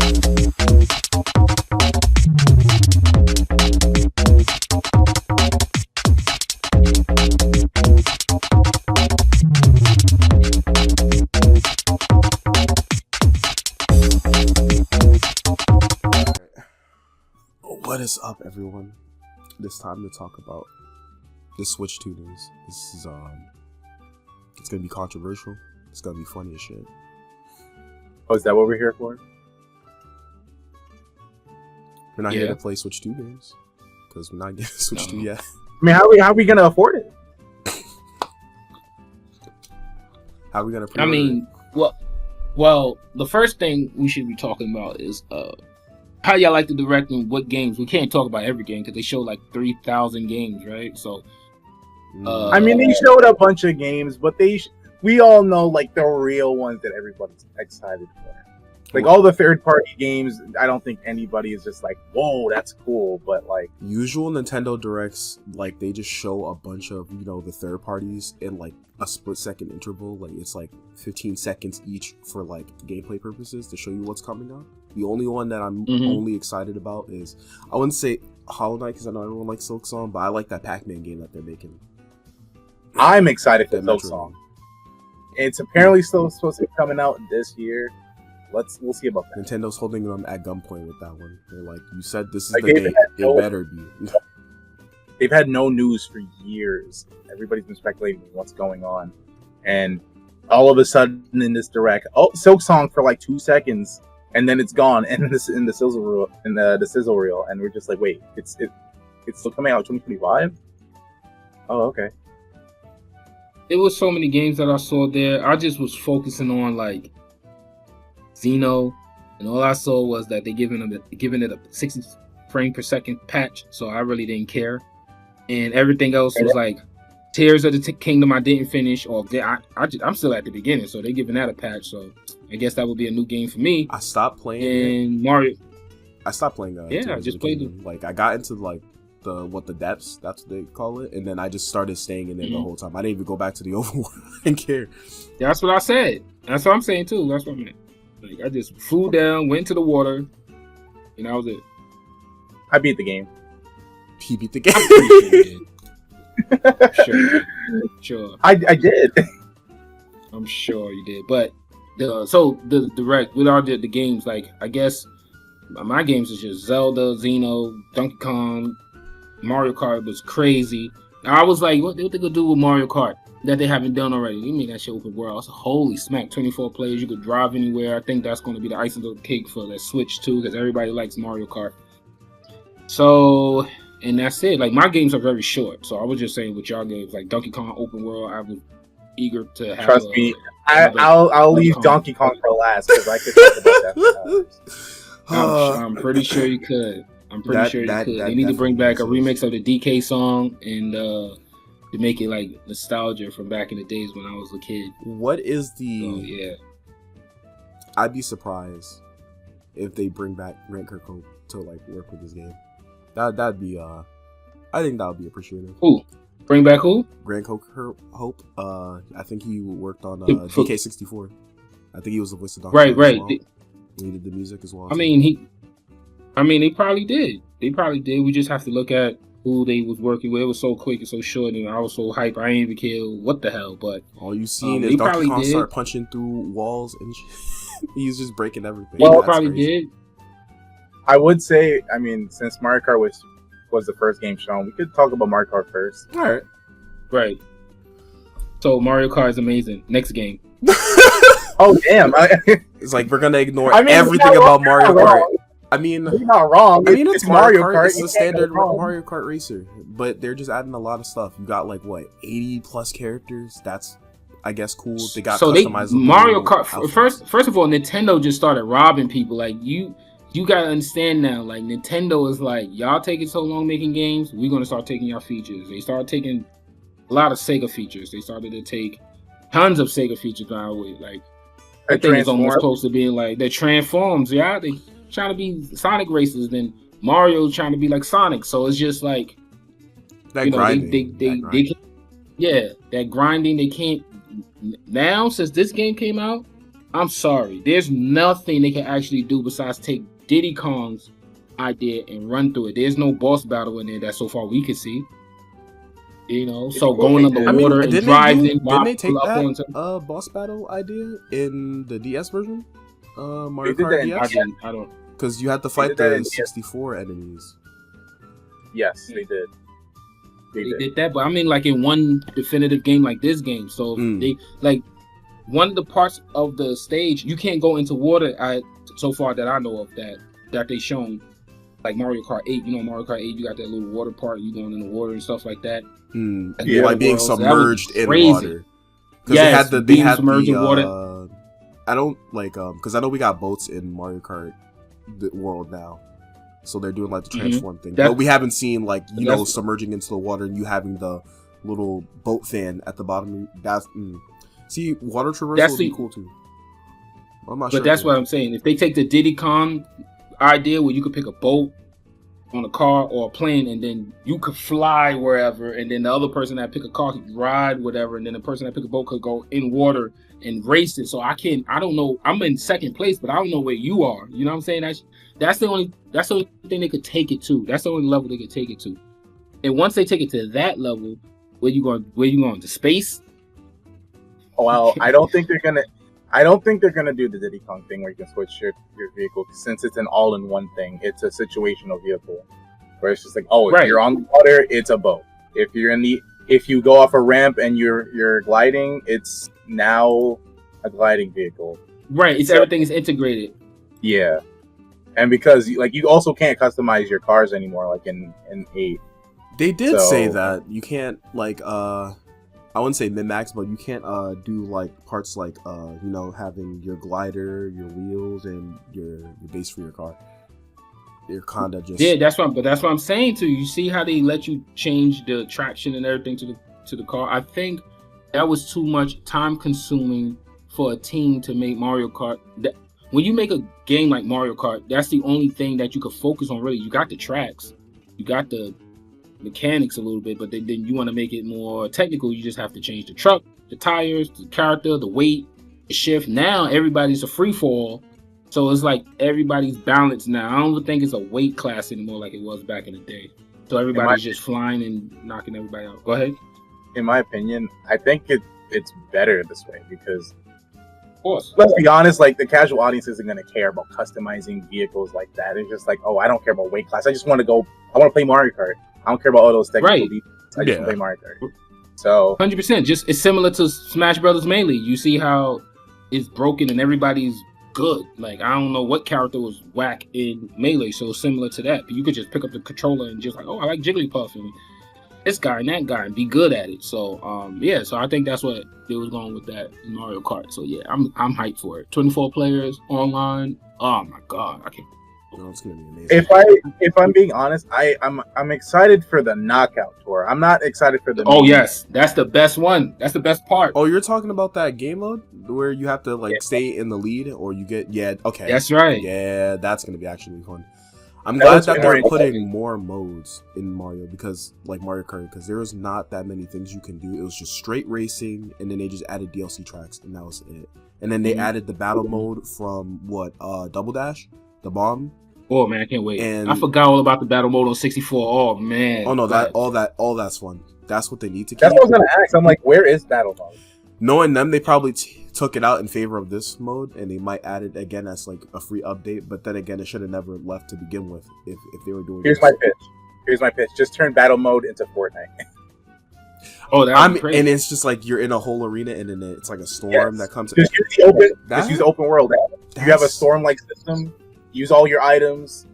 What is up, everyone? It's time to talk about the Switch 2 news. This is it's gonna be controversial. It's gonna be funny as shit. Oh, is that what we're here for? We're not here to play Switch 2 games because we're not getting Switch 2 yet. I mean, how are we gonna afford it? How are we gonna? I mean, well, the first thing we should be talking about is how y'all like to direct and what games. We can't talk about every game because they show like 3,000 games, right? So, I mean, they showed a bunch of games, but we all know like the real ones that everybody's excited for. Like all the third-party games, I don't think anybody is just like, "Whoa, that's cool." But like usual Nintendo Directs, like they just show a bunch of the third parties in like a split-second interval. Like it's like 15 seconds each for like gameplay purposes to show you what's coming out. The only one that I'm only excited about is, I wouldn't say Hollow Knight because I know everyone likes Silksong, but I like that Pac-Man game that they're making. I'm excited for Silksong. It's apparently still supposed to be coming out this year. We'll see about that. Nintendo's holding them at gunpoint with that one. They're like, you said this is the game. It better be. They've had no news for years. Everybody's been speculating what's going on. And all of a sudden in this direct, Silksong for like 2 seconds, and then it's gone. And in the sizzle reel, and we're just like, wait, it's still coming out 2025? Oh, okay. It was so many games that I saw there. I just was focusing on like Xeno, and all I saw was that they giving it a 60 frame per second patch, so I really didn't care. And everything else was like Tears of the Kingdom I didn't finish, or I'm still at the beginning, so they're giving that a patch. So I guess that would be a new game for me. I stopped playing. And Mario. I stopped playing. I just played them. Like I got into like the depths, that's what they call it, and then I just started staying in there the whole time. I didn't even go back to the overworld. I didn't care. That's what I said. That's what I'm saying too. That's what I meant. Like I just flew down, went to the water, and that was it. I beat the game. He beat the game. I'm pretty sure you did. Sure. I did. I'm sure you did. But the direct with all the games, like I guess my games is just Zelda, Xeno, Donkey Kong, Mario Kart was crazy. I was like, what they gonna do with Mario Kart that they haven't done already? You mean that shit open world? It's holy smack, 24 players, you could drive anywhere. I think that's going to be the icing on the cake for the Switch too, because everybody likes Mario Kart. So, and that's it. Like my games are very short, so I was just saying with y'all games, like Donkey Kong open world, I was eager to have. Trust me, I'll leave Donkey Kong for last because I could talk about that for hours. I'm pretty sure you could. I'm pretty sure you could. They need to bring back a remix of the DK song and to make it like nostalgia from back in the days when I was a kid. What is the? Oh yeah. I'd be surprised if they bring back Grant Kirkhope to like work with this game. That'd be I think that would be appreciated. Who? Bring back who? Grant Hope. I think he worked on DK64. I think he was the voice of Donkey Kong. Right. Well. He did the music as well. I mean, they probably did. We just have to look at who they was working with. It was so quick and so short, and I was so hyped. I ain't even care what the hell. But all you seen is Donkey Kong start punching through walls and shit. He's just breaking everything. Well, probably did. I would say, I mean, since Mario Kart was the first game shown, we could talk about Mario Kart first. All right. Right. So Mario Kart is amazing. Next game. Oh damn! It's like we're gonna ignore everything about Mario Kart. I mean, you're not wrong. I mean, it's Mario Kart. It's a standard Mario Kart racer, but they're just adding a lot of stuff. You got like 80 plus characters. That's, I guess, cool. They got customizable Mario Kart. First of all, Nintendo just started robbing people. Like you gotta understand now. Like Nintendo is like, y'all taking so long making games, we're gonna start taking your features. They started taking a lot of Sega features. They started to take tons of Sega features now. Like I think it's almost close to being like the transforms. Yeah, they trying to be Sonic races, then Mario trying to be like Sonic. So it's just like that grinding. They can't, that grinding. They can't now since this game came out. I'm sorry. There's nothing they can actually do besides take Diddy Kong's idea and run through it. There's no boss battle in there that so far we can see. You know, so going underwater and driving. Didn't they take that boss battle idea in the DS version? Mario Kart DS? I don't. Because you had to fight the 64 enemies. Yes, they did. They did that, but I mean, like in one definitive game like this game. So they like one of the parts of the stage you can't go into water. So far that I know of that they shown, like Mario Kart 8. You know, Mario Kart 8, you got that little water part. You going in the water and stuff like that. Like being submerged in water. Because they had the water. I don't like because I know we got boats in Mario Kart the world now, so they're doing like the transform thing. But we haven't seen like submerging into the water and you having the little boat fan at the bottom. That's see, water traversal would be cool too. I'm not sure. But that's what I'm saying. If they take the Diddy Kong idea where you could pick a boat on a car or a plane and then you could fly wherever, and then the other person that pick a car could ride whatever, and then the person that pick a boat could go in water and race it. So I don't know, I'm in second place, but I don't know where you are. You know what I'm saying? That's the only thing they could take it to. That's the only level they could take it to. And once they take it to that level, where you going to space? Well, I don't think they're gonna do the Diddy Kong thing where you can switch your vehicle, since it's an all-in-one thing. It's a situational vehicle where it's just like, if you're on the water, it's a boat. If you go off a ramp and you're gliding, it's now a gliding vehicle. Right. It's everything is integrated. Yeah, and because like you also can't customize your cars anymore, like in 8. They did say that you can't like I wouldn't say min-max, but you can't do like parts like having your glider, your wheels, and your base for your car. Your kinda just that's what I'm saying to you. You see how they let you change the traction and everything to the car? I think that was too much time consuming for a team to make Mario Kart. When you make a game like Mario Kart, that's the only thing that you could focus on. Really, you got the tracks, you got the mechanics a little bit, but then you want to make it more technical. You just have to change the truck, the tires, the character, the weight, the shift. Now everybody's a free fall, so it's like everybody's balanced now. I don't think it's a weight class anymore like it was back in the day. So everybody's just flying and knocking everybody out. Go ahead. In my opinion, I think it's better this way because, of course, let's be honest, like the casual audience isn't going to care about customizing vehicles like that. It's just like, I don't care about weight class. I want to play Mario Kart. I don't care about all those technical details. I just want to play Mario Kart. So 100%. Just it's similar to Smash Brothers Melee. You see how it's broken and everybody's good. Like I don't know what character was whack in Melee, so similar to that. But you could just pick up the controller and just like, I like Jigglypuff and this guy and that guy and be good at it. So so I think that's what they was going with that in Mario Kart. So yeah, I'm hyped for it. 24 players online. Oh my god, I can't. It's gonna be amazing. If I'm being honest, I'm excited for the knockout tour. I'm not excited for the. Oh yes, that's the best one. That's the best part. Oh, you're talking about that game mode where you have to stay in the lead, or you get okay. That's right. Yeah, that's gonna be actually fun. I'm glad that they're putting more modes in Mario because like Mario Kart, because there was not that many things you can do. It was just straight racing, and then they just added DLC tracks, and that was it. And then they added the battle mode from Double Dash, the bomb. Oh man, I can't wait! And I forgot all about the battle mode on 64. Oh man! Oh no, all that's fun. That's what they need to keep. That's what I was gonna ask. I'm like, where is battle mode? Knowing them, they probably took it out in favor of this mode, and they might add it again as like a free update. But then again, it should have never left to begin with if they were doing. Here's my pitch. Just turn battle mode into Fortnite. Oh, that's crazy. And it's just like you're in a whole arena, and then it's like a storm that comes. Just use the open world. You have a storm-like system. Use all your items.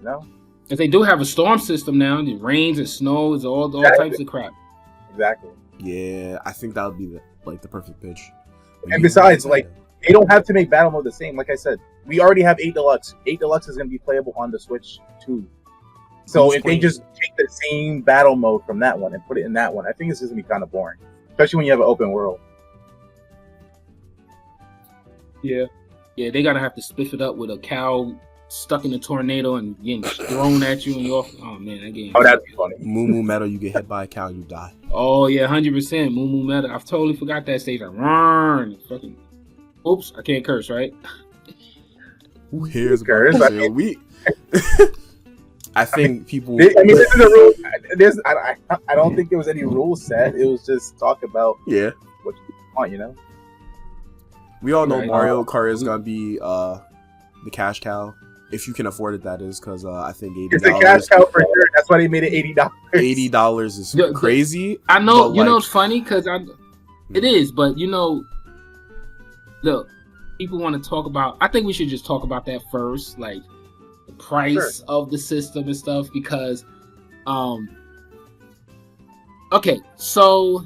No, if they do have a storm system now, it rains and snows, all types of crap. Exactly. Yeah, I think that would be the perfect pitch. And besides, they don't have to make battle mode the same. Like I said, we already have 8 Deluxe. 8 Deluxe is going to be playable on the Switch too. So if they just take the same battle mode from that one and put it in that one, I think it's just going to be kind of boring, especially when you have an open world. Yeah. Yeah, they gotta have to spiff it up with a cow stuck in a tornado and getting thrown at you and you're off. Oh man, that game. Oh, that'd be funny. Moo Meadow, you get hit by a cow, you die. Oh yeah, 100%. Moo Meadow. I've totally forgot that stage. Like, fucking Oops, I can't curse, right? Who cares about Curse? this? We. I think people. I mean, this is a rule. I don't think there was any rule set. It was just talk about Yeah. what you want, you know. We all know Right. Mario Kart is gonna be the cash cow, if you can afford it. That is, because I think It's a cash cow for sure. That's why they made it $80. $80 is crazy. I know, but, you know, like, it's funny because it is, but you know, look, people want to talk about. I think we should just talk about that first, like the price of the system and stuff, because, okay, so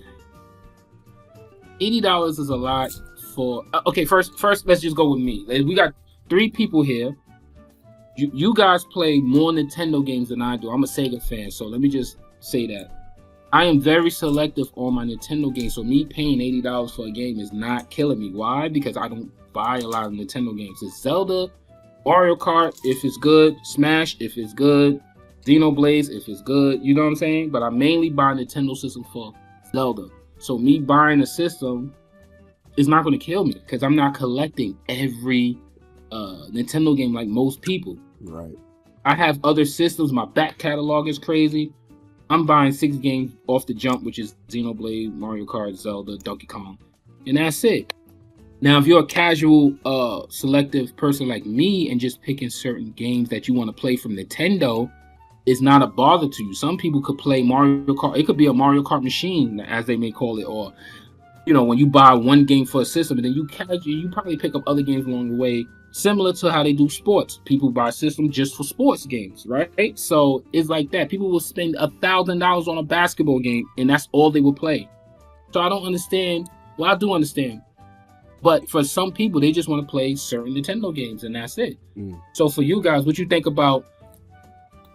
$80 is a lot for. Okay, first, let's just go with me. We got 3 people here. You guys play more Nintendo games than I do. I'm a Sega fan, so let me just say that. I am very selective on my Nintendo games, so me paying $80 for a game is not killing me. Why? Because I don't buy a lot of Nintendo games. It's Zelda, Mario Kart, if it's good, Smash, if it's good, Xenoblade, if it's good, you know what I'm saying? But I mainly buy Nintendo system for Zelda. So me buying a system is not going to kill me, because I'm not collecting every Nintendo game like most people. Right. I have other systems. My back catalog is crazy. I'm buying 6 games off the jump, which is Xenoblade, Mario Kart, Zelda, Donkey Kong, and that's it. Now, if you're a casual, selective person like me and just picking certain games that you want to play from Nintendo, it's not a bother to you. Some people could play Mario Kart. It could be a Mario Kart machine, as they may call it, or, you know, when you buy one game for a system and then you probably pick up other games along the way. Similar to how they do sports. People buy systems just for sports games, right? So it's like that. People will spend $1,000 on a basketball game, and that's all they will play. So I don't understand. Well, I do understand. But for some people, they just want to play certain Nintendo games, and that's it. So for you guys, what you think about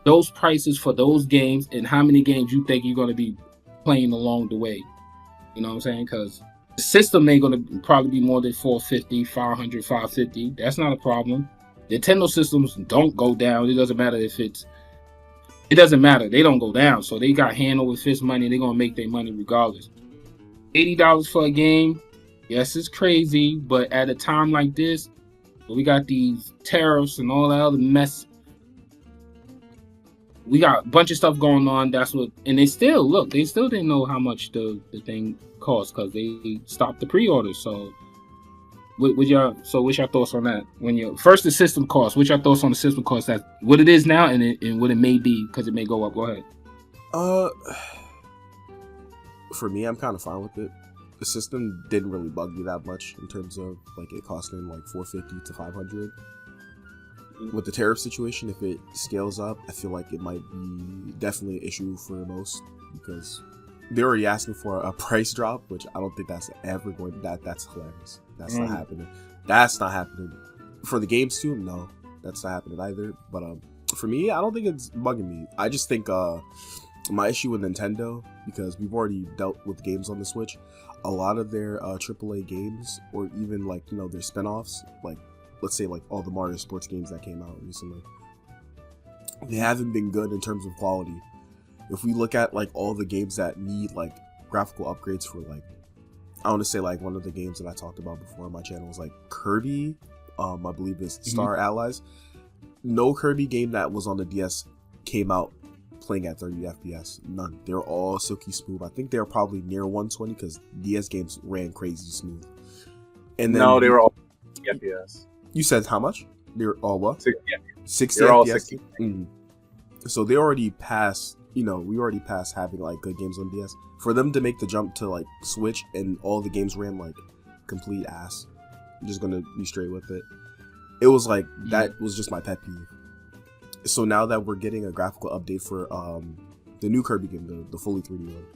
those prices for those games, and how many games you think you're going to be playing along the way? You know what I'm saying? Because the system ain't going to probably be more than $450, $500, $550. That's not a problem. Nintendo systems don't go down. It doesn't matter if it doesn't matter. They don't go down. So they got hand over fist money. They're going to make their money regardless. $80 for a game. Yes, it's crazy. But at a time like this, we got these tariffs and all that other mess. We got a bunch of stuff going on. And they still didn't know how much the thing cost, because they stopped the pre-orders. So what's your thoughts on that? The system cost, what's your thoughts on the system cost, that what it is now and what it may be, because it may go up? Go ahead. For me, I'm kind of fine with it. The system didn't really bug me that much in terms of like it costing like $450 to $500. With the tariff situation, if it scales up, I feel like it might be definitely an issue for most, because they're already asking for a price drop, which I don't think that's ever going to, that's hilarious. That's not happening. That's not happening. For the games too, no, that's not happening either. But for me, I don't think it's bugging me. I just think my issue with Nintendo, because we've already dealt with games on the Switch, a lot of their AAA games, or even like, you know, their spin-offs, like let's say like all the Mario sports games that came out recently, they haven't been good in terms of quality. If we look at like all the games that need like graphical upgrades for, like, I want to say like one of the games that I talked about before on my channel was like Kirby, I believe it's Star Allies. No Kirby game that was on the DS came out playing at 30 FPS. None. They're all silky smooth. I think they're probably near 120, because DS games ran crazy smooth. And then they were all FPS. You said how much? They're all what? 60 They're all FPS. 60. So they already passed. You know, we already passed having like good games on DS. For them to make the jump to like Switch and all the games ran like complete ass, I'm just gonna be straight with it. It was like, that was just my pet peeve. So now that we're getting a graphical update for the new Kirby game, the fully 3D one,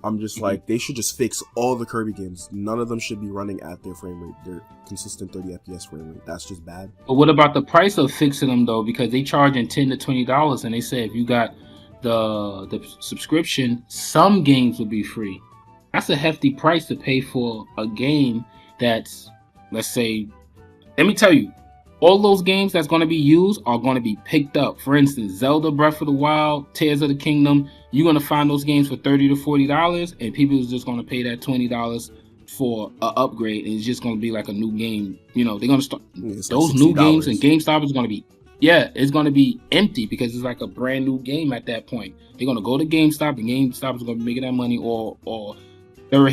I'm just like, they should just fix all the Kirby games. None of them should be running at their frame rate, their consistent 30 FPS frame rate. That's just bad. But what about the price of fixing them though? Because they charging $10 to $20, and they say if you got the subscription, some games will be free. That's a hefty price to pay for a game that's, let's say, let me tell you, all those games that's going to be used are going to be picked up. For instance, Zelda Breath of the Wild, Tears of the Kingdom, you're going to find those games for $30 to $40, and people is just going to pay that $20 for an upgrade, and it's just going to be like a new game. You know, they're going to start It's those like new games, and $60. GameStop is going to be, yeah, it's going to be empty because it's like a brand new game at that point. They're going to go to GameStop, and GameStop is going to be making that money, or there are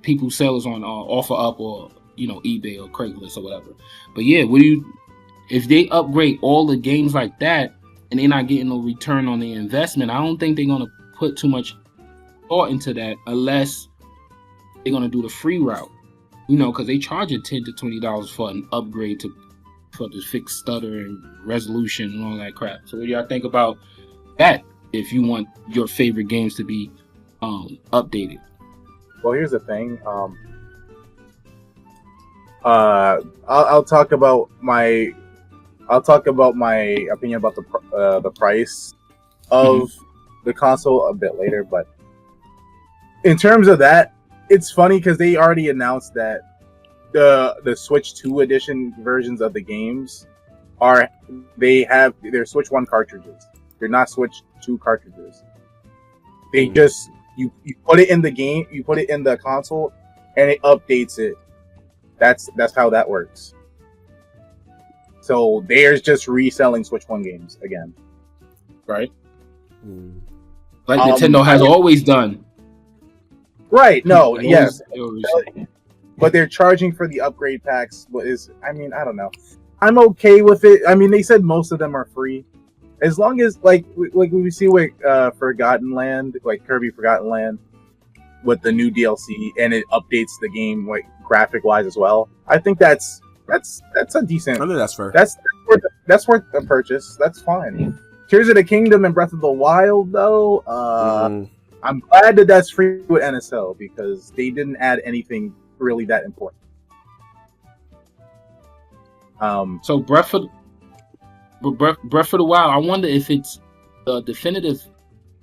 people sellers on OfferUp or eBay or Craigslist or whatever. But yeah, if they upgrade all the games like that and they're not getting no return on the investment, I don't think they're going to put too much thought into that unless they're going to do the free route, because they charge you $10 to $20 for an upgrade for the fixed stutter and resolution and all that crap. So what do y'all think about that if you want your favorite games to be updated? Well, here's the thing. I'll talk about my opinion about the price of the console a bit later, but in terms of that, it's funny because they already announced that the Switch 2 edition versions of the games have their Switch 1 cartridges. They're not Switch 2 cartridges. They just you put it in the game, you put it in the console, and it updates it. That's how that works. So they're just reselling Switch 1 games again, right? Like Nintendo has always done. Right? No, yes, but they're charging for the upgrade packs. I don't know. I'm okay with it. I mean, they said most of them are free, as long as like we see with Forgotten Land, like Kirby Forgotten Land, with the new DLC, and it updates the game like graphic wise as well. I think that's a decent. I think that's fair. That's worth a purchase. That's fine. Tears of the Kingdom and Breath of the Wild, though, I'm glad that that's free with NSL because they didn't add anything really that important. So Breath of the Wild, I wonder if it's the definitive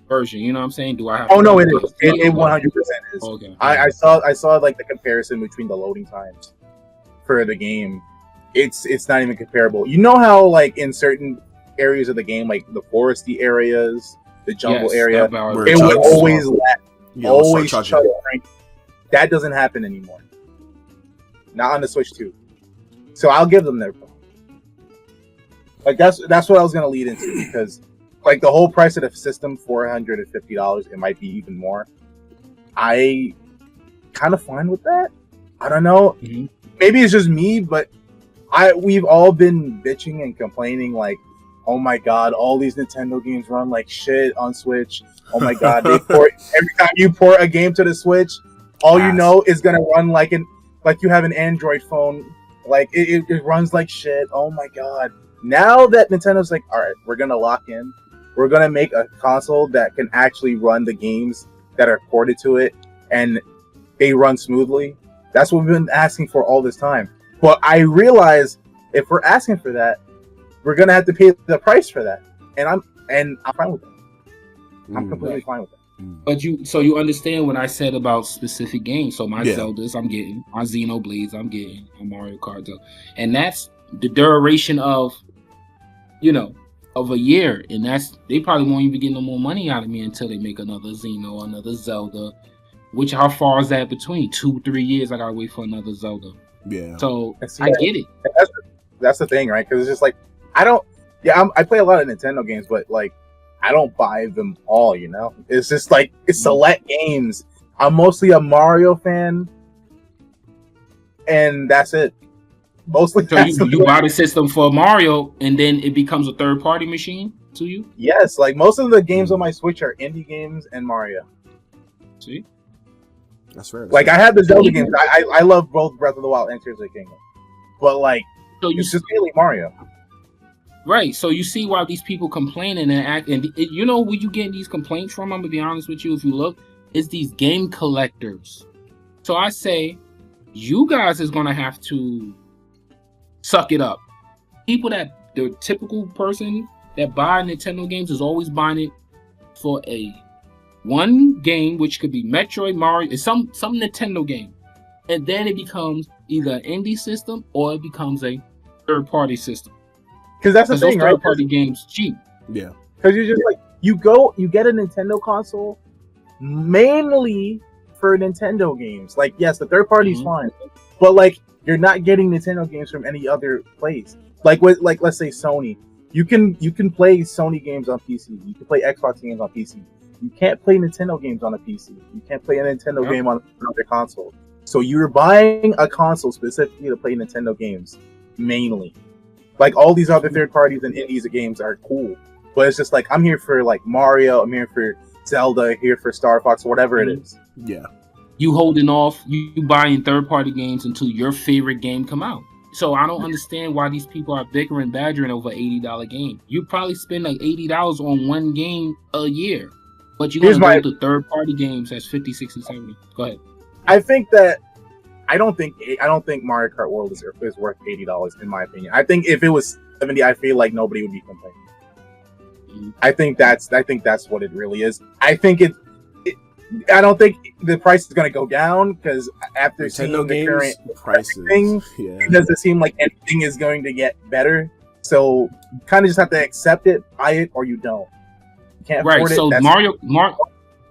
version. You know what I'm saying? Do I have? Oh no, it is. It 100% is. Okay. I saw like the comparison between the loading times for the game. It's not even comparable. You know how like in certain areas of the game, like the foresty areas, the jungle area, it would always always chug. That doesn't happen anymore. Not on the Switch 2. So I'll give them their point. Like that's what I was gonna lead into because like the whole price of the system, $450, it might be even more. I kind of fine with that. I don't know. Mm-hmm. Maybe it's just me, but we've all been bitching and complaining like, oh my god, all these Nintendo games run like shit on Switch. Oh my god, every time you port a game to the Switch, all you know is gonna run like you have an Android phone. Like it runs like shit. Oh my god. Now that Nintendo's like, all right, we're gonna lock in. We're gonna make a console that can actually run the games that are ported to it, and they run smoothly. That's what we've been asking for all this time. But I realize if we're asking for that, we're gonna have to pay the price for that, and I'm fine with that. I'm completely fine with that. But you understand what I said about specific games. So my Zeldas, I'm getting my Xenoblades, I'm getting my Mario Kart, and that's the duration of a year, and they probably won't even get no more money out of me until they make another Xeno, another Zelda. Which how far is that between 2-3 years? I gotta wait for another Zelda. Yeah. So I get it. That's the thing, right? Because it's just like I play a lot of Nintendo games, but like I don't buy them all. It's just like it's select games. I'm mostly a Mario fan, and that's it. Mostly. So you buy the system for Mario, and then it becomes a third-party machine to you? Yes, like most of the games on my Switch are indie games and Mario. See, that's fair. Like I have the Zelda games. I love both Breath of the Wild and Tears of the Kingdom, but like it's just mainly Mario. Right. So you see why these people complaining and act, and where you getting these complaints from? I'm gonna be honest with you. If you look, it's these game collectors. So I say, you guys is gonna have to suck it up. The typical person that buy Nintendo games is always buying it for one game, which could be Metroid, Mario, it's some Nintendo game, and then it becomes either an indie system or it becomes a third-party system. Because that's the thing, right? Third-party games cheap. Yeah. Because you're just like you get a Nintendo console mainly for Nintendo games. Like, yes, the third party's fine, but like you're not getting Nintendo games from any other place. Like with let's say Sony, you can play Sony games on PC. You can play Xbox games on PC. You can't play Nintendo games on a PC. You can't play a Nintendo game on another console. So you're buying a console specifically to play Nintendo games, mainly. Like all these other third parties and indies games are cool, but it's just like I'm here for like Mario, I'm here for Zelda, here for Star Fox, whatever it is. Yeah. You holding off, you buying third party games until your favorite game come out. So I don't understand why these people are bickering, badgering over $80 game. You probably spend like $80 on one game a year, but you're gonna go to third party games that's 50, 60, 70. Go ahead. I think that I don't think Mario Kart World is worth $80 in my opinion. I think if it was 70, I feel like nobody would be complaining. I think that's what it really is. I think I don't think the price is going to go down because after seeing the current prices, it doesn't seem like anything is going to get better. So you kind of just have to accept it, buy it, or you don't. You can't afford it. So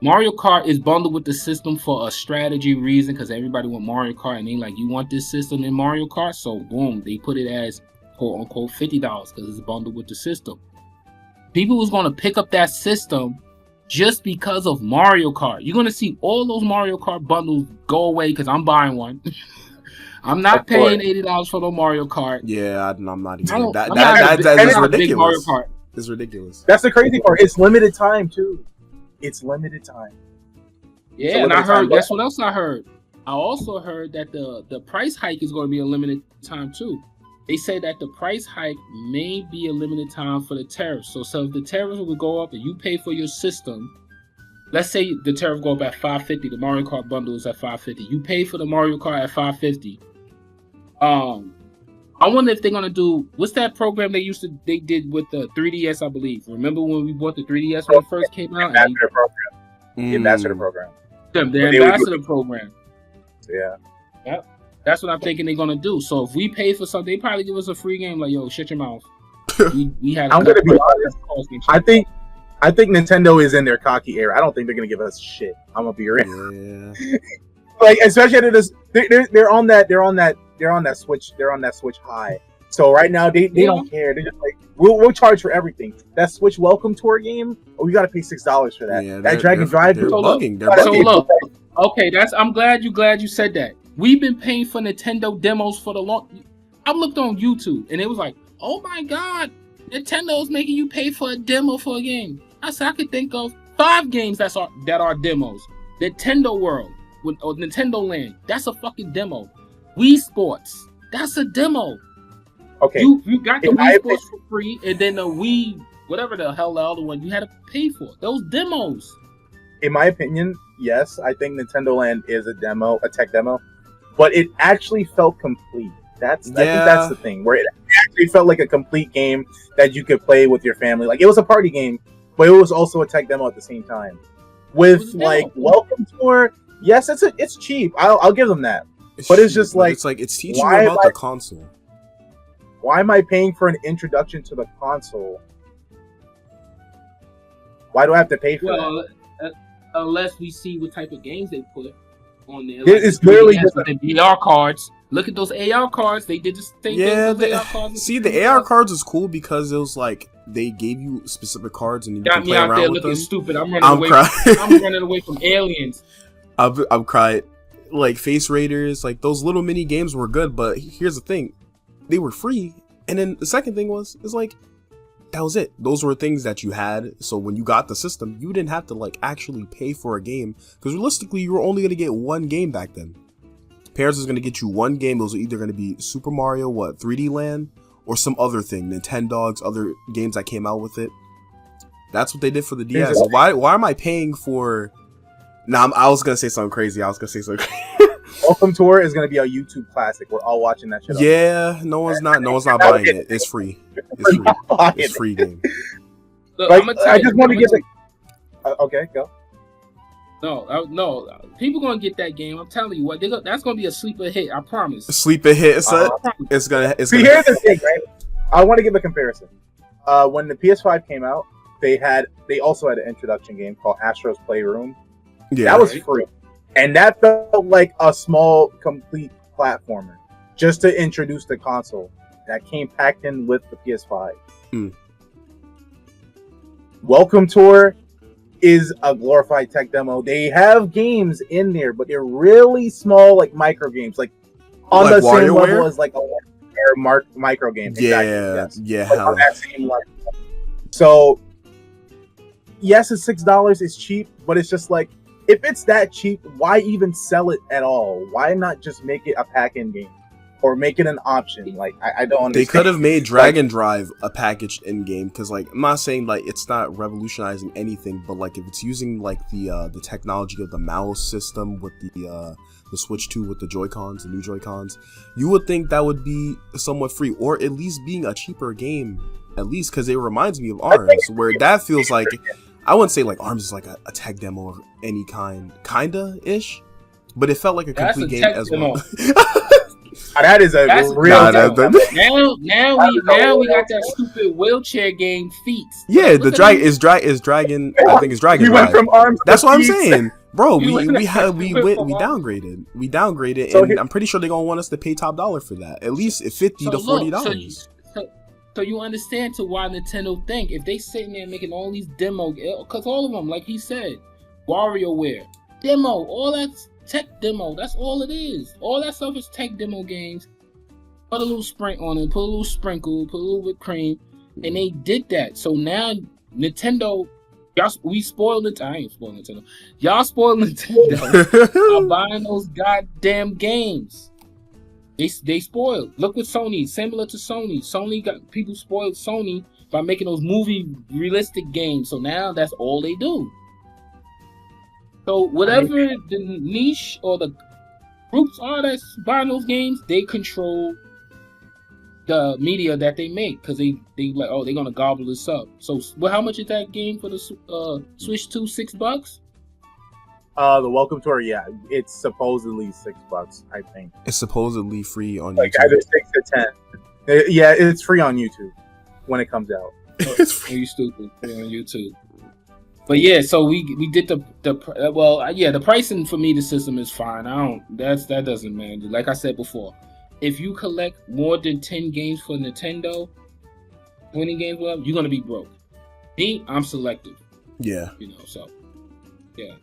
Mario Kart is bundled with the system for a strategy reason because everybody want Mario Kart and they like, you want this system in Mario Kart? So boom, they put it as quote unquote $50 because it's bundled with the system. People was going to pick up that system just because of Mario Kart. You're going to see all those Mario Kart bundles go away because I'm buying one. I'm not paying $80 for the Mario Kart. Yeah, I'm not even. That's ridiculous. It's ridiculous. That's the crazy part. It's limited time too. It's limited time. Yeah, and I heard that's what else I heard. I also heard that the price hike is going to be a limited time too. They said that the price hike may be a limited time for the tariffs. So if the tariffs will go up and you pay for your system, let's say the tariff go up at $550, the Mario Kart bundle is at $550. You pay for the Mario Kart at $550. I wonder if they're gonna do what's that program they did with the 3DS, I believe. Remember when we bought the 3DS when it first came out? Ambassador program. The ambassador program. The ambassador program. Yeah. Yep. That's what I'm thinking they're gonna do. So if we pay for something, they probably give us a free game. Like, yo, shut your mouth. We had. I'm gonna be honest. I think Nintendo is in their cocky era. I don't think they're gonna give us shit. I'm gonna be real. Yeah. Like especially at this, they're on that Switch high. So right now they don't care. They're just like we'll charge for everything. That Switch Welcome Tour game. Oh, you got to pay $6 for that. Yeah, that Dragon Drive. They're bugging. So look, okay, I'm glad you said that. We've been paying for Nintendo demos for the long. I looked on YouTube and it was like, oh my god, Nintendo's making you pay for a demo for a game. I said I could think of 5 games that are demos. Nintendo World or Nintendo Land, that's a fucking demo. Wii Sports, that's a demo. Okay, you got the Wii Sports for free, and then the Wii, whatever the hell the other one, you had to pay for those demos. In my opinion, yes, I think Nintendo Land is a demo, a tech demo, but it actually felt complete. I think that's the thing, where it actually felt like a complete game that you could play with your family. Like it was a party game, but it was also a tech demo at the same time. With like Welcome Tour, yes, it's cheap. I'll give them that. But it's just like it's teaching you about the console. Why am I paying for an introduction to the console? Why do I have to pay for that? Unless we see what type of games they put on there. It's literally just the AR cards. Look at those AR cards. They did the same thing with those AR cards. See, the AR cards is cool because it was like they gave you specific cards and you can play around with them. Got me out there looking stupid. I'm running away from aliens. I'm crying. Like Face Raiders, like those little mini games were good, but here's the thing. They were free, and then the second thing is like that was it. Those were things that you had. So when you got the system, you didn't have to like actually pay for a game because realistically, you were only gonna get one game back then. Parents was gonna get you one game. Those are either gonna be Super Mario, 3D Land, or some other thing, Nintendogs, other games that came out with it. That's what they did for the DS. So why am I paying for? I was gonna say something crazy. Welcome Tour is gonna be a YouTube classic. We're all watching that shit. Yeah, no one's not buying it. It's free. It's free game. Look, like, I just want to get the. Okay, go. No. People gonna get that game. I'm telling you what. That's gonna be a sleeper hit. I promise. A sleeper hit. It's gonna. See, here's the thing, right? I want to give a comparison. When the PS5 came out, they also had an introduction game called Astro's Playroom. Yeah, that was free. And that felt like a small, complete platformer just to introduce the console that came packed in with the PS5. Welcome Tour is a glorified tech demo. They have games in there, but they're really small, like micro games, like on the same level as like a micro game. Yeah, exactly, yeah. Like on that same level. So yes, it's $6. It's cheap, but it's just like, if it's that cheap, why even sell it at all? Why not just make it a pack-in game or make it an option? Like, I don't understand. They could have made Drag and Drive a packaged in game, because like I'm not saying like it's not revolutionizing anything, but like if it's using like the technology of the mouse system with the Switch 2 with the Joy-Cons, the new Joy-Cons, you would think that would be somewhat free, or at least being a cheaper game, at least, because it reminds me of ARMS, where that feels like, I wouldn't say like ARMS is like a tech demo of any kind, kinda-ish, but it felt like a complete game as well. That is a real now we got that stupid wheelchair game Feats. Yeah, the Dragon. I think it's Dragon. We went from ARMS. That's what I'm saying, bro. We downgraded, so and I'm pretty sure they're gonna want us to pay top dollar for that, at least $50 to $40. So you understand to why Nintendo think if they sitting there making all these demo, because all of them, like he said, WarioWare demo, all that's tech demo. That's all it is. All that stuff is tech demo games. Put a little sprinkle on it, put a little sprinkle, put a little whipped cream, and they did that. So now Nintendo, we spoiled it. I ain't spoiled Nintendo. Y'all spoiled Nintendo by buying those goddamn games. They spoiled. Look with Sony, similar to Sony. Sony got people spoiled Sony by making those movie realistic games. So now that's all they do. So whatever the niche or the groups are that's buying those games, they control the media that they make, because they like, oh, they're gonna gobble this up. So how much is that game for the Switch 2? $6? The Welcome Tour, yeah, it's supposedly $6. I think it's supposedly free on like YouTube. Either 6 to 10. Yeah, it's free on YouTube when it comes out. It's free. You stupid? Free on YouTube. But yeah, so we did the pricing for me, the system is fine. That doesn't matter. Like I said before, if you collect more than 10 games for Nintendo, 20 games, whatever, you're gonna be broke. Me, I'm selective. Yeah. So yeah.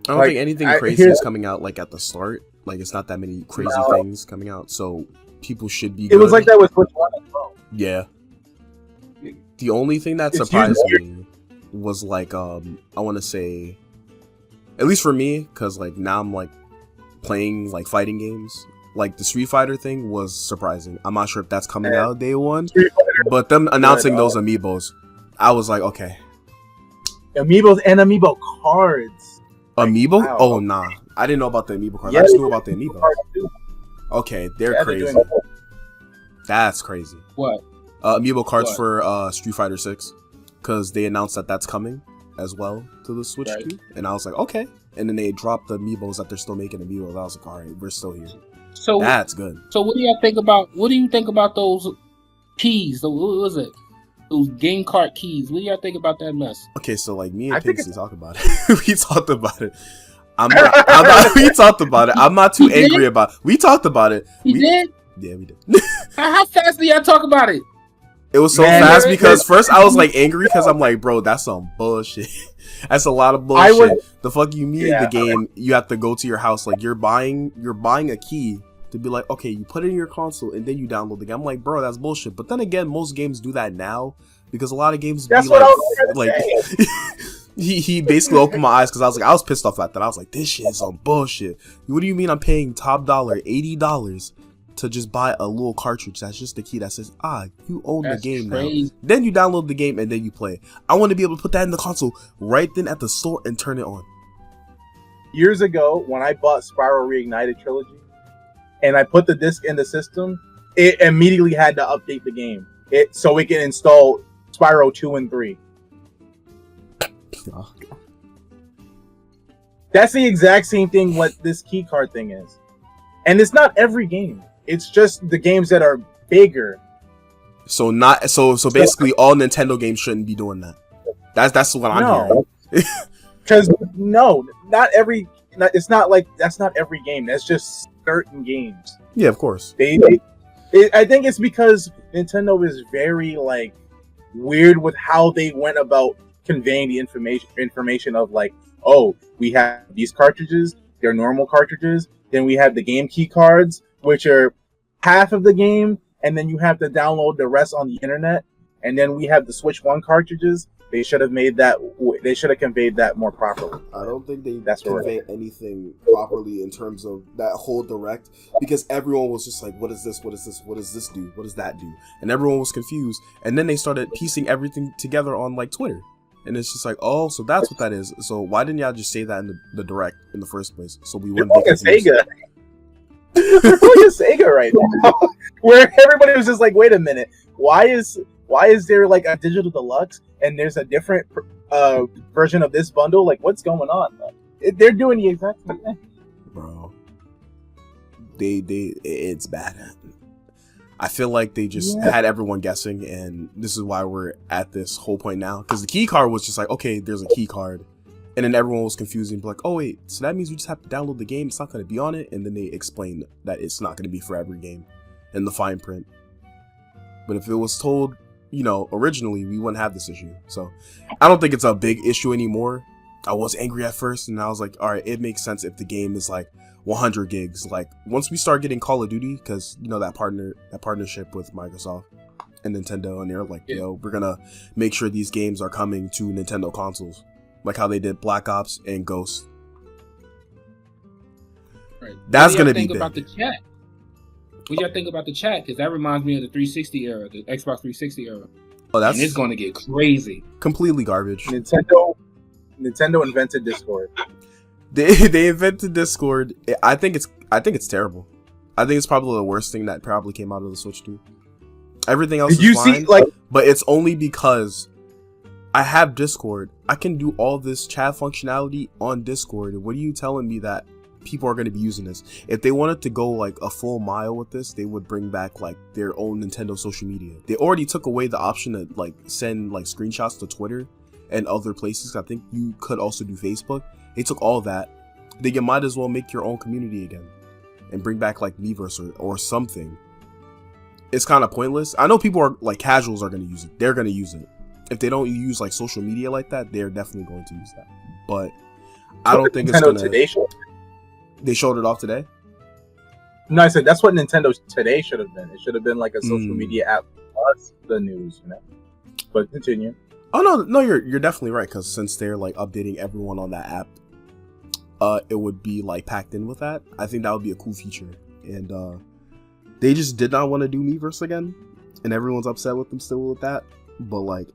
I don't think anything crazy is coming out like at the start. Like it's not that many crazy things coming out, so people should be good. It was like that with Switch 1 as well. Yeah. The only thing that surprised me was like I want to say, at least for me, because like now I'm like playing like fighting games. Like the Street Fighter thing was surprising. I'm not sure if that's coming out day one, but them announcing those amiibos, I was like, okay. Amiibos and amiibo cards. Amiibo? Wow. Oh nah, I didn't know about the amiibo cards. Yeah, I just knew about the amiibo. Okay, they're crazy. That's crazy. What? Amiibo cards for Street Fighter 6, because they announced that that's coming as well to the Switch 2, and I was like, okay. And then they dropped the amiibos that they're still making amiibos. I was like, all right, we're still here. So that's good. So what do you think about those keys? What was it? Those game cart keys. What do y'all think about that mess? Okay, so like me and Casey talked about it. We talked about it. We talked about it. I'm not too angry about it. We talked about it. We did? Yeah, we did. How fast did y'all talk about it? It was so fast because first I was like angry because I'm like, bro, that's some bullshit. That's a lot of bullshit. The fuck you mean the game you have to go to your house, like you're buying a key to be like, okay, you put it in your console and then you download the game. I'm like, bro, that's bullshit. But then again, most games do that now because a lot of games be like he basically opened my eyes because I was pissed off at that. I was like, this shit is some bullshit. What do you mean I'm paying top dollar $80 to just buy a little cartridge that's just the key that says, you own the game now. Then you download the game and then you play. I want to be able to put that in the console right then at the store and turn it on. Years ago, when I bought Spyro Reignited Trilogy and I put the disc in the system, it immediately had to update the game so it can install Spyro 2 and 3. Oh, that's the exact same thing what this key card thing is. And it's not every game. It's just the games that are bigger. So basically all Nintendo games shouldn't be doing that. That's what I'm hearing. Because no, not every. It's not like that's not every game. That's just certain games. Yeah, of course. I think it's because Nintendo is very like weird with how they went about conveying the information of like, oh, we have these cartridges, they're normal cartridges. Then we have the game key cards, which are half of the game, and then you have to download the rest on the internet. And then we have the Switch 1 cartridges. They should have made that. They should have conveyed that more properly. I don't think they convey anything properly in terms of that whole direct, because everyone was just like, "What is this? What is this? What does this do? What does that do?" And everyone was confused. And then they started piecing everything together on like Twitter, and it's just like, "Oh, so that's what that is." So why didn't y'all just say that in the direct in the first place? So we wouldn't be confused. Sega. They're like a Sega right now, where everybody was just like, "Wait a minute, why is there like a digital deluxe and there's a different version of this bundle? Like, what's going on?" They're doing the exact same thing, bro. It's bad. I feel like they just had everyone guessing, and this is why we're at this whole point now. Because the key card was just like, okay, there's a key card. And then everyone was confused and be like, oh wait, so that means we just have to download the game, it's not going to be on it? And then they explained that it's not going to be for every game in the fine print. But if it was told, you know, originally, we wouldn't have this issue. So I don't think it's a big issue anymore. I was angry at first, and I was like, all right, it makes sense if the game is like 100 gigs. Like once we start getting Call of Duty, because you know that partnership with Microsoft and Nintendo, and they're like, yo, we're gonna make sure these games are coming to Nintendo consoles, like how they did Black Ops and Ghost. Right. That's gonna be big. About the chat. What y'all think about the chat? Because that reminds me of the 360 era, the Xbox 360 era. Oh, and it's going to get crazy. Completely garbage. Nintendo invented Discord. They invented Discord. I think it's terrible. I think it's probably the worst thing that probably came out of the Switch 2. Everything else is fine, but it's only because I have Discord. I can do all this chat functionality on Discord. What are you telling me that people are going to be using this? If they wanted to go like a full mile with this, they would bring back like their own Nintendo social media. They already took away the option to like send like screenshots to Twitter and other places. I think you could also do Facebook. They took all that. Then you might as well make your own community again and bring back like Miiverse or something. It's kind of pointless. I know people are like casuals are going to use it. They're going to use it. If they don't use like social media like that, they're definitely going to use that. But I don't think it's going to. They showed it off today? No, I said that's what Nintendo Today should have been. It should have been like a social media app plus the news, you know. But continue. Oh no, you're definitely right, because since they're like updating everyone on that app, it would be like packed in with that. I think that would be a cool feature. And they just did not want to do Miiverse again, and everyone's upset with them still with that. But like,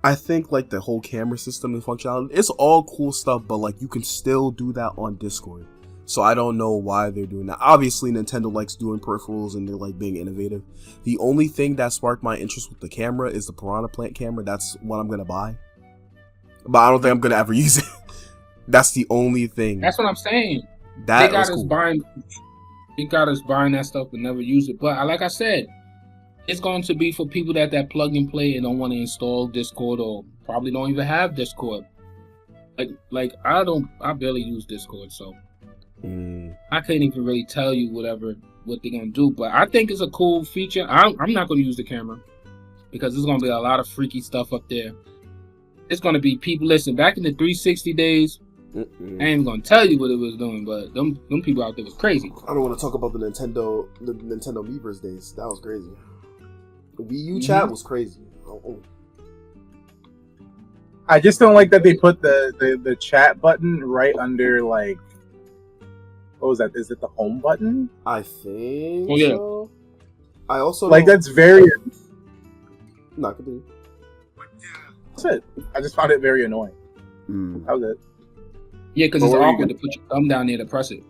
I think like the whole camera system and functionality, it's all cool stuff, but like you can still do that on Discord. So I don't know why they're doing that. Obviously, Nintendo likes doing peripherals and they're like being innovative. The only thing that sparked my interest with the camera is the Piranha Plant camera. That's what I'm going to buy. But I don't think I'm going to ever use it. That's the only thing. That's what I'm saying. They got us buying that stuff but never use it. But like I said, it's going to be for people that plug and play and don't want to install Discord or probably don't even have Discord. Like I barely use Discord, so I can't even really tell you what they're gonna do, but I think it's a cool feature. I'm not gonna use the camera because there's gonna be a lot of freaky stuff up there. It's gonna be people. Listen, back in the 360 days, I ain't gonna tell you what it was doing, but them people out there was crazy. I don't want to talk about the Nintendo Miiverse days. That was crazy. The Wii U chat was crazy. I just don't like that they put the chat button right under like. What was that? Is it the home button? I think so. I also like that's very. Not gonna be. That's it. I just found it very annoying. That was it. Yeah, because it's awkward to put your thumb down there to press it.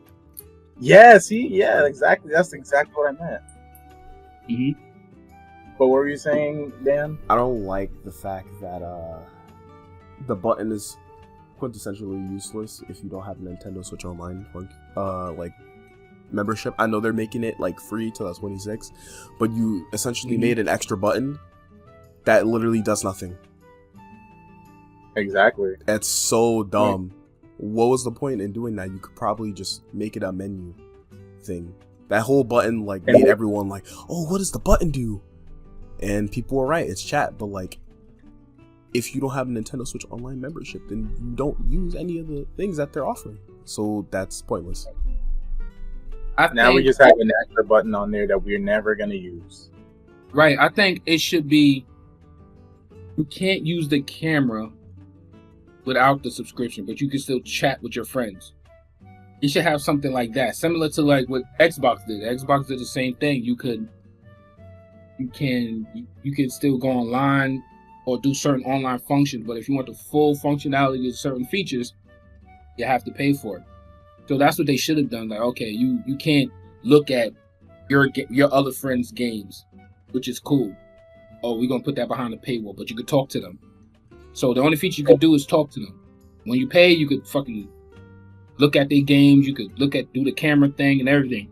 Yeah. See. Yeah. Exactly. That's exactly what I meant. But what were you saying, Dan? I don't like the fact that the button is quintessentially useless if you don't have Nintendo Switch Online like membership. I know they're making it like free till 26, but you essentially made an extra button that literally does nothing. Exactly. That's so dumb. What was the point in doing that? You could probably just make it a menu thing. That whole button like made everyone like, oh, what does the button do? And people were right, it's chat, but like, if you don't have a Nintendo Switch Online membership, then you don't use any of the things that they're offering. So that's pointless. Now we just have an extra button on there that we're never gonna use. Right. I think it should be, you can't use the camera without the subscription, but you can still chat with your friends. You should have something like that, similar to like what Xbox did. Xbox did the same thing. You can still go online or do certain online functions, but if you want the full functionality of certain features, you have to pay for it. So that's what they should have done. Like, okay, you can't look at your other friends' games, which is cool. Oh, we're gonna put that behind the paywall, but you could talk to them. So the only feature you could do is talk to them. When you pay, you could fucking look at their games. You could do the camera thing and everything.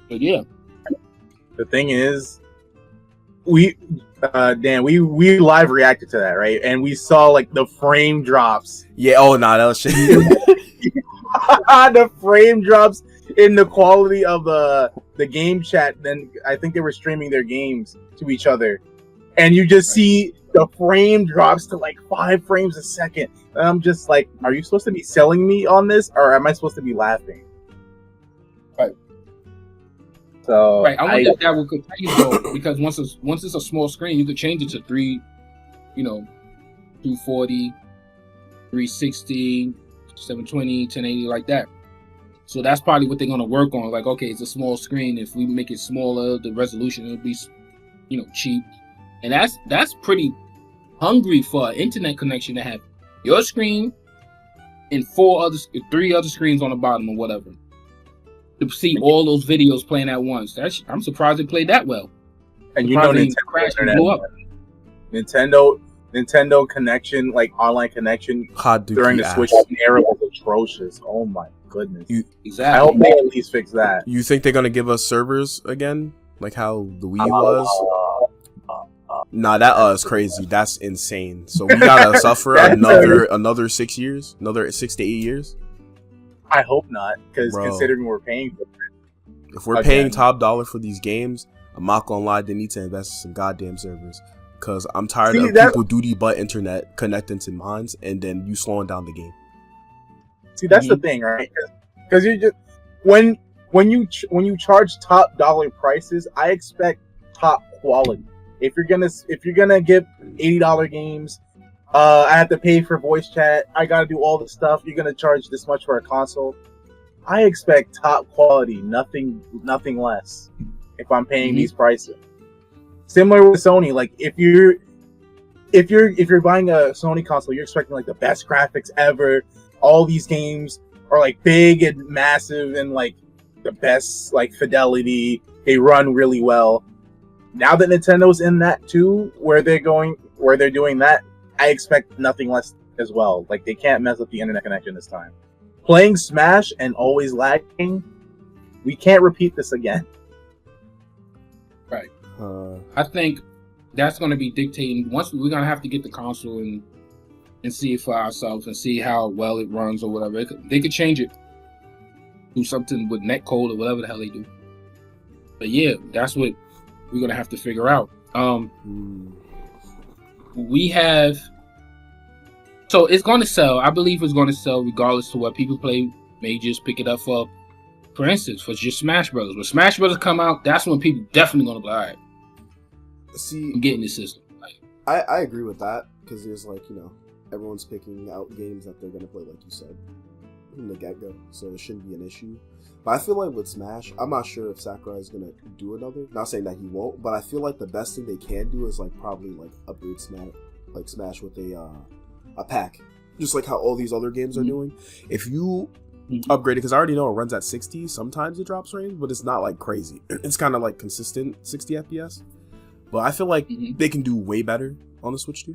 But yeah, the thing is, we live reacted to that, right? And we saw like the frame drops. Yeah. Oh no, that was shit. The frame drops in the quality of the game chat. Then I think they were streaming their games to each other, and you just see the frame drops to like 5 frames a second. And I'm just like, are you supposed to be selling me on this, or am I supposed to be laughing? Right. So right. I wonder if that would continue though, because once it's a small screen, you could change it to 240, 360, 720, 1080, like that. So that's probably what they're gonna work on. Like, okay, it's a small screen. If we make it smaller, the resolution will be, cheap. And that's pretty hungry for an internet connection to have your screen and 3 other screens on the bottom or whatever, to see all those videos playing at once. I'm surprised it played that well. And Nintendo crashed and blew up. Nintendo connection, like online connection during the Switch era was atrocious. Oh my goodness. Exactly. I hope they at least fix that. You think they're gonna give us servers again, like how the Wii was? Nah, that is crazy. That's insane. So we gotta suffer another 6 years, another 6 to 8 years. I hope not, because considering we're paying for it. If we're paying top dollar for these games, I'm not gonna lie, they need to invest in some goddamn servers. Because I'm tired of people duty butt internet connecting to mines and then you slowing down the game. See, that's the thing, right? Because you just when you charge top dollar prices, I expect top quality. If you're gonna give $80 games, I have to pay for voice chat. I gotta do all this stuff. You're gonna charge this much for a console. I expect top quality, nothing less. If I'm paying these prices, similar with Sony, like if you're buying a Sony console, you're expecting like the best graphics ever. All these games are like big and massive and like the best like fidelity. They run really well. Now that Nintendo's in that too, where they're doing that, I expect nothing less as well. Like they can't mess up the internet connection this time. Playing Smash and always lagging, we can't repeat this again. Right. I think that's going to be dictating. Once we're going to have to get the console and see it for ourselves and see how well it runs or whatever. They could change it, do something with netcode or whatever the hell they do. But yeah, that's what we're going to have to figure out. We have, so it's going to sell. I believe it's going to sell regardless to what people play. May just pick it up for instance, for just Smash Brothers. When Smash Brothers come out, that's when people definitely going to be like, all right, I'm getting this system. I agree with that, because there's like, everyone's picking out games that they're going to play, like you said, from the get-go, so it shouldn't be an issue. But I feel like with Smash, I'm not sure if Sakurai is going to do another. Not saying that he won't, but I feel like the best thing they can do is like probably like upgrade Smash with a pack. Just like how all these other games are doing. If you upgrade it, because I already know it runs at 60, sometimes it drops range, but it's not like crazy. It's kind of like consistent 60 FPS. But I feel like they can do way better on the Switch 2.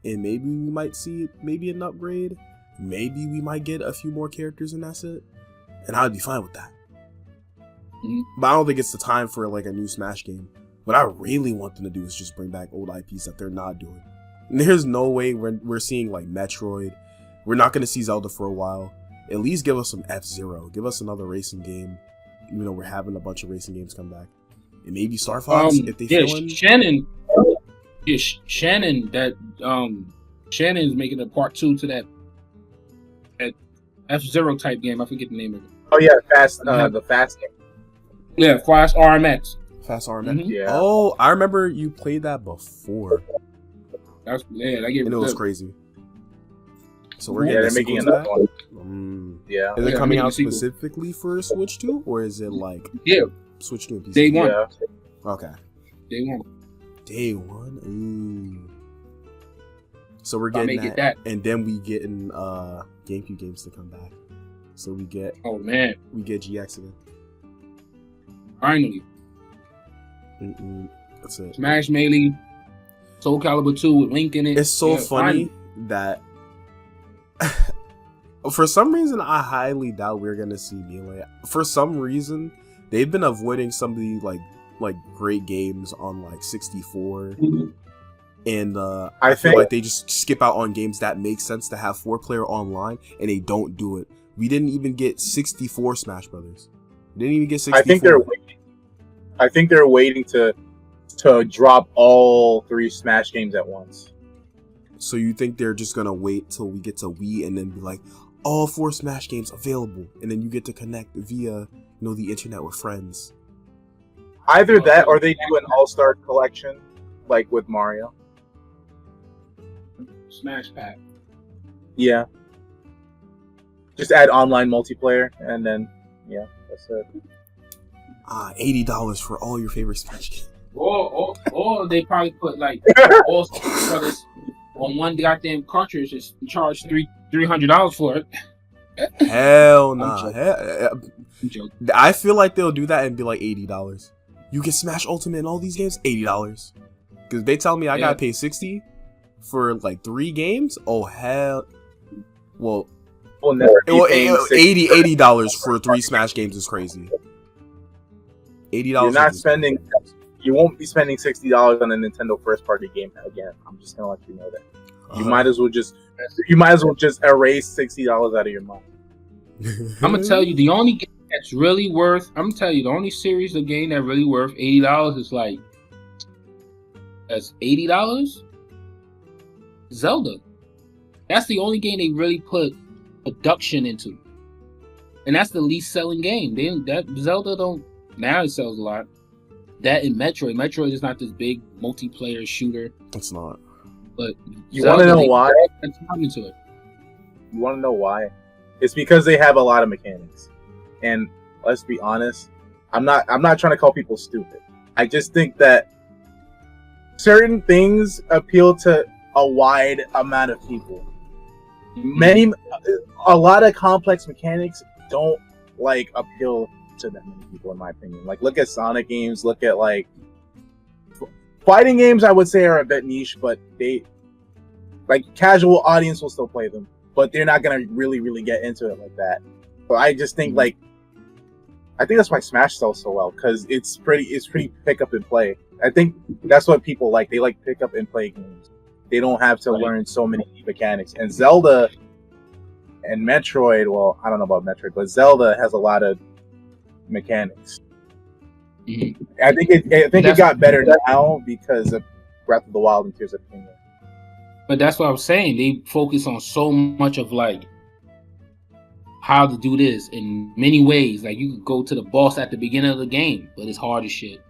And maybe we might see maybe an upgrade. Maybe we might get a few more characters and that's it. And I'd be fine with that. But I don't think it's the time for like a new Smash game. What I really want them to do is just bring back old IPs that they're not doing. There's no way we're seeing like Metroid. We're not gonna see Zelda for a while. At least give us some F-Zero. Give us another racing game. Even though we're having a bunch of racing games come back, and maybe Star Fox if they feeling. Shannon. Yeah, Shannon. That Shannon's making a part 2 to that F-Zero type game. I forget the name of it. Oh yeah, the fast game. Yeah, Fast RMX. Fast RMX. Mm-hmm. Yeah. Oh, I remember you played that before. That game. And it was crazy. So we're they're making another one. Yeah. Is it coming out specifically for Switch 2, or is it like Switch 2 and PC? Day one. Yeah. Okay. Day one. Ooh. So we're getting that, and then we getting GameCube games to come back. So we get we get GX again. Finally. That's it. Smash Melee, Soul Calibur 2 with Link in it. It's so funny that for some reason I highly doubt we're gonna see Melee. For some reason, they've been avoiding some of the like great games on like 64. And I feel like they just skip out on games that make sense to have 4-player online, and they don't do it. We didn't even get 64 Smash Brothers. We didn't even get 64. I think they're waiting to drop all 3 Smash games at once. So you think they're just gonna wait till we get to Wii and then be like, all 4 Smash games available, and then you get to connect via the internet with friends? Either that, or they do an all-star collection like with Mario. Smash Pack. Yeah. Just add online multiplayer, and then that's it. $80 for all your favorite Smash games. Or they probably put like all brothers on one goddamn cartridge and charge $300 for it. Hell nah. I'm joking. I feel like they'll do that and be like $80. You get Smash Ultimate in all these games, $80. Because they tell me I gotta pay $60 for like 3 games. Oh hell. Well, we'll never $80 for 3 Smash games is crazy. $80. You're not spending. You won't be spending $60 on a Nintendo first-party game again. I'm just gonna let you know that. You might as well just erase $60 out of your mind. I'm gonna tell you the only game that's really worth. I'm gonna tell you the only series of game that really worth $80 is like that's $80. Zelda. That's the only game they really put production into, and that's the least selling game. That Zelda don't. Now it sells a lot. That and Metroid. Metroid is not this big multiplayer shooter. It's not. But you want to know why? Into it. You want to know why? It's because they have a lot of mechanics. And let's be honest, I'm not trying to call people stupid. I just think that certain things appeal to a wide amount of people. A lot of complex mechanics don't appeal to that many people, in my opinion. Like, look at Sonic games, look at fighting games. I would say are a bit niche, but they casual audience will still play them, but they're not gonna really get into it like that. So I just think I think that's why Smash sells so well, because it's pretty pick up and play. I think that's what people like. They like pick up and play games. They don't have to learn so many mechanics. And Zelda and Metroid, well, I don't know about Metroid, but Zelda has a lot of mechanics. Mm-hmm. I think it got better now because of Breath of the Wild and Tears of the Kingdom. But that's what I was saying. They focus on so much of how to do this in many ways. Like, you could go to the boss at the beginning of the game, but it's hard as shit.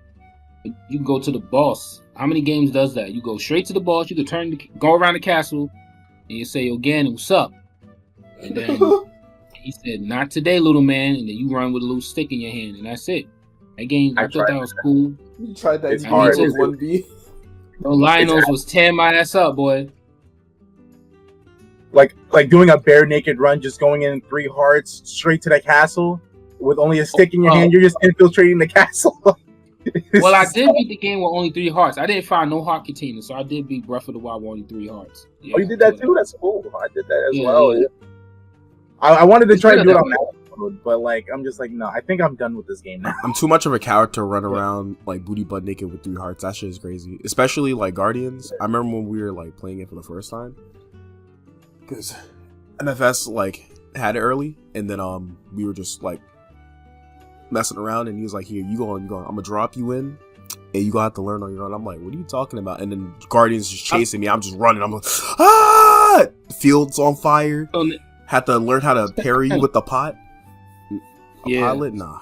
You can go to the boss. How many games does that? You go straight to the boss. You can go around the castle, and you say, "Yo, Ganon, what's up?" And then he said, "Not today, little man." And then you run with a little stick in your hand, and that's it. That game, I thought that was cool. You tried that. It's hard. 1B. Lionels was tearing my ass up, boy. Like doing a bare naked run, just going in 3 hearts straight to the castle with only a stick in your hand. You're just infiltrating the castle. Well, I did beat the game with only 3 hearts. I didn't find no heart containers, so I did beat Breath of the Wild with only 3 hearts. Yeah, you did that too? That's cool. I did that as well. Yeah. I wanted to try to do it on that, mode, but like I'm just like, no, I think I'm done with this game now. I'm too much of a character to run around like booty butt naked with 3 hearts. That shit is crazy. Especially like Guardians. I remember when we were like playing it for the first time, because MFS like had it early, and then we were just like messing around, and he was like, "Here, you going? I'm gonna drop you in, and you gonna have to learn on your own." I'm like, "What are you talking about?" And then Guardians just chasing me. I'm just running. I'm like, ah! Fields on fire. Had to learn how to parry with the pot. Pilot, nah.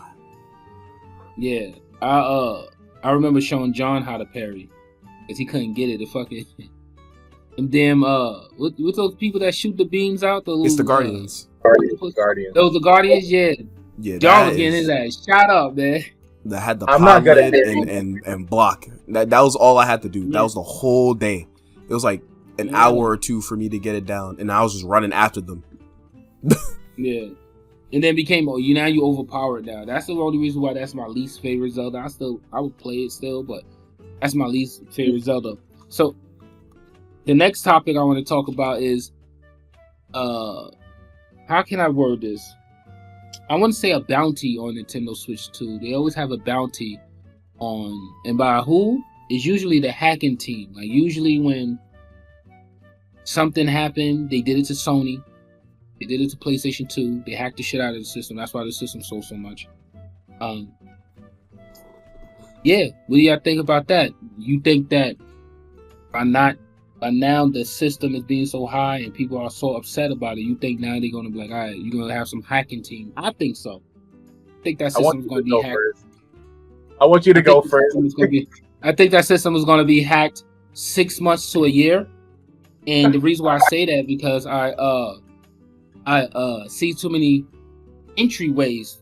Yeah, I remember showing John how to parry, cause he couldn't get it. The fucking them damn what those people that shoot the beams out? It's the Guardians. Guardians. Those the Guardians, yeah. Yeah, John was getting his ass shot up, man. That had the I'm not good at pilot and block. That was all I had to do. That was the whole day. It was like an hour or 2 for me to get it down, and I was just running after them. Yeah. And then became now you overpowered now. That's the only reason why that's my least favorite Zelda. I would play it still, but that's my least favorite Zelda. So the next topic I want to talk about is how can I word this? I want to say a bounty on Nintendo Switch 2. They always have a bounty on, and by who? It's usually the hacking team. Like usually when something happened, they did it to Sony. They did it to PlayStation 2. They hacked the shit out of the system. That's why the system sold so much. Yeah, what do y'all think about that? You think that by now the system is being so high and people are so upset about it, you think now they're gonna be like, all right, you're gonna have some hacking team? I think so. I think that system is gonna be hacked. I want you to go first. I think that system is gonna be hacked 6 months to a year. And the reason why I say that because I see too many entryways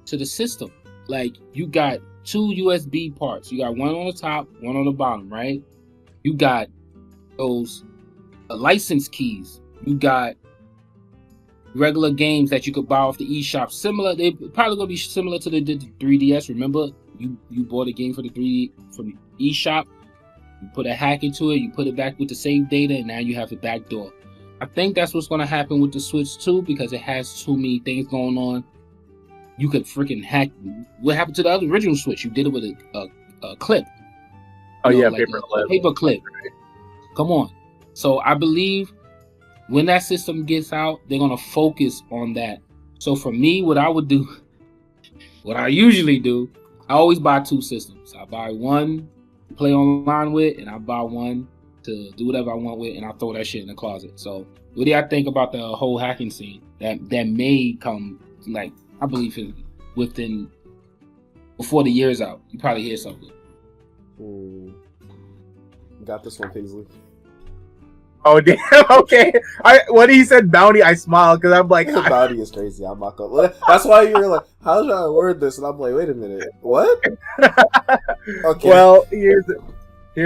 to the system. Like you got 2 USB parts. You got one on the top, one on the bottom, right? You got those license keys. You got regular games that you could buy off the eShop. Similar, they probably gonna be similar to the 3DS. Remember, you bought a game for the 3D from the eShop. You put a hack into it. You put it back with the same data, and now you have a backdoor. I think that's what's going to happen with the Switch 2 because it has too many things going on. You could freaking hack. What happened to the other original Switch? You did it with a clip. Oh, yeah, like paper clip. Come on. So I believe when that system gets out, they're going to focus on that. So for me, what I would do, what I usually do, I always buy 2 systems. I buy one to play online with, and I buy one to do whatever I want with, and I throw that shit in the closet. So what do y'all think about the whole hacking scene that may come, like, I believe within before the year's out? You probably hear something. Got this one, Paisley. Oh damn! Okay, when he said bounty, I smiled because I'm like, bounty is crazy. I'm not gonna. That's why you were like, how should I word this? And I'm like, wait a minute, what? Okay. Well, here's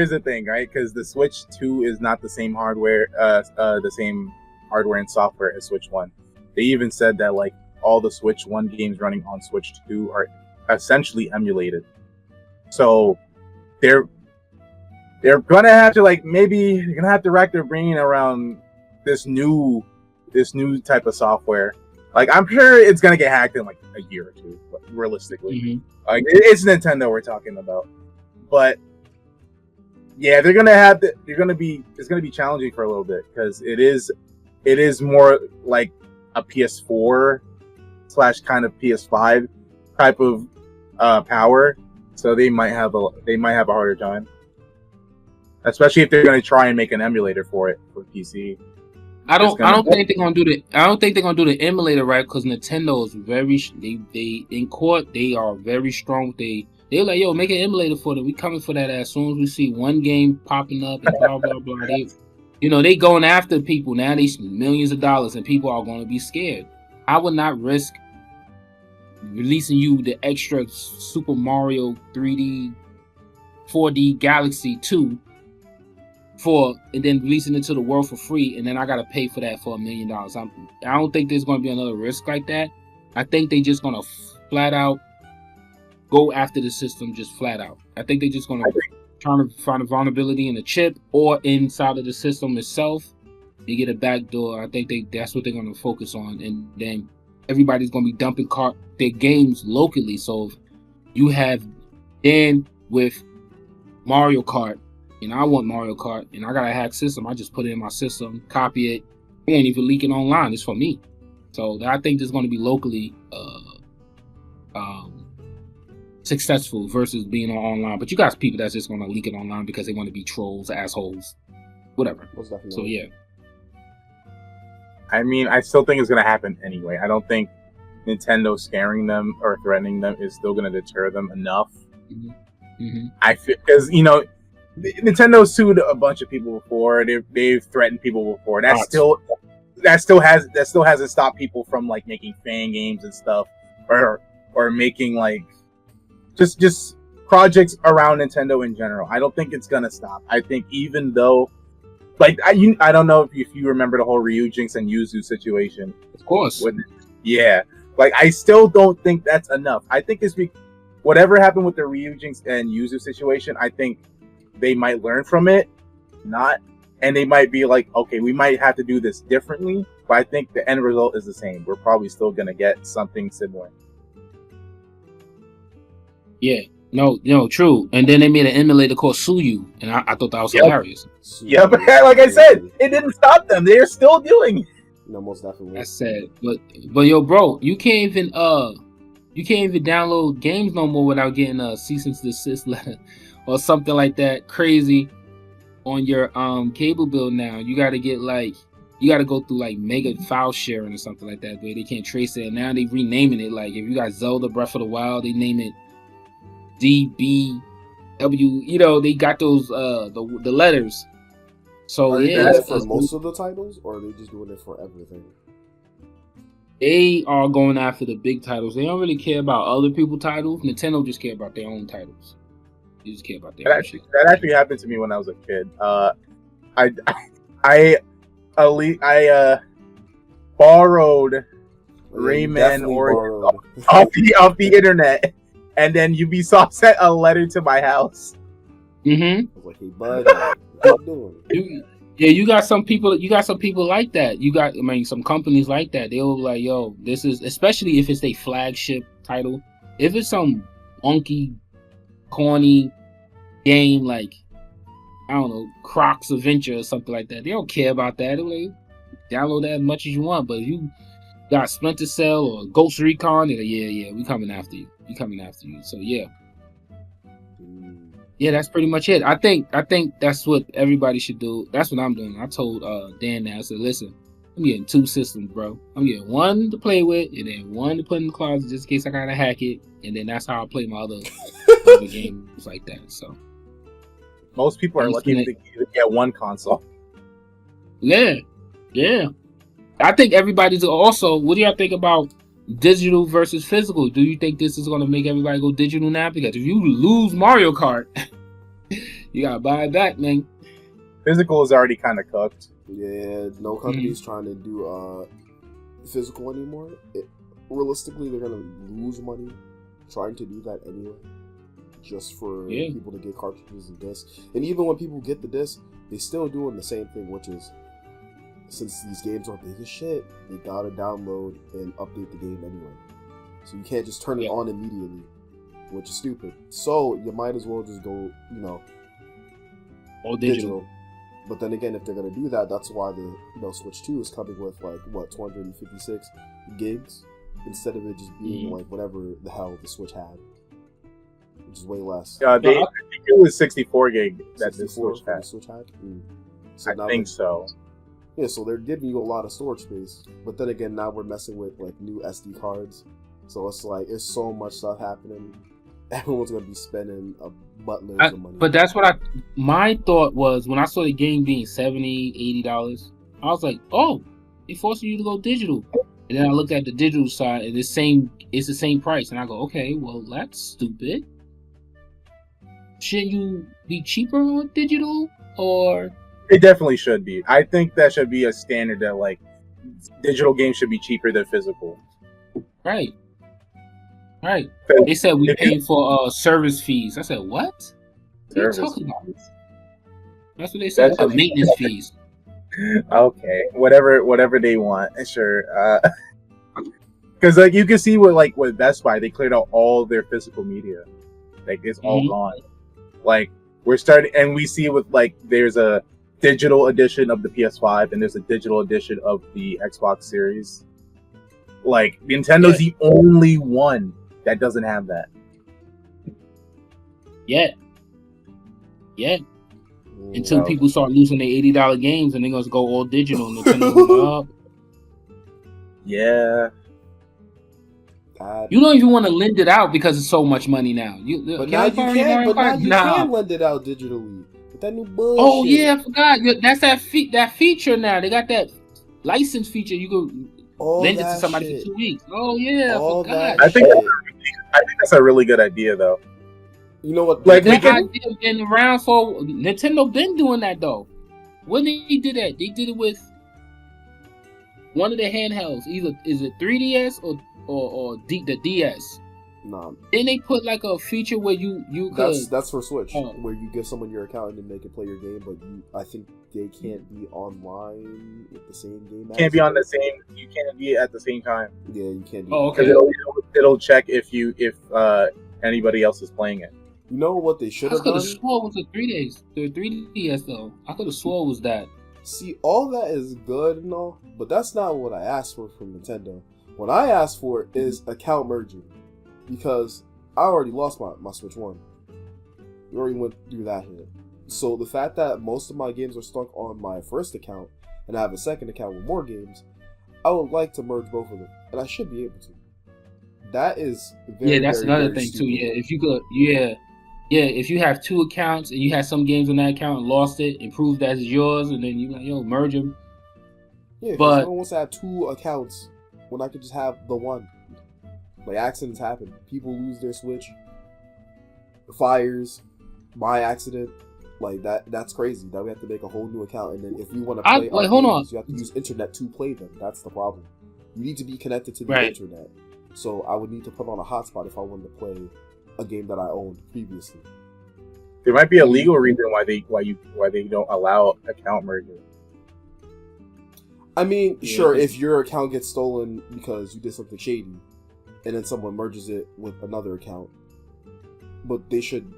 the thing, right? Because the Switch 2 is not the same hardware, and software as Switch 1. They even said that like all the Switch 1 games running on Switch 2 are essentially emulated. So they're gonna have to they're gonna have to rack their brain around this new type of software. Like I'm sure it's gonna get hacked in like a year or 2, realistically. Mm-hmm. Like it's Nintendo we're talking about, but yeah, it's gonna be challenging for a little bit because it is more like a PS4 / kind of PS5 type of power, so they might have a harder time, especially if they're gonna try and make an emulator for it for PC. I don't think they're gonna do the emulator right because Nintendo is they in court they are very strong. They're like, yo, make an emulator for them. We coming for that as soon as we see one game popping up and blah blah blah. They going after people now. They spend millions of dollars and people are going to be scared. I would not risk releasing you the extra Super Mario 3D, 4D Galaxy 2 and then releasing it to the world for free, and then I gotta pay for that for $1 million. I don't think there's gonna be another risk like that. I think they just gonna flat out go after the system, just flat out. I think they just gonna try to find a vulnerability in the chip or inside of the system itself. They get a backdoor. I think that's what they're gonna focus on, and then everybody's gonna be dumping their games locally. So if you have Dan with Mario Kart, and I want Mario Kart, and I got a hack system, I just put it in my system, copy it, I won't even leak it online. It's for me. So I think there's going to be locally successful versus being on online. But you got people that's just going to leak it online because they want to be trolls, assholes, whatever. So yeah. I mean, I still think it's going to happen anyway. I don't think Nintendo scaring them or threatening them is still going to deter them enough. I feel because Nintendo sued a bunch of people before. They've threatened people before. That still hasn't stopped people from like making fan games and stuff, or making like just projects around Nintendo in general. I don't think it's gonna stop. I think even though, like, I don't know if you remember the whole Ryujinx and Yuzu situation. Of course. Like I still don't think that's enough. I think it's whatever happened with the Ryujinx and Yuzu situation. I think they might learn from it, and they might be like, okay, we might have to do this differently, but I think the end result is the same. We're probably still gonna get something similar. Yeah, no, true. And then they made an emulator called Suyu, and I thought that was hilarious. Yeah, but like I said, it didn't stop them. They're still doing it. No, most definitely. That's sad. But yo, bro, you can't even download games no more without getting a cease and desist letter or something like that crazy on your cable bill now. You gotta go through like mega file sharing or something like that, where they can't trace it. And now they renaming it. Like if you got Zelda Breath of the Wild, they name it DBW. They got those the letters. So are they doing it for most of the titles, or are they just doing it for everything? They are going after the big titles. They don't really care about other people's titles. Nintendo just care about their own titles. They just care about their own shit. That actually happened to me when I was a kid. I borrowed Rayman Origins off the internet, and then Ubisoft sent a letter to my house. Mm-hmm. I was like, hey, bud, what you doing? You got some people like that. Some companies like that. They'll be like, yo, this is, especially if it's a flagship title. If it's some wonky, corny game like, I don't know, Croc's Adventure or something like that, they don't care about that. They're like, download that as much as you want. But if you got Splinter Cell or Ghost Recon, they're like, yeah, we coming after you. So yeah. Yeah, that's pretty much it. I think that's what everybody should do. That's what I'm doing. I told Dan that. I said, listen, I'm getting 2 systems, bro. I'm getting one to play with, and then one to put in the closet just in case I gotta hack it. And then that's how I play my other games like that. So most people are lucky to get one console. Yeah. I think everybody's also. What do y'all think about digital versus physical? Do you think this is going to make everybody go digital now? Because if you lose Mario Kart, you gotta buy it back, man. Physical is already kind of cooked. Yeah, no company's trying to do physical anymore. Realistically, they're gonna lose money trying to do that anyway, just for people to get cartridges and discs. And even when people get the disc, they still doing the same thing, which is, since these games are big as shit, they gotta download and update the game anyway. So you can't just turn it on immediately, which is stupid. So you might as well just go, all digital. But then again, if they're gonna do that, that's why the Switch 2 is coming with 256 gigs instead of it just being like whatever the hell the Switch had, which is way less. I think it was 64 gig that the Switch had. So I think so. Yeah, so they're giving you a lot of storage space, but then again, now we're messing with like new SD cards, so it's like there's so much stuff happening. Everyone's gonna be spending a buttload of money. But that's what my thought was when I saw the game being $70, $80. I was like, oh, they're forcing you to go digital. And then I looked at the digital side, and it's the same price, and I go, okay, well that's stupid. Shouldn't you be cheaper on digital or? It definitely should be. I think that should be a standard that like digital games should be cheaper than physical. Right. They said we paid for service fees. I said, what? What are you talking about? That's what they said. Maintenance fees. Okay, whatever they want. Sure. Because like you can see with Best Buy, they cleared out all their physical media. Like it's all gone. Like we're starting, and we see with like there's a digital edition of the PS5 and there's a digital edition of the Xbox Series. Like Nintendo's the only one that doesn't have that. Yeah. Until people start losing their $80 games and they're gonna go all digital. Nintendo Yeah. You don't even want to lend it out because it's so much money now. But now you can. But now you can lend it out digitally with that new bullshit. Oh yeah, I forgot. That's that feature now. They got that license feature. You can lend it to somebody for 2 weeks. Oh yeah, I forgot. I think that's a really good idea, though. You know what? Like that idea been around for Nintendo. Been doing that though. When they did that, they did it with one of the handhelds. Either is it 3DS or the DS. Nah. Then they put like a feature where you could. That's for Switch, where you give someone your account and then they can play your game, but I think they can't be online with the same game. Can't be on the same. You can't be at the same time. Yeah, you can't. Oh, okay. It'll check if anybody else is playing it. You know what they should have done? I could have swore it was the 3DS though. I could have swore it was that. See, all that is good and all, but that's not what I asked for from Nintendo. What I asked for is account merging, because I already lost my Switch 1. We already went through that here. So the fact that most of my games are stuck on my first account, and I have a second account with more games, I would like to merge both of them, and I should be able to. That is very, that's very, another very thing stupid. too. Yeah, if you could, if you have two accounts and you had some games on that account and lost it and proved that it's yours, and then you like, merge them. Yeah, but no one wants to have two accounts when I could just have the one. Like, accidents happen. People lose their Switch. Fires. By accident. Like, that's crazy. That we have to make a whole new account. And then if we want to play games, you have to use internet to play them. That's the problem. You need to be connected to the internet. So I would need to put on a hotspot if I wanted to play a game that I owned previously. There might be a legal reason why they don't allow account merging. I mean, sure, if your account gets stolen because you did something shady, and then someone merges it with another account, but they should,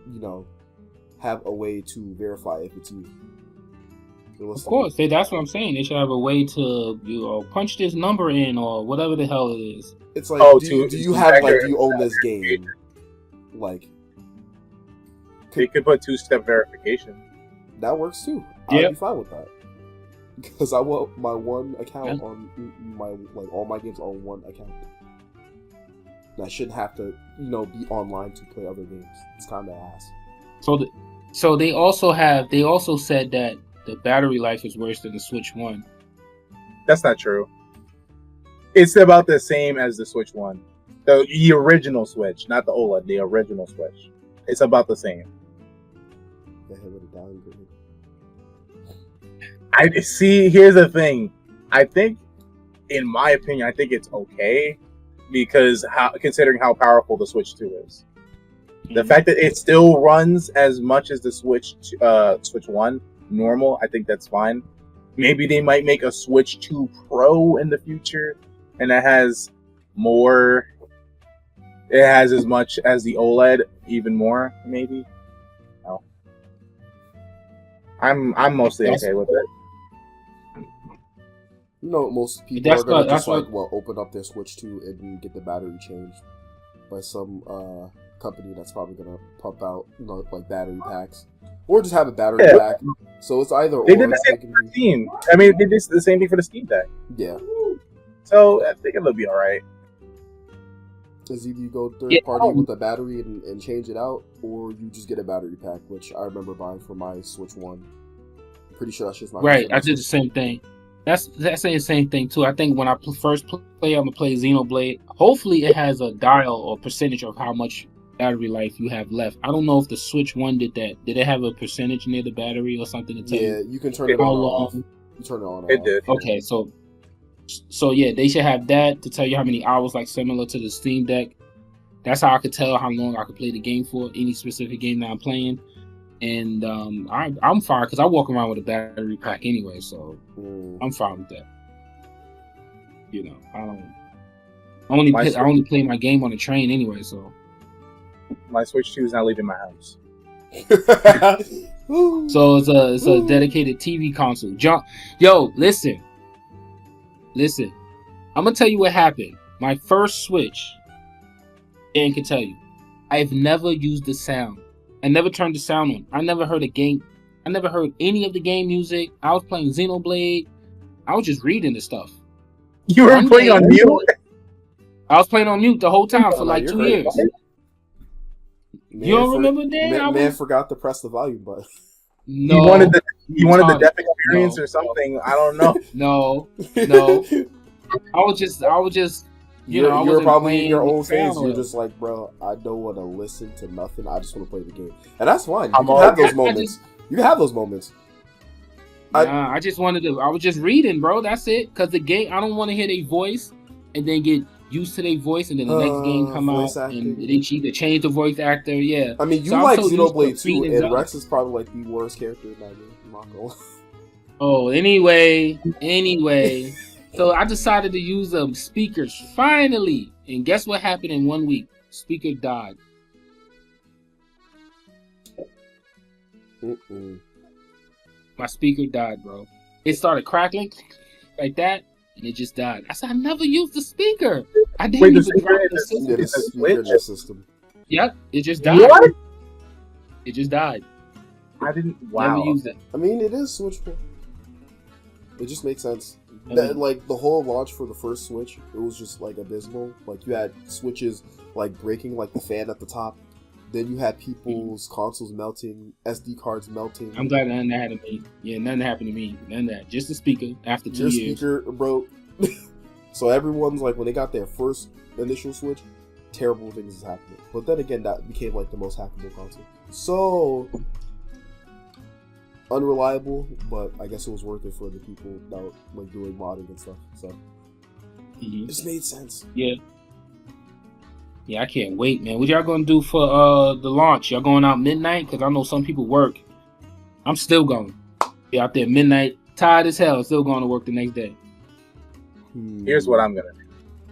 have a way to verify if it's you. Of course, that's what I'm saying. They should have a way to, punch this number in or whatever the hell it is. It's like, do you own this game? Like, they could put two-step verification. That works too. I'd be fine with that. Because I want my one account on all my games on one account. And I shouldn't have to, be online to play other games. It's kind of ass. So they also said that the battery life is worse than the Switch 1. That's not true. It's about the same as the Switch 1. The original Switch, not the OLED, the original Switch. It's about the same. They have a downgrade. I see. Here's the thing. I think, in my opinion, I think it's okay because considering how powerful the Switch 2 is, the fact that it still runs as much as the Switch 1 normal, I think that's fine. Maybe they might make a Switch 2 Pro in the future, and it has more. It has as much as the OLED, even more, maybe. No, I'm mostly okay with it. Most people are going to open up their Switch 2 and get the battery changed by some company that's probably going to pump out, battery packs. Or just have a battery pack. So it's either they did the same thing for Steam. I mean, they did the same thing for the Steam Deck. Yeah. So I think it'll be alright. Because either you go third party with a battery and change it out, or you just get a battery pack, which I remember buying for my Switch 1. I'm pretty sure that's just my Right, I did the same thing. That's the same thing too. I think when I first play, I'm gonna play Xenoblade. Hopefully, it has a dial or percentage of how much battery life you have left. I don't know if the Switch 1 did that. Did it have a percentage near the battery or something to tell you? Yeah, you can turn it on or off. You turn it on or off. It did. Okay, so yeah, they should have that to tell you how many hours, similar to the Steam Deck. That's how I could tell how long I could play the game for, any specific game that I'm playing. And I'm fine because I walk around with a battery pack anyway, so I'm fine with that. I don't. I only play my game on the train anyway, so. My Switch 2 is not leaving my house. So it's a dedicated TV console. Yo, listen. I'm gonna tell you what happened. My first Switch, Dan can tell you, I've never used the sound. I never turned the sound on. I never heard a game. I never heard any of the game music. I was playing Xenoblade. I was just reading the stuff. You were playing on mute? I was playing on mute the whole time for like 2 years. You don't remember that? Man forgot to press the volume button. No, you wanted the deaf experience or something. I don't know. No. I was just. You were probably in your own phase. You're just like, bro, I don't want to listen to nothing. I just want to play the game, and that's fine. You can have those moments. You can have those moments. I just wanted to. I was just reading, bro. That's it. Cause the game, I don't want to hear their voice and then get used to their voice, and then the next game come out and they either change the voice actor. Yeah. I mean, you like Xenoblade too, and Rex is probably like the worst character in that game. I'm not gonna. Oh, anyway. So I decided to use speakers finally, and guess what happened in 1 week? Speaker died. My speaker died, bro. It started crackling like that, and it just died. I said I never used the speaker. I didn't even drop the system. The speaker in the system. Yep, it just died. What? It just died. I didn't. Wow. Never used it. I mean, it is switchable. It just makes sense. Like the whole launch for the first Switch, it was just like abysmal. Like you had switches like breaking, like the fan at the top. Then you had people's consoles melting, SD cards melting. I'm glad none of that happened to me. Yeah, nothing happened to me. None of that. Just the speaker after 2 years. Your speaker broke. So everyone's like, when they got their first initial Switch, terrible things is happening. But then again, that became like the most hackable console. So unreliable, but I guess it was worth it for the people that were like doing modding and stuff. So it just made sense. Yeah, I can't wait, man. What y'all gonna do for the launch? Y'all going out midnight? Because I know some people work. I'm still going. Be out there midnight, tired as hell, still going to work the next day. Here's what I'm gonna do.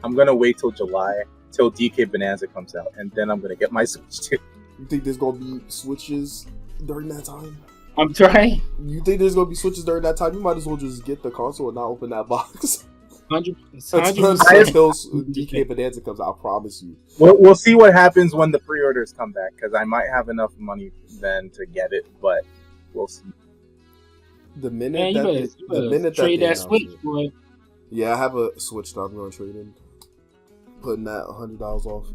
I'm gonna wait till July, till DK Bonanza comes out, and then I'm gonna get my Switch too. You think there's gonna be Switches during that time? I'm trying. You think there's gonna be Switches during that time? You might as well just get the console and not open that box. 100%. Until DK Bonanza comes out, I promise you. We'll see what happens when the pre-orders come back, because I might have enough money then to get it, but we'll see. The minute that trade that Switch, boy. Yeah, I have a Switch that I'm gonna trade in. Putting that $100 off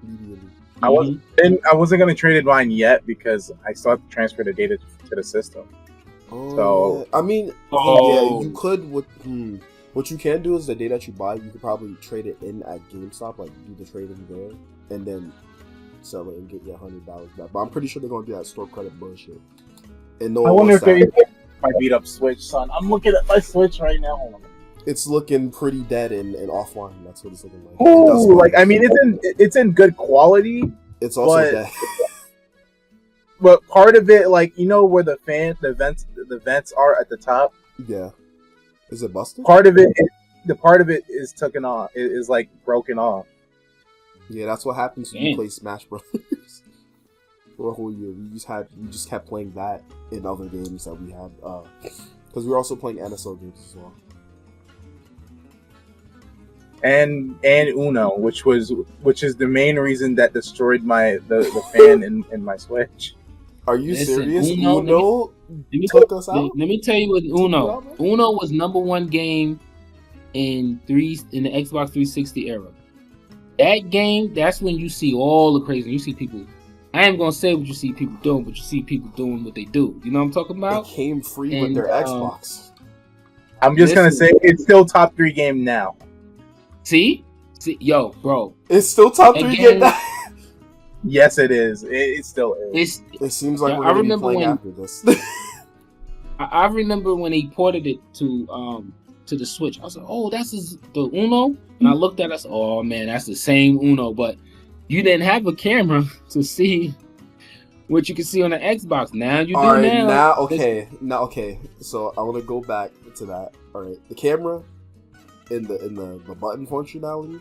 immediately. I wasn't gonna trade in mine yet because I still have to transfer the data to the system. So I mean, yeah, you could. What you can do is the day that you buy, you could probably trade it in at GameStop, like do the trade in there, and then sell it and get your $100 back. But I'm pretty sure they're gonna do that store credit bullshit. And no, I wonder if they my beat up Switch, son. I'm looking at my Switch right now. It's looking pretty dead and offline. That's what it's looking like. Oh, like I mean, it's in good quality. It's also dead. But part of it, like where the vents are at the top. Yeah. Is it busted? Part of it is taken off. It is like broken off. Yeah, that's what happens when you play Smash Brothers for a whole year. We just kept playing that in other games that we had, because we were also playing NSO games as well. And Uno, which is the main reason that destroyed the fan in my Switch. Are you serious? Uno took us out? Let me tell you what Uno. Uno was #1 game in the Xbox 360 era. That game, that's when you see all the crazy. You see people. I ain't gonna say what you see people doing, but you see people doing what they do. You know what I'm talking about? It came free with their Xbox. I'm just gonna say it's still top 3 game now. See, yo, bro, it's still top 3 game now. Yes, it is. It still is. It seems like we're gonna be playing after this. I remember when he ported it to the Switch. I was like, oh, that's the Uno, and I looked at us. Oh man, that's the same Uno, but you didn't have a camera to see what you can see on the Xbox. Now you do. Okay. So I want to go back to that. All right, the camera. in the button functionality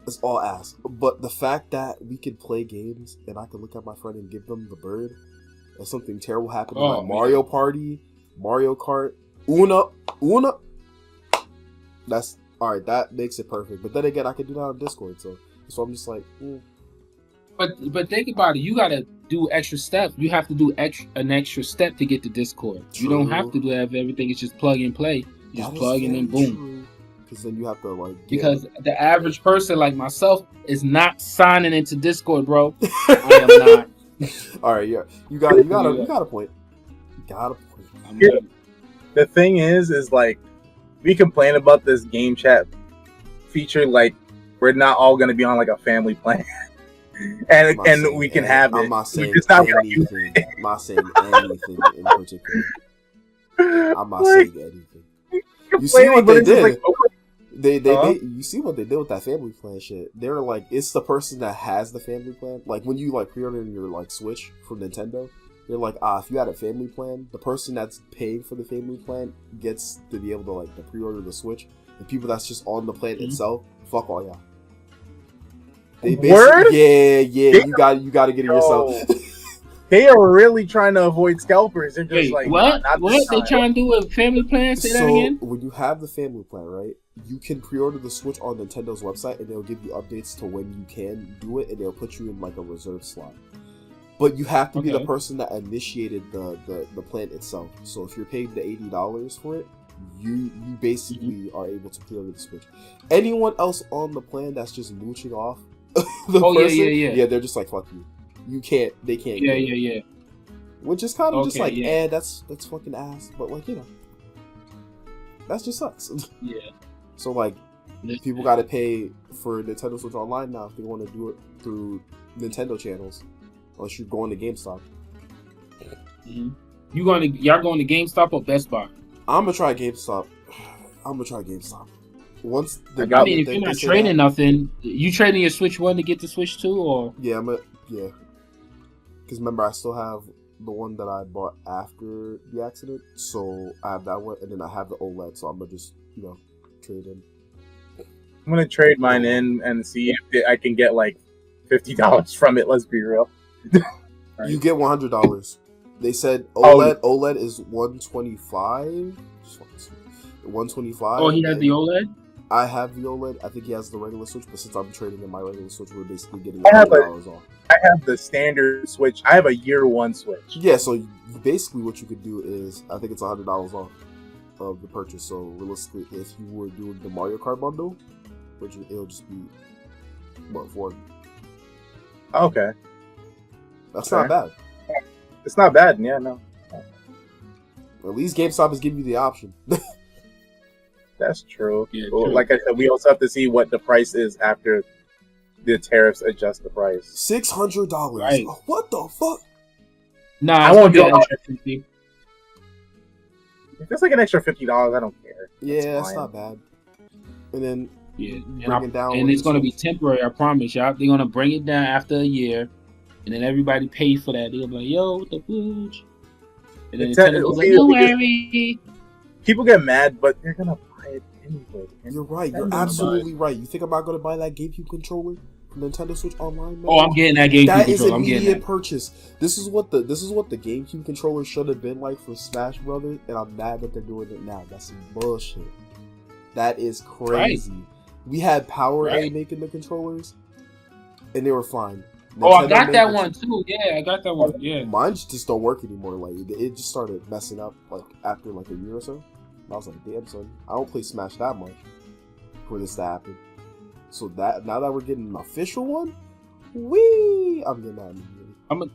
is all ass. But the fact that we could play games and I could look at my friend and give them the bird, and something terrible happened in like Mario Party, Mario Kart, Una. That's all right. That makes it perfect. But then again, I could do that on Discord, so I'm just like. But think about it. You gotta do extra steps. You have to do an extra step to get to Discord. True. You don't have to do everything. It's just plug and play. You just plug and then boom. Because then you have to like. Because the average person like myself is not signing into Discord, bro. I am not. All right, yeah, you got a point. Got a point. Yeah. The thing is like we complain about this game chat feature, like we're not all gonna be on like a family plan. And we can have it. I'm not saying anything. I'm not saying anything in particular. I'm not saying anything. You see what they did? Like, you see what they did with that family plan shit. They're like, it's the person that has the family plan. Like when you like pre-order your like Switch from Nintendo, they're like, if you had a family plan, the person that's paying for the family plan gets to be able to like to pre-order the Switch. The people that's just on the plan itself, fuck all y'all. Word? Yeah. You got to get it yourself. They are really trying to avoid scalpers. They're just like, what? What they trying to do with family plan? Say that again. When you have the family plan, right? You can pre-order the Switch on Nintendo's website, and they'll give you updates to when you can do it, and they'll put you in like a reserve slot. But you have to be the person that initiated the plan itself. So if you're paying the $80 for it, you basically are able to pre-order the Switch. Anyone else on the plan that's just mooching off the person, yeah, they're just like, fuck you. You can't. They can't. Yeah. Which is kind of just like, that's fucking ass. But like, that just sucks. Yeah. So like, people got to pay for Nintendo Switch Online now if they want to do it through Nintendo channels, unless you're going to GameStop. Mm-hmm. Y'all going to GameStop or Best Buy? I'm gonna try GameStop. Once if you're not trading nothing, you trading your Switch 1 to get the Switch 2, or yeah. Because remember, I still have the one that I bought after the accident, so I have that one, and then I have the OLED, so I'm gonna just trade in. I'm gonna trade mine in and see if I can get like $50 from it. Let's be real. Right. You get $100. They said OLED is $125. $125. Oh, he has the OLED. I have the OLED. I think he has the regular Switch, but since I'm trading in my regular Switch, we're basically getting $100 off. I have the standard Switch. I have a year one Switch. Yeah, so basically what you could do is, I think it's $100 off of the purchase. So realistically, if you were doing the Mario Kart bundle, it'll just be $400. Okay, that's not bad. It's not bad. Yeah, no. At least GameStop is giving you the option. That's true. Yeah, well, like I said, we also have to see what the price is after the tariffs adjust the price. $600. Right. What the fuck? Nah, I won't do it. If it's like an extra $50, I don't care. Yeah, it's not bad. And then bring it down, and it's going to be temporary. I promise y'all. They're going to bring it down after a year, and then everybody pay for that. They'll be like, "Yo, what the fudge?" And then Nintendo's like, "Don't worry." People get mad, but they're gonna buy it anyway. You're right. You're absolutely right. You think I'm not gonna buy that GameCube controller from Nintendo Switch Online? Man? Oh, I'm getting that GameCube controller. That is an immediate purchase. This is what the GameCube controller should have been like for Smash Brothers, and I'm mad that they're doing it now. That's some bullshit. That is crazy. Right. We had Power A making the controllers, and they were fine. Nintendo I got that one too. Yeah, I got that one. Yeah, mine just don't work anymore. Like it just started messing up like after like a year or so. And I was like, damn son, I don't play Smash that much for this to happen. So that now that we're getting an official one, I'm getting that immediately. I'm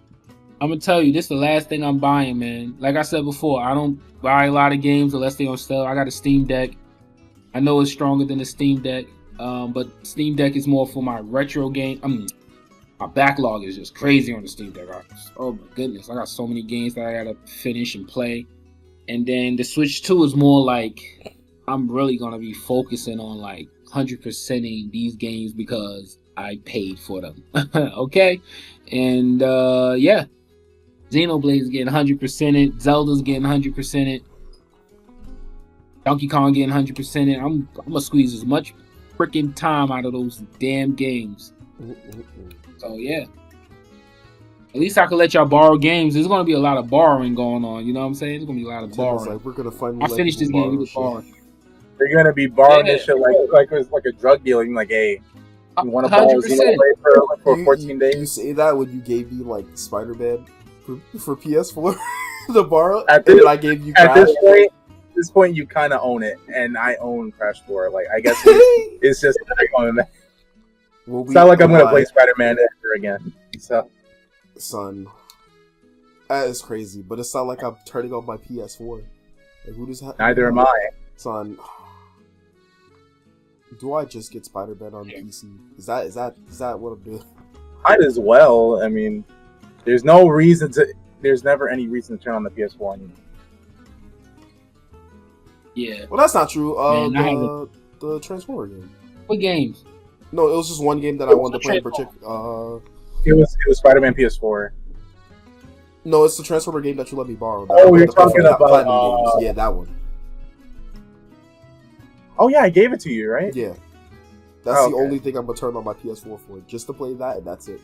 gonna tell you, this is the last thing I'm buying, man. Like I said before, I don't buy a lot of games unless they on sale. I got a Steam Deck. I know it's stronger than the Steam Deck, but Steam Deck is more for my retro game. My backlog is just crazy on the Steam Deck. Oh my goodness, I got so many games that I gotta finish and play. And then the Switch 2 is more like I'm really gonna be focusing on like 100%ing these games because I paid for them. Okay, and Xenoblade's getting 100%ed. Zelda's getting 100%ed. Donkey Kong getting 100% in. I'm gonna squeeze as much freaking time out of those damn games. So yeah. At least I can let y'all borrow games. There's gonna be a lot of borrowing going on. You know what I'm saying? There's gonna be a lot of borrowing. Like, we're gonna finally I finished this game. We borrowing. They're gonna be borrowing this shit like it's like a drug dealer. You're like, hey, you want to borrow 100%. for 14 days? You say that when you gave me like Spider-Man for PS4 to borrow, and I gave you Crash. At this point, you kind of own it, and I own Crash 4. Like, I guess it's just it's not like I'm gonna play Spider-Man ever again. So. Son, that is crazy, but it's not like I'm turning off my PS4. Like, who does have? Neither am I. Son, do I just get Spider-Man on PC? Is that what I'm doing? Might as well. I mean, there's no reason to. There's never any reason to turn on the PS4 anymore. Yeah. Well, that's not true. Man, the Transformer game. What games? No, it was just one game that I wanted to play in particular. It was Spider-Man PS4. No, it's the Transformer game that you let me borrow. Oh, you're talking about games. Yeah, that one. Oh yeah, I gave it to you, right? Yeah, that's the only thing I'm gonna turn on my PS4 for, just to play that, and that's it.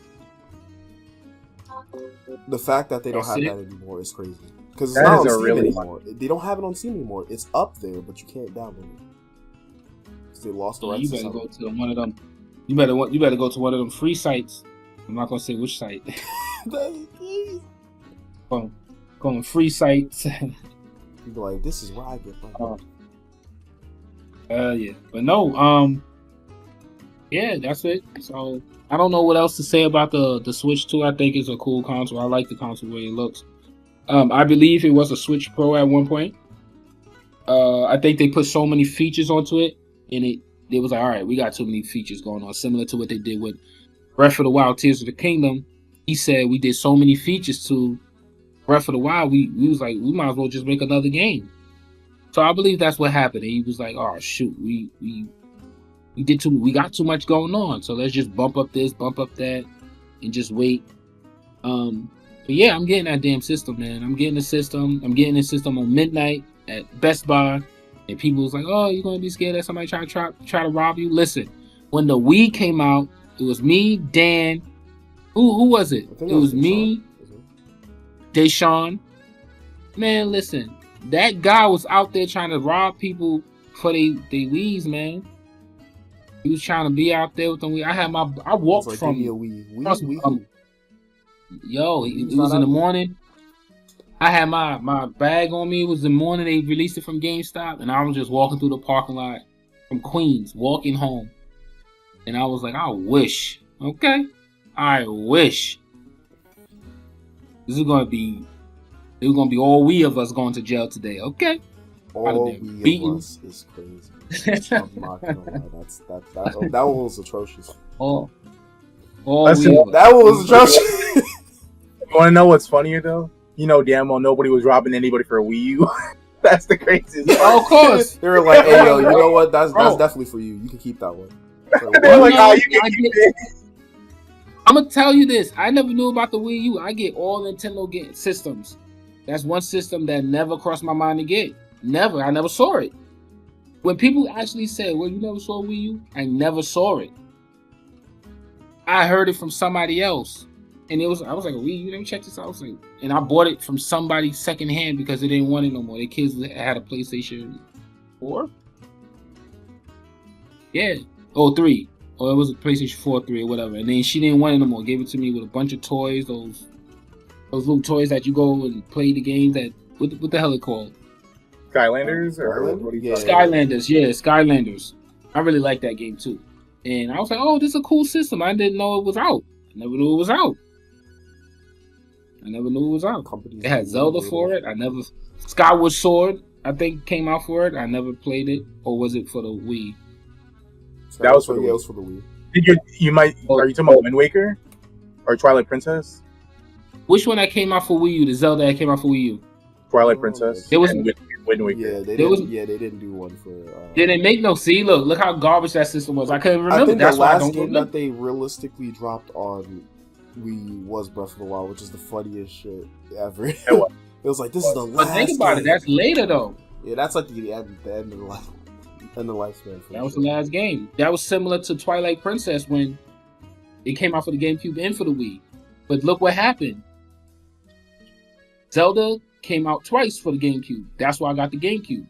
The fact that they don't have that anymore is crazy, because it's not on Steam anymore. They don't have it on Steam anymore. It's up there, but you can't download it because they lost the rights. You better go to one of them. You better go to one of them free sites. I'm not gonna say which site. Going free sites. You be like, this is where I get money. Yeah, but no. Yeah, that's it. So I don't know what else to say about the Switch 2. I think it's a cool console. I like the console the way it looks. I believe it was a Switch Pro at one point. I think they put so many features onto it, and it was like, all right, we got too many features going on, similar to what they did with Breath of the Wild, Tears of the Kingdom. He said we did so many features to Breath of the Wild, we was like, we might as well just make another game. So I believe that's what happened. And he was like, oh shoot, we got too much going on. So let's just bump up this, bump up that, and just wait. But yeah, I'm getting that damn system, man. I'm getting the system. I'm getting the system on midnight at Best Buy. And people was like, oh, you're gonna be scared that somebody try to rob you? Listen, when the Wii came out, it was me, Dan. Who was it? It was me, Deshaun. Man, listen, that guy was out there trying to rob people for they Wii's, man. He was trying to be out there with them. I walked like, from. Give me a Wii. Yo, it was in the morning. I had my bag on me. It was the morning they released it from GameStop, and I was just walking through the parking lot from Queens, walking home. And I was like, I wish. Okay? I wish. There's gonna be all we of us going to jail today, okay? All we of us is crazy. I'm not gonna lie. That one was atrocious. That one was atrocious. You wanna know what's funnier though? You know damn well nobody was robbing anybody for a Wii U. That's the craziest. Oh, of course. They were like, hey yo, you know what? That's definitely for you. You can keep that one. They're like, oh, you can keep it. I'm gonna tell you this. I never knew about the Wii U. I get all Nintendo systems. That's one system that never crossed my mind to get. Never. I never saw it. When people actually say, well, you never saw Wii U? I never saw it. I heard it from somebody else. And I was like, Wii U, let me check this out. And I bought it from somebody secondhand because they didn't want it no more. Their kids had a PlayStation 4? Yeah. Oh, 3. Or it was a PlayStation 4, 3, or whatever. And then she didn't want it no more. Gave it to me with a bunch of toys, those little toys that you go and play the games that, what the hell are they called? Skylanders? Or what do you call it? Skylanders, yeah, Skylanders. I really like that game too. And I was like, oh, this is a cool system. I didn't know it was out. I never knew it was out. It had Zelda for it. Skyward Sword, I think, came out for it. I never played it. Or was it for the Wii? That was for the Wii. Are you talking about Wind Waker? Or Twilight Princess? Which one that came out for Wii U? The Zelda that came out for Wii U? Twilight Princess. It was Wind Waker. Yeah, they didn't do one for. They didn't make no. See, look how garbage that system was. I couldn't remember. I think that's the why last game that they realistically dropped on Wii was Breath of the Wild, which is the funniest shit ever. It was like, this is the last. But think about it. That's later though. Yeah, that's like the end of the life, end of the lifespan. That was the last game. That was similar to Twilight Princess when it came out for the GameCube and for the Wii. But look what happened. Zelda came out twice for the GameCube. That's why I got the GameCube.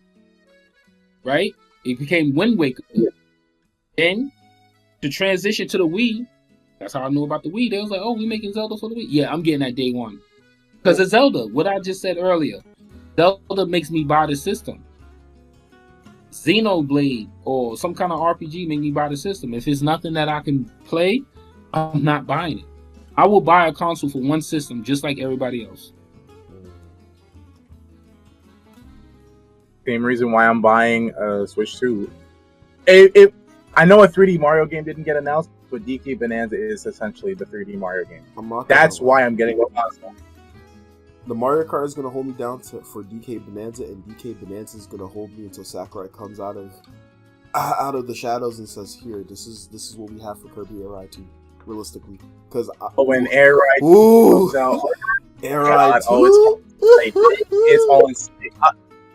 Right? It became Wind Waker. Then the transition to the Wii, that's how I knew about the Wii. They was like, oh, we making Zelda for the Wii. Yeah, I'm getting that day one. Because of Zelda, what I just said earlier. Zelda makes me buy the system. Xenoblade or some kind of RPG make me buy the system. If it's nothing that I can play, I'm not buying it. I will buy a console for one system just like everybody else. Same reason why I'm buying a Switch 2. I know a 3D Mario game didn't get announced, but DK Bonanza is essentially the 3D Mario game. That's why I'm getting a console. The Mario Kart is gonna hold me down for DK Bonanza, and DK Bonanza is gonna hold me until Sakurai comes out of the shadows and says, "Here, this is what we have for Kirby Air Ride 2." Realistically, because when Air Ride comes out, Air Ride 2, it's all insane.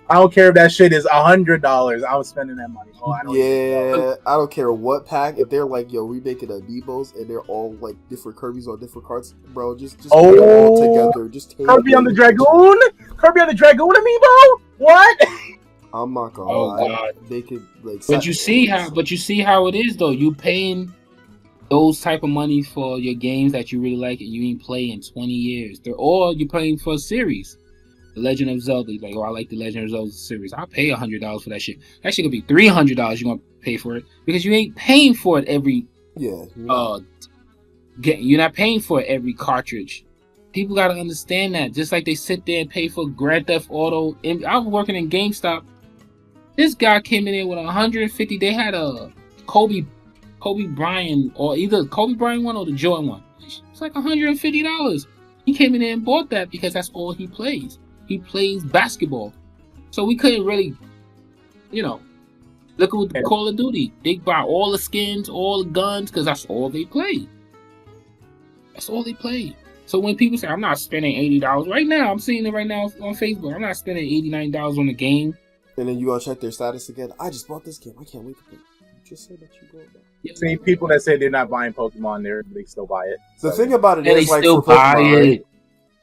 I don't care if that shit is $100. I was spending that money. I don't care what pack. If they're like, yo, we making amiibos and they're all like different Kirby's on different carts, bro. Just put it all together. Just Kirby on the Dragoon. Kirby on the Dragoon amiibo. What? I'm not gonna lie. God. They could like. But you see how it is though. You paying those type of money for your games that you really like and you ain't play in 20 years. They're all you're playing for a series. The Legend of Zelda, like, oh, I like the Legend of Zelda series. I'll pay $100 for that shit. That shit could be $300 you're gonna pay for it because you ain't paying for it every you're not paying for it every cartridge. People gotta understand that. Just like they sit there and pay for Grand Theft Auto. And I was working in GameStop. This guy came in there with $150. They had a Kobe Bryant, or either Kobe Bryant one or the Jordan one. It's like $150. He came in there and bought that because that's all he plays. He plays basketball. So we couldn't really, look at Call of Duty. They buy all the skins, all the guns, because that's all they play. That's all they play. So when people say, I'm not spending $80, right now, I'm seeing it right now on Facebook. I'm not spending $89 on a game. And then you go check their status again. I just bought this game. I can't wait to play. You just said that you go back. See, people that say they're not buying Pokemon, they still buy it. The thing about it is, like, for Pokemon, right?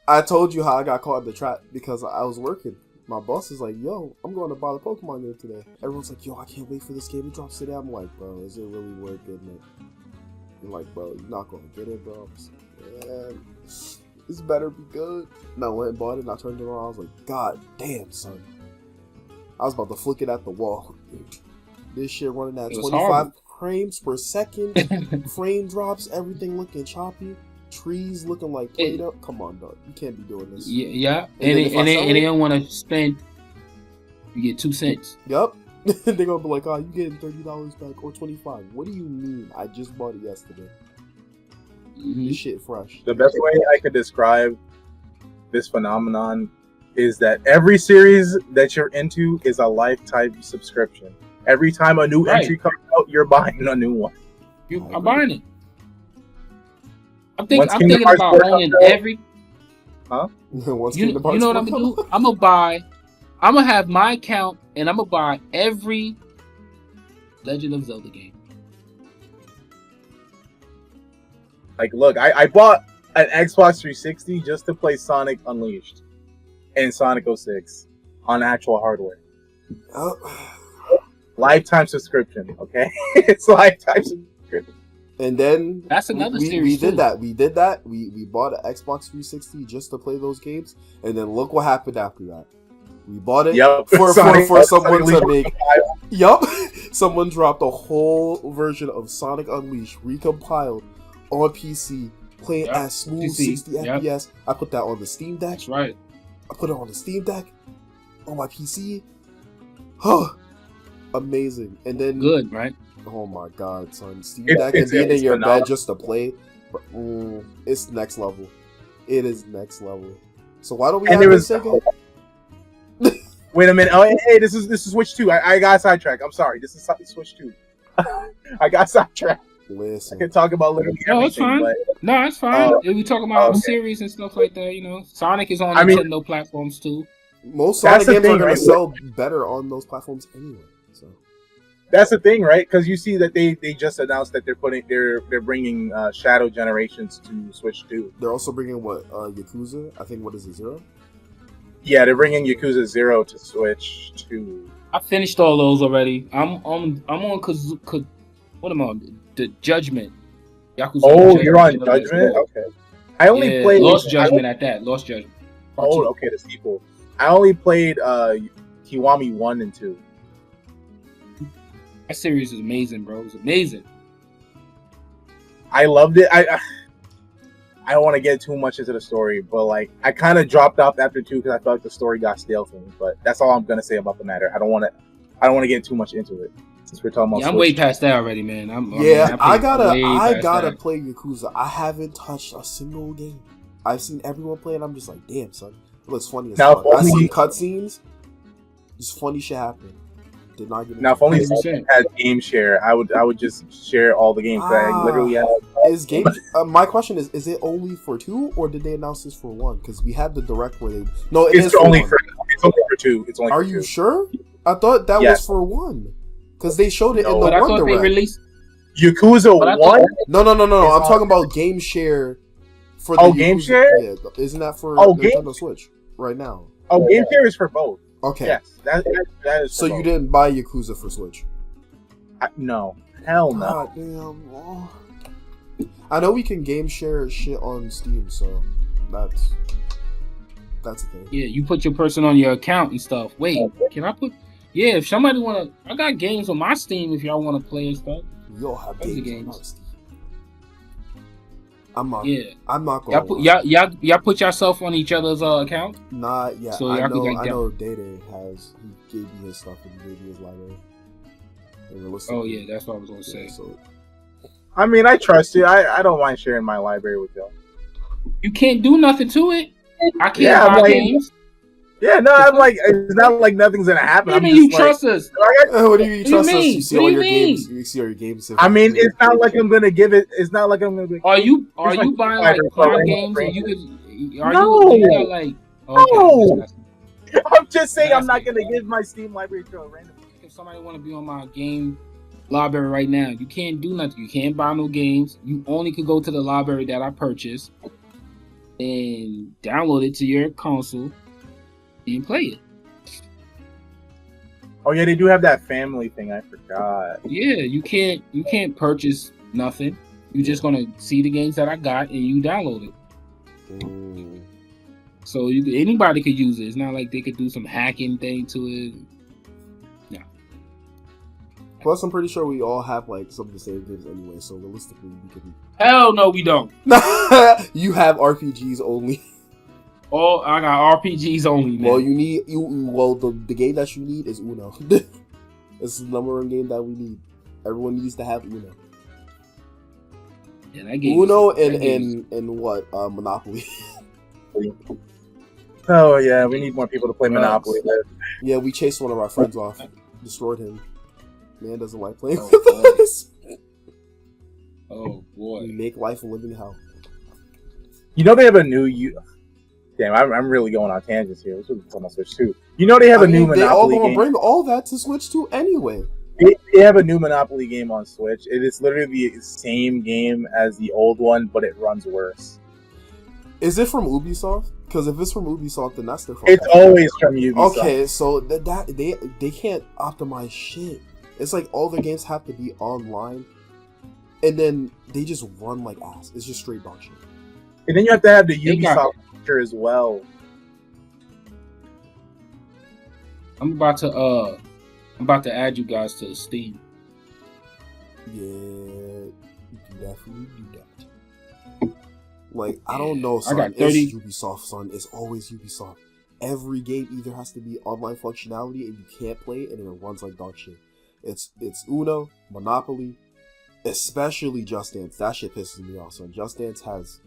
I told you how I got caught in the trap because I was working. My boss is like, yo, I'm going to buy the Pokemon game today. Everyone's like, yo, I can't wait for this game. It drops today. I'm like, bro, is it really worth getting it? You're like, bro, you're not going to get it, bro. Like, man, this better be good. And I went and bought it and I turned it on. I was like, God damn, son. I was about to flick it at the wall. This shit running at 25 frames per second. Frame drops, everything looking choppy. Trees looking like Play-Doh. Come on, dog. You can't be doing this. Yeah. And they don't want to spend. You get 2 cents. Yep. They're going to be like, oh, you getting $30 back or $25. What do you mean? I just bought it yesterday. Mm-hmm. This shit fresh. The best way I could describe this phenomenon is that every series that you're into is a lifetime subscription. Every time a new entry comes out, you're buying a new one. I'm buying it. I'm thinking about owning every. Huh? You know what I'm gonna do? I'm gonna have my account and I'm gonna buy every Legend of Zelda game. Like, look, I bought an Xbox 360 just to play Sonic Unleashed and Sonic 06 on actual hardware. Lifetime subscription, okay? It's lifetime subscription. And then that's another series. We did that. We bought an Xbox 360 just to play those games, and then look what happened after that. We bought it for someone to make. Yup, someone dropped a whole version of Sonic Unleashed recompiled on PC, playing at smooth 60 FPS. I put that on the Steam Deck. That's right. I put it on the Steam Deck on my PC. Huh, amazing. And then good, right? Oh my god, son. Steam Deck and being in your bed just to play. It's next level. It is next level. So why don't we have this Sega? Wait a minute. Oh, hey, this is Switch 2. I got sidetracked. I'm sorry. This is Switch 2. I got sidetracked. Listen. I can talk about literally everything. It's fine. But, no, it's fine. If we talk about series and stuff like that, Sonic is on Nintendo platforms too. Most That's Sonic the games thing, are gonna right? sell better on those platforms anyway. So That's the thing, right? Because you see that they just announced that they're bringing Shadow Generations to Switch 2. they're also bringing what Yakuza. I think what is it, 0? Yeah, they're bringing Yakuza 0 to Switch 2. I finished all those already. I'm on what am I on? The Judgment. Yakuza Oh, Judgment, you're on whatever that's Judgment? called. Okay. I only Yeah, played Lost Judgment at that. Lost Judgment. Part Oh, two. okay, the sequel. I only played Kiwami 1 and 2. That series is amazing, bro. It's amazing. I loved it. I don't want to get too much into the story, but like I kind of dropped off after 2 because I felt like the story got stale for me. But that's all I'm gonna say about the matter. I don't want to get too much into it since we're talking about. Yeah, I'm Switch. way past that already, man. I gotta that. play Yakuza. I haven't touched a single game. I've seen everyone play, and I'm just like, damn, son, it looks funny as Now, fuck. if I only- see cutscenes, just funny shit happen. Did not get Now, if only 100%. someone had game share, I would just share all the games. I literally have. Is game? My question is it only for 2, or did they announce this for 1? Because we had the direct where they. No, it is It's for only 1. for 2. It's only. Are for you 2. sure? I thought that Yes. was for 1. Because they showed it No, in the But I 1 thought direct. they released. Yakuza But I 1? thought- No. I'm It's talking about game share. For Oh, the game Yakuza- share? Yeah, isn't that for Oh, Nintendo game- Switch right now? Oh, game share is for both. Okay. Yes, that is. So for you both. didn't buy Yakuza for Switch? No, hell no. God damn. Oh. I know we can game share shit on Steam, so that's the thing. Yeah, you put your person on your account and stuff. Wait, can I put? Yeah, if somebody wanna, I got games on my Steam. If y'all wanna play and stuff. We all have Those are games on games. our Steam. I'm not. Yeah, I'm not gonna. y'all put yourself on each other's account. Not yet. So I y'all know. could, like, I know. Day has. He gave me his stuff and he gave me his library. And realistically, Oh yeah, that's what I was gonna say. yeah, so I mean, I trust you. I don't mind sharing my library with y'all. You can't do nothing to it. I can't Yeah, I'm buy like- games. Yeah, no, I'm like, it's not like nothing's gonna happen. What do I'm you mean you just like, trust us? what do you you trust us? mean? You see What do all you your mean? games. You see all your games. I mean, it's not like I'm gonna give it. It's not like I'm gonna be. Are you It's like buying like Fighter Prime Pro games and Ranger. you could? Are No. you got like? No. just- I'm just saying, I'm not gonna give my Steam library to a random. If somebody want to be on my game library right now, you can't do nothing. You can't buy no games. You only could go to the library that I purchased and download it to your console and play it. Oh yeah, they do have that family thing. I forgot. Yeah, you can't purchase nothing. You're just gonna see the games that I got and you download it. Mm. So anybody could use it. It's not like they could do some hacking thing to it. Plus, I'm pretty sure we all have like some of the same games anyway. So realistically, we can. Hell no, we don't. You have RPGs only. Oh, I got RPGs only, man. Well, the game that you need is Uno. It's the number one game that we need. Everyone needs to have Uno. Yeah, that game Uno that game and what? Monopoly. Oh yeah, we need more people to play Monopoly. Yeah, we chased one of our friends off, destroyed him. Man doesn't like playing Oh, with boy. us. Oh We boy. make life a living hell. You know they have a new. Damn, I'm really going on tangents here. This was on my Switch too. You know they have a new They all Monopoly gonna game. bring all that to Switch too anyway. They have a new Monopoly game on Switch. It is literally the same game as the old one, but it runs worse. Is it from Ubisoft? Because if it's from Ubisoft, then that's their fault. It's always from Ubisoft. Okay, so that they can't optimize shit. It's like all the games have to be online, and then they just run like ass. It's just straight dog shit. And then you have to have the They got- Ubisoft feature as well. I'm about to add you guys to Steam. Yeah, you can definitely do that. Like, I don't know, I son. got 30 It's Ubisoft, son. It's always Ubisoft. Every game either has to be online functionality and you can't play it, and it runs like dog shit. It's Uno, Monopoly, especially Just Dance. That shit pisses me off, son. Just Dance has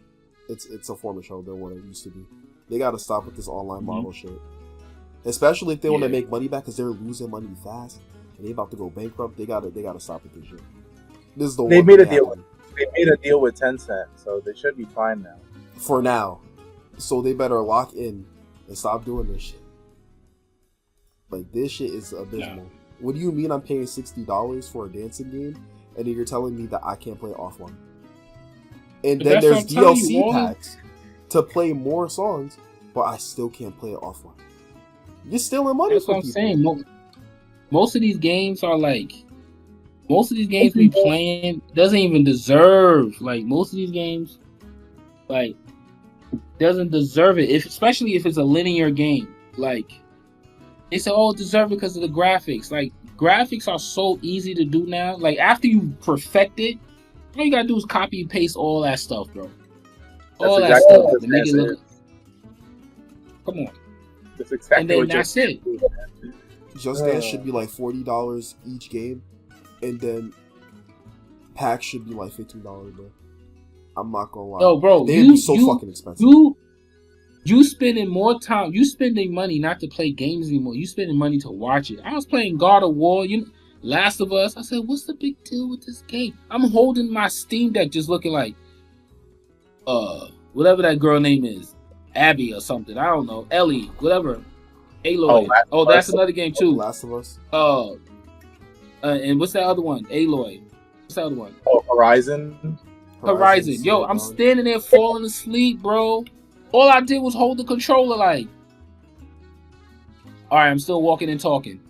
it's a former show than what it used to be. They gotta stop with this online model shit. Especially if they want to Yeah. make money back, because they're losing money fast and they about to go bankrupt. They gotta stop with this shit. This is the They one made a thing deal happening. They made a deal with Tencent, so they should be fine now. For now. So they better lock in and stop doing this shit. Like this shit is abysmal. What do you mean I'm paying $60 for a dancing game, and then you're telling me that I can't play it offline? And then there's DLC packs to play more songs, but I still can't play it offline. You're stealing money. That's what I'm saying. Most of these games are like, most of these games we playing doesn't even deserve. Like most of these games, like doesn't deserve it. Especially if it's a linear game. Like they say, oh, deserve it because of the graphics. Like graphics are so easy to do now. Like after you perfect it, all you gotta do is copy and paste all that stuff, bro. All that stuff to make it look. Come on. That's exactly and then what that's it. Just Dance should be like $40 each game, and then packs should be like $15, bro. I'm not gonna lie. Yo, bro, they'd be so fucking expensive. You spending more time. You spending money not to play games anymore. You spending money to watch it. I was playing God of War, Last of Us. I said, what's the big deal with this game? I'm holding my Steam Deck, just looking like, whatever that girl name is, Abby or something. I don't know, Ellie, whatever. Aloy. Oh, that's another game too. Last of Us. And what's that other one? Aloy. What's that other one? Oh, Horizon. Yo, I'm standing there falling asleep, bro. All I did was hold the controller like. All right, I'm still walking and talking.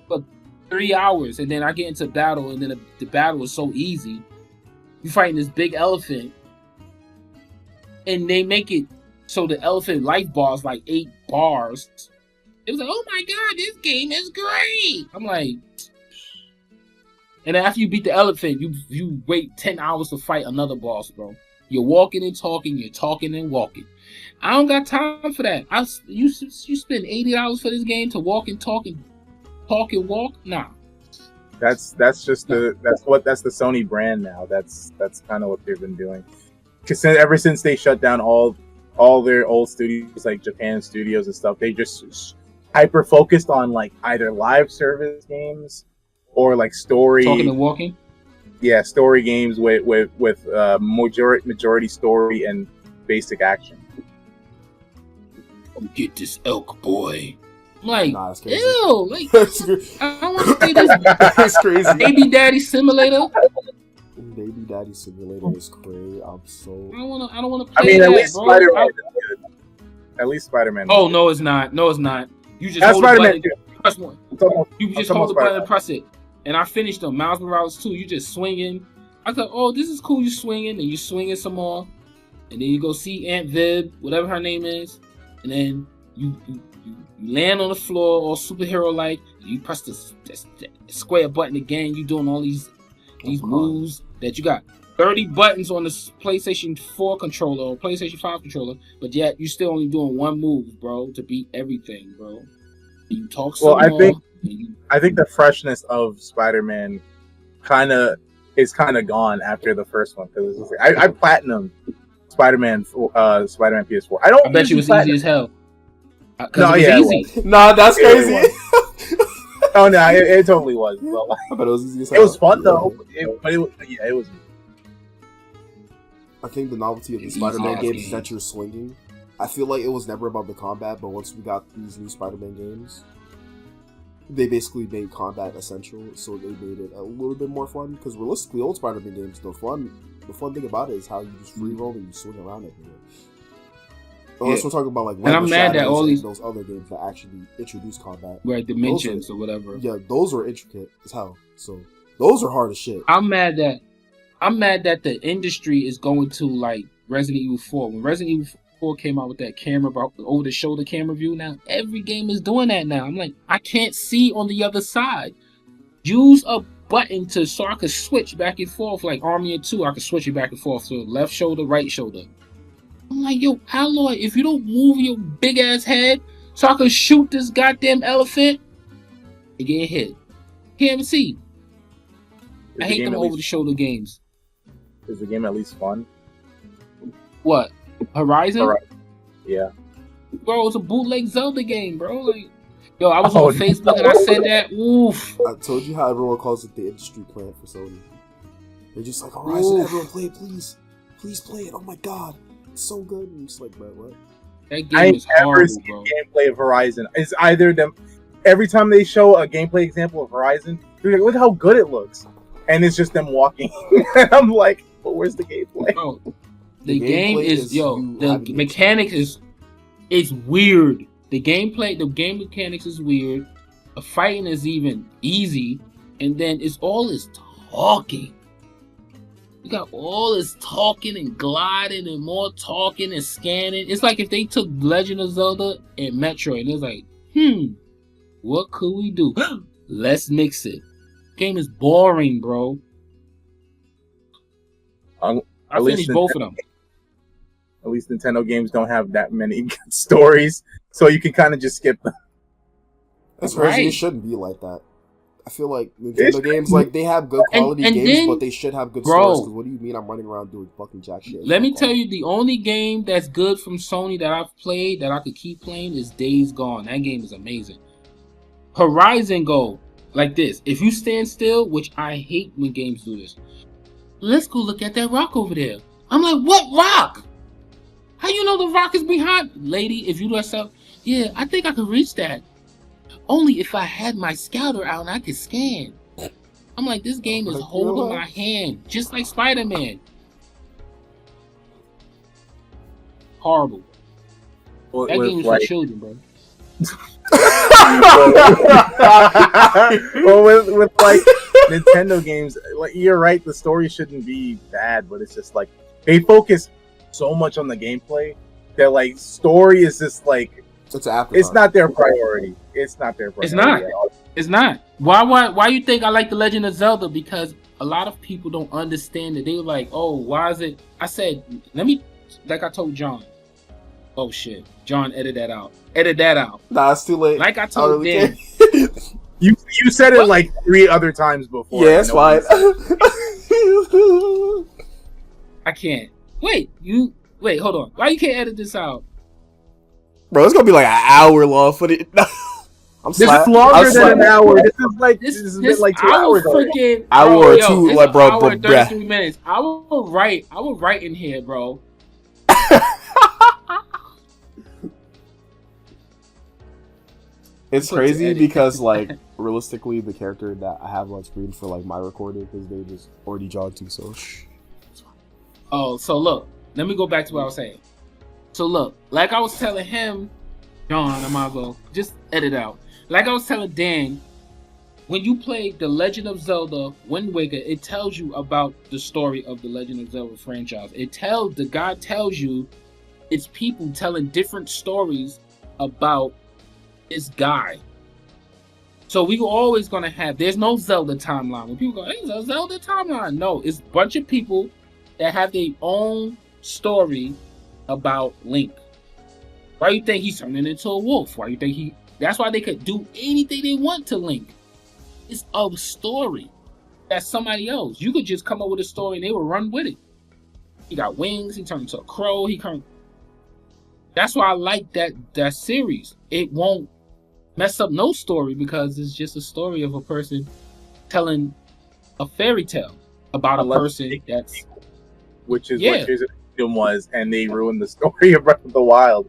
But 3 hours, and then I get into battle, and then the battle is so easy. You fighting this big elephant, and they make it so the elephant life bar is like 8 bars. It was like, oh my god, this game is great. I'm like, and then after you beat the elephant, you wait 10 hours to fight another boss, bro. You're walking and talking, you're talking and walking. I don't got time for that. You spend $80 for this game to walk and talk and walk? Nah. That's the Sony brand now. That's kind of what they've been doing. Because ever since they shut down all their old studios, like Japan studios and stuff, they just hyper focused on like either live service games or like story. Talking and walking. Yeah, story games with majority story and basic action. Come get this elk, boy. I'm like, nah, that's crazy. Ew, like I don't want to see this. That's crazy. Baby Daddy Simulator. Baby Daddy Simulator is crazy. I don't want to play. I mean, that, at least bro. Spider-Man. At least Spider-Man. Oh no, it's not. No, it's not. You just That's hold the Spider-Man button, press one. You just hold the button and press it. And I finished them. Miles Morales 2, you just swinging. I thought, oh, this is cool. You swinging, and you swinging some more, and then you go see Aunt Viv, whatever her name is, and then you land on the floor, all superhero like. You press the square button again. You doing all these moves that you got 30 buttons on the PlayStation 4 controller or PlayStation 5 controller, but yet you still only doing one move, bro, to beat everything, bro. And you talk so more. I think the freshness of Spider-Man is gone after the first one, because I platinum Spider-Man PS4. I bet you it's easy as hell. No, it was easy. Nah, that's crazy. Oh no, it totally was. But I bet it was easy as hell. It was fun though. It was. I think the novelty of the Spider-Man games is that you're swinging. I feel like it was never about the combat, but once we got these new Spider-Man games, they basically made combat essential, so they made it a little bit more fun. Because realistically, old Spider-Man games, the fun thing about it is how you just free roll and you swing around everywhere. Unless we're talking about like, and I'm mad that all those other games that actually introduce combat, right? Dimensions or whatever. Yeah, those are intricate as hell. So those are hard as shit. I'm mad that the industry is going to like Resident Evil 4. When Resident Evil 4 came out with that camera, over the shoulder camera view, now every game is doing that now. I'm like, I can't see on the other side. Use a button so I could switch back and forth like Army 2. I could switch it back and forth, so left shoulder, right shoulder. I'm like, yo, Alloy, if you don't move your big ass head so I can shoot this goddamn elephant, you get hit. Can't even see. I hate them over the shoulder games. Is the game at least fun? What? Horizon? Yeah. Bro, it's a bootleg Zelda game, bro. Like, yo, I was on Facebook and I said that. Oof. I told you how everyone calls it the industry plant for Sony. They're just like, Horizon, everyone play it, please. Please play it. Oh my god. It's so good. And I'm just like, bro, what? That game is horrible, bro. Gameplay of Horizon. It's either them. every time they show a gameplay example of Horizon, they're like, look how good it looks, and it's just them walking. And I'm like, but where's the gameplay? Bro, the game gameplay is the having mechanics is weird. The game mechanics is weird. The fighting is even easy, and then it's all this talking. You got all this talking and gliding and more talking and scanning. It's like if they took Legend of Zelda and Metroid and it was like, what could we do? Let's mix it. Game is boring, bro. I finished both of them. At least Nintendo games don't have that many good stories, so you can kind of just skip them. That's crazy. It shouldn't be like that. I feel like Nintendo games, like, they have good quality games, then, but they should have good stories. Because what do you mean I'm running around doing fucking jack shit? Let me tell you, the only game that's good from Sony that I've played, that I could keep playing, is Days Gone. That game is amazing. Horizon go like this. If you stand still, which I hate when games do this, let's go look at that rock over there. I'm like, what rock? How you know the rock is behind? Lady, if you do yourself, yeah, I think I could reach that. Only if I had my scouter out and I could scan. I'm like, this game is holding my hand, just like Spider-Man. Horrible. That game is for children, bro. Well, with like Nintendo games, like, you're right, the story shouldn't be bad, but it's just like they focus so much on the gameplay that, like, story is just like, it's not their priority. It's not their priority. It's not. Why you think I like The Legend of Zelda? Because a lot of people don't understand it. They were like, oh, why is it? I said, like I told John. Oh shit, John, edit that out. Nah, it's too late. Like I told Dan. You said it like 3 other times before. Yeah, it's fine. I can't. Wait, hold on. Why you can't edit this out? Bro, it's gonna be like an hour long footage. This is longer than an hour. This is like 2 hours. Hour or two, like, bro. Hour and 33 minutes. I will write in here, bro. It's crazy because, like, realistically, the character that I have on screen for, like, my recording, his name is already John too, so Oh, so look, let me go back to what I was saying. So look, like I was telling him, John, I might as well just edit out. Like I was telling Dan, when you play The Legend of Zelda Wind Waker, it tells you about the story of the Legend of Zelda franchise. The guy tells you it's people telling different stories about this guy. So we always gonna have, there's no Zelda timeline. When people go, hey, there's a Zelda timeline. No, it's a bunch of people that have their own story about Link. Why you think he's turning into a wolf? Why you think that's why they could do anything they want to Link. It's a story. That's somebody else. You could just come up with a story and they will run with it. He got wings, he turned into a crow, that's why I like that series. It won't mess up no story because it's just a story of a person telling a fairy tale about a person that's, which is what Tears of the Kingdom was, and they ruined the story of Breath of the Wild.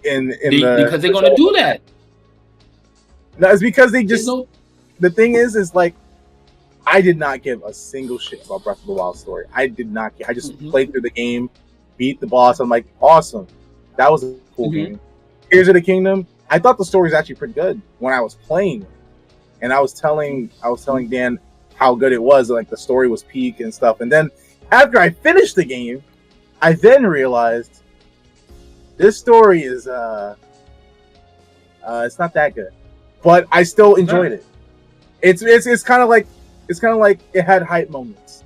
Because they're gonna do that. No, it's because they just. The thing is like, I did not give a single shit about Breath of the Wild story. I did not care. I just played through the game, beat the boss. I'm like, awesome. That was a cool game. Tears of the Kingdom. I thought the story was actually pretty good when I was playing it, and I was telling Dan how good it was. Like, the story was peak and stuff. And then after I finished the game, I then realized this story is it's not that good, but I still enjoyed it. It's kind of like it had hype moments.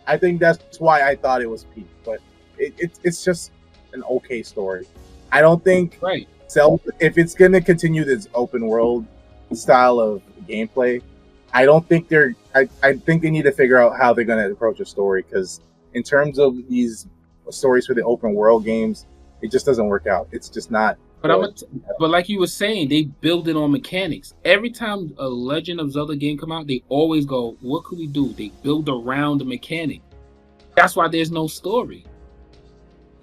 I think that's why I thought it was peak, but it's just an okay story. I don't think Zelda, if it's gonna continue this open world style of gameplay, I don't think I think they need to figure out how they're gonna approach a story, because in terms of these stories for the open world games, it just doesn't work out. It's just not. But like you were saying, they build it on mechanics. Every time a Legend of Zelda game come out, they always go, what could we do? They build around the mechanic. That's why there's no story.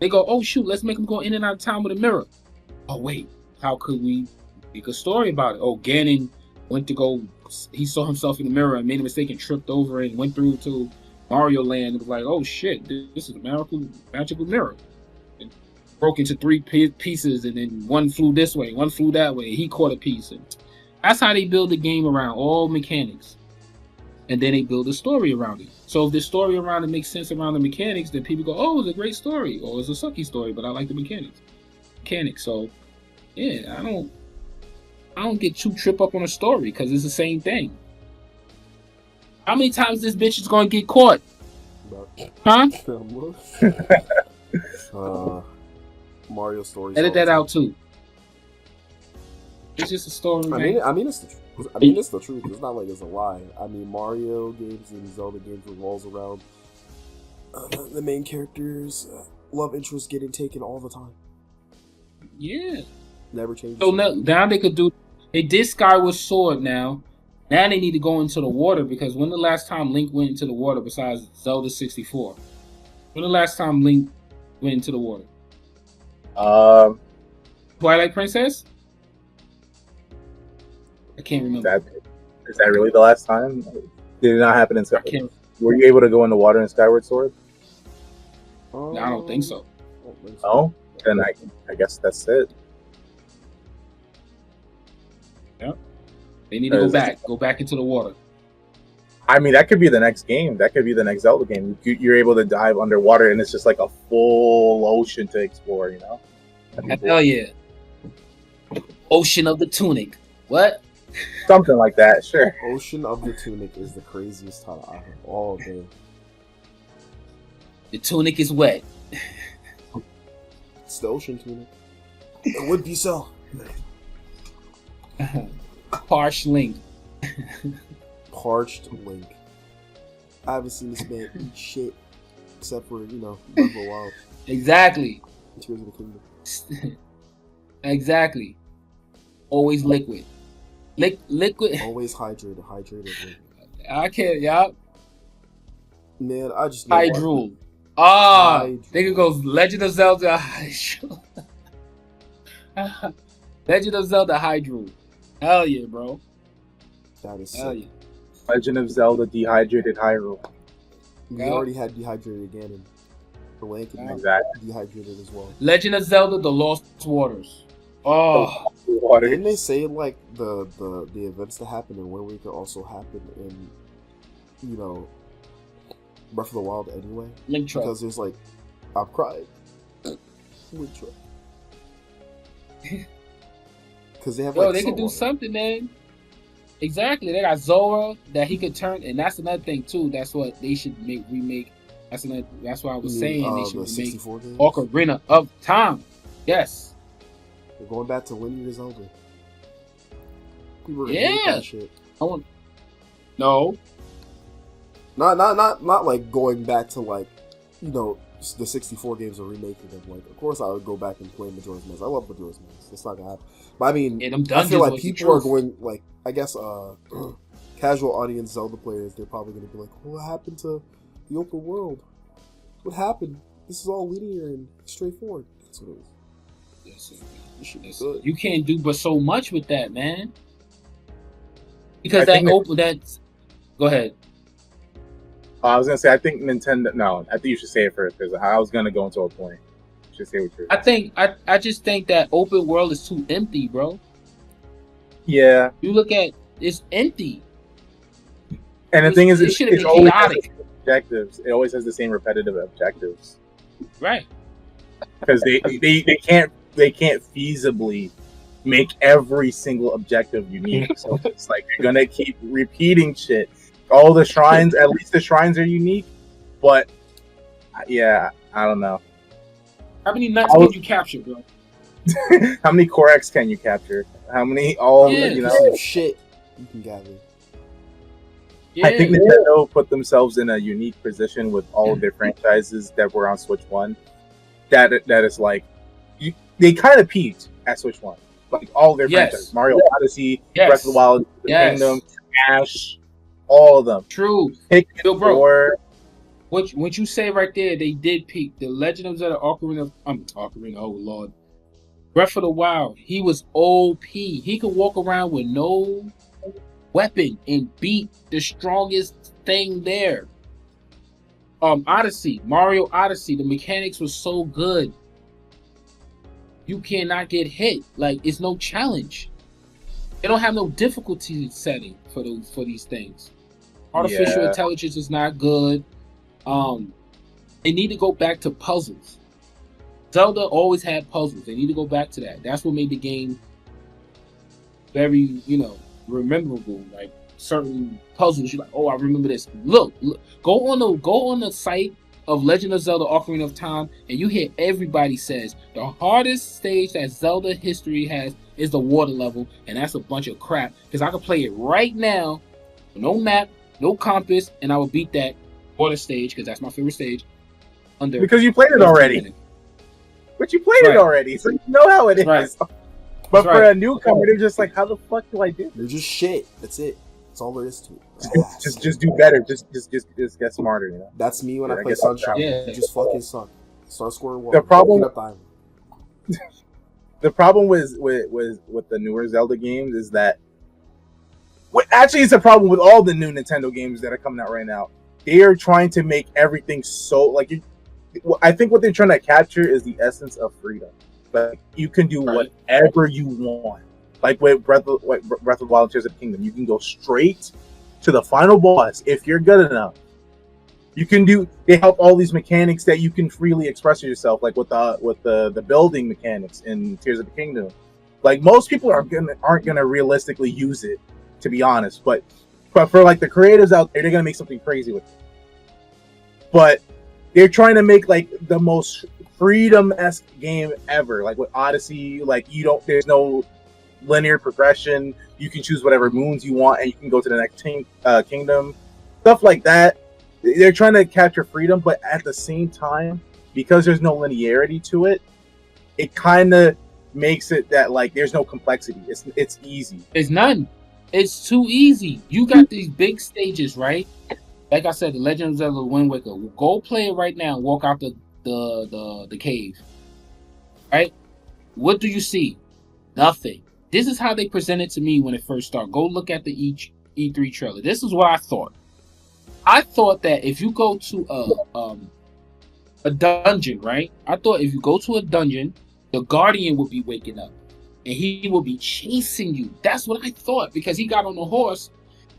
They go, oh shoot, let's make them go in and out of town with a mirror. Oh wait, how could we Make a story about it. Oh, Ganon went to go. He saw himself in the mirror and made a mistake and tripped over and went through to Mario Land and was like, "Oh shit, this is a magical mirror." And broke into 3 pieces, and then one flew this way, one flew that way. He caught a piece, and that's how they build the game around all mechanics. And then they build a story around it. So if the story around it makes sense around the mechanics, then people go, "Oh, it's a great story," or "It's a sucky story," but I like the mechanics. So yeah, I don't get too tripped up on a story because it's the same thing. How many times this bitch is gonna get caught? Huh? Mario stories. Edit that out too. It's just a story. I mean, it's the truth. It's the truth. It's not like it's a lie. I mean, Mario games and Zelda games revolves around the main characters' love interest getting taken all the time. Yeah. Never changes. So now they could do. They did Skyward Sword now. Now they need to go into the water because when the last time Link went into the water besides Zelda 64? When the last time Link went into the water? Twilight Princess? I can't remember. Is that really the last time? Did it not happen in Skyward? Were you able to go in the water in Skyward Sword? No, I don't think so. Oh, then I guess that's it. Yep. They need to go back into the water. I mean, that could be the next game. That could be the next Zelda game. You're able to dive underwater, and it's just like a full ocean to explore. You know? Hell yeah! Ocean of the Tunic. What? Something like that. Sure. Ocean of the Tunic is the craziest title I have all day. The tunic is wet. It's the ocean tunic. It would be so. Parched Link. Parched Link. I haven't seen this man eat shit except for, Breath of the Wild. Exactly. Tears of the Kingdom. Exactly. Always liquid. Liquid. Always hydrated. Liquid. I can't, y'all. Man, I just Hydrool. Nigga goes Legend of Zelda Hydrool. Legend of Zelda Hydrool. Hell yeah, bro. That is hell sick. yeah. Legend of Zelda Dehydrated Hyrule. We already had Dehydrated Ganon. The Link and Dehydrated as well. Legend of Zelda The Lost Waters. Oh. Didn't they say like the events that happen in Wind Waker also happen in Breath of the Wild anyway? Link Truck. Because there's like I'm crying. Link Truck. Because they have they could do something, man. Exactly. They got Zora that he could turn, and that's another thing too. That's what they should remake. That's why I was saying they should remake Ocarina of Time. Yes. They're going back to linear Zelda. People hate that shit. No. Not like going back to like, the 64 games and remaking them. Like, of course I would go back and play Majora's Mask. I love Majora's Mask. That's not gonna happen. But I mean, I feel like people are going like, I guess, casual audience Zelda players. They're probably gonna be like, "What happened to the open world? What happened? This is all linear and straightforward." That's what it is. You can't do but so much with that, man. Because that's. Go ahead. I was gonna say, I think Nintendo. No, I think you should say it first because I was gonna go into a point. You should say what you're. I just think that open world is too empty, bro. Yeah. You look at it's empty. And the thing is, it's always chaotic. Objectives. It always has the same repetitive objectives. Right. Because they can't feasibly make every single objective unique. So it's like you're gonna keep repeating shit. All the shrines, at least the shrines are unique, but yeah, I don't know. How many nuts can you capture, bro? How many Koraks can you capture? How many shit you can gather. Yeah. I think Nintendo put themselves in a unique position with all of their franchises that were on Switch 1. That is like they kind of peaked at Switch 1. Like all of their franchises. Mario Odyssey, Breath of the Wild, the Kingdom, Ash, all of them. True. Yo, bro. What you say right there, they did peak. The Legend of Zelda Ocarina, oh Lord. Breath of the Wild, he was OP. He could walk around with no weapon and beat the strongest thing there. Odyssey, Mario Odyssey, the mechanics was so good. You cannot get hit. Like, it's no challenge. They don't have no difficulty setting for these things. Artificial intelligence is not good. They need to go back to puzzles. Zelda always had puzzles. They need to go back to that. That's what made the game very, rememberable. Like certain puzzles, you're like, oh, I remember this. Look, go on the site of Legend of Zelda: Ocarina of Time, and you hear everybody says the hardest stage that Zelda history has is the water level, and that's a bunch of crap. Because I can play it right now, no map, no compass, and I will beat that water stage because that's my favorite stage. Because you played it already. Minutes. But you played it already, so you know how it is. Right. But for a newcomer, they're just like, how the fuck do I do? They're just shit. That's it. That's all there is to it. Just do better. Just get smarter. You know. That's me when I play Sunshine. Yeah. You just fucking suck. Start scoring one. The problem with the newer Zelda games is that, actually, it's a problem with all the new Nintendo games that are coming out right now. They are trying to make everything so like. I think what they're trying to capture is the essence of freedom. Like, you can do whatever you want. Like with Breath of the Wild and Tears of the Kingdom, you can go straight to the final boss if you're good enough. You can do. They help all these mechanics that you can freely express yourself, like with the building mechanics in Tears of the Kingdom. Like, most people aren't gonna realistically use it, to be honest. But for like the creatives out there, they're gonna make something crazy with it. But they're trying to make like the most freedom-esque game ever. Like with Odyssey, like there's no linear progression. You can choose whatever moons you want, and you can go to the next kingdom. Stuff like that. They're trying to capture freedom, but at the same time, because there's no linearity to it, it kind of makes it that like there's no complexity. It's easy. There's none. It's too easy. You got these big stages, right? Like I said, the Legend of Zelda: Wind Waker. Go play it right now. Walk out the cave. Right? What do you see? Nothing. This is how they presented to me when it first started. Go look at the E3 trailer. This is what I thought. I thought that if you go to a dungeon, right? I thought if you go to a dungeon, the Guardian would be waking up and he would be chasing you. That's what I thought, because he got on the horse.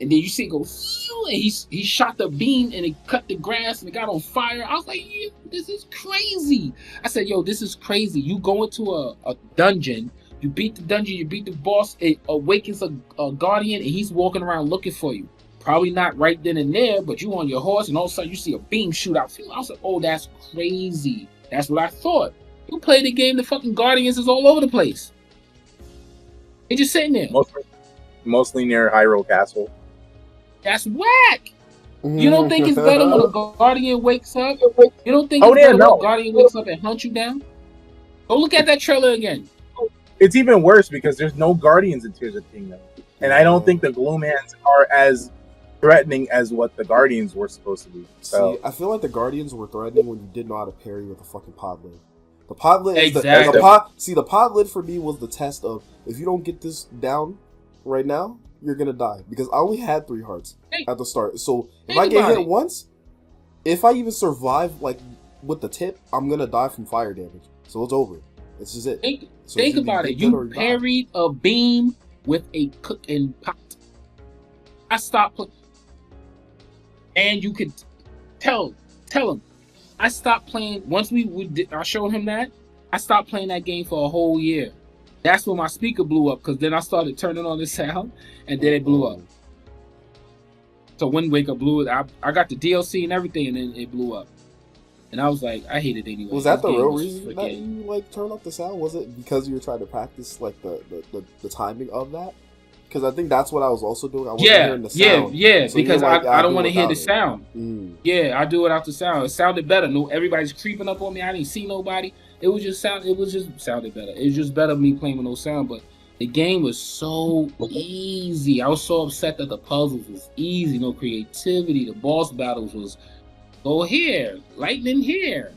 And then you see it go, and he shot the beam and it cut the grass and it got on fire. I was like, yeah, this is crazy. I said, yo, this is crazy. You go into a dungeon, you beat the dungeon, you beat the boss, it awakens a guardian and he's walking around looking for you. Probably not right then and there, but you on your horse and all of a sudden you see a beam shoot out. I was like, oh, that's crazy. That's what I thought. You play the game, the fucking guardians is all over the place. They're just sitting there. Mostly near Hyrule Castle. That's whack. You don't think it's better when a guardian wakes up? You don't think it's better when a guardian wakes up and hunts you down? Go look at that trailer again. It's even worse because there's no guardians in Tears of the Kingdom. And I don't think the Gloomhands are as threatening as what the guardians were supposed to be. So. See, I feel like the guardians were threatening when you didn't know how to parry with a fucking pod lid. The pod lid exactly. the pod lid for me was the test of, if you don't get this down right now, you're gonna die, because I only had 3 hearts at the start. So if I get hit once, if I even survive like with the tip, I'm gonna die from fire damage. So it's over. This is it. Think about it. You parried a beam with a cooking pot. I stopped, and you could tell him. I stopped playing once I showed him that. I stopped playing that game for a whole year. That's when my speaker blew up, because then I started turning on the sound, and then it blew up. So Wind Waker blew it. I got the DLC and everything, and then it blew up. And I was like, I hate it anyway. Was that the real reason that you like turned up the sound? Was it because you were trying to practice like the timing of that? Because I think that's what I was also doing. I wasn't hearing the sound. Yeah, so because like, I don't want to hear the sound. Yeah, I do it without the sound. It sounded better. No, everybody's creeping up on me. I didn't see nobody. It just sounded better. It was just better me playing with no sound. But the game was so easy. I was so upset that the puzzles was easy, no creativity. The boss battles was go here, lightning here.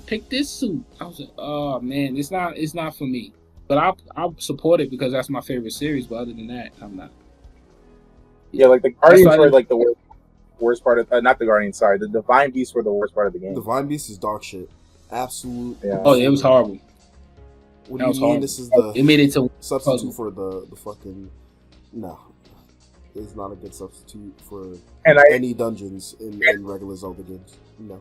pick this suit. I was like, oh man, it's not for me. But I'll support it because that's my favorite series. But other than that, I'm not. Yeah, like the Guardians were like the worst part of not the Guardians. Sorry, the Divine Beasts were the worst part of the game. Divine Beast is dog shit. Absolute. Yeah. Oh, it was horrible. What do you mean? This is the it made it to substitute for the fucking no. It's not a good substitute for any dungeons in regular Zelda games. No.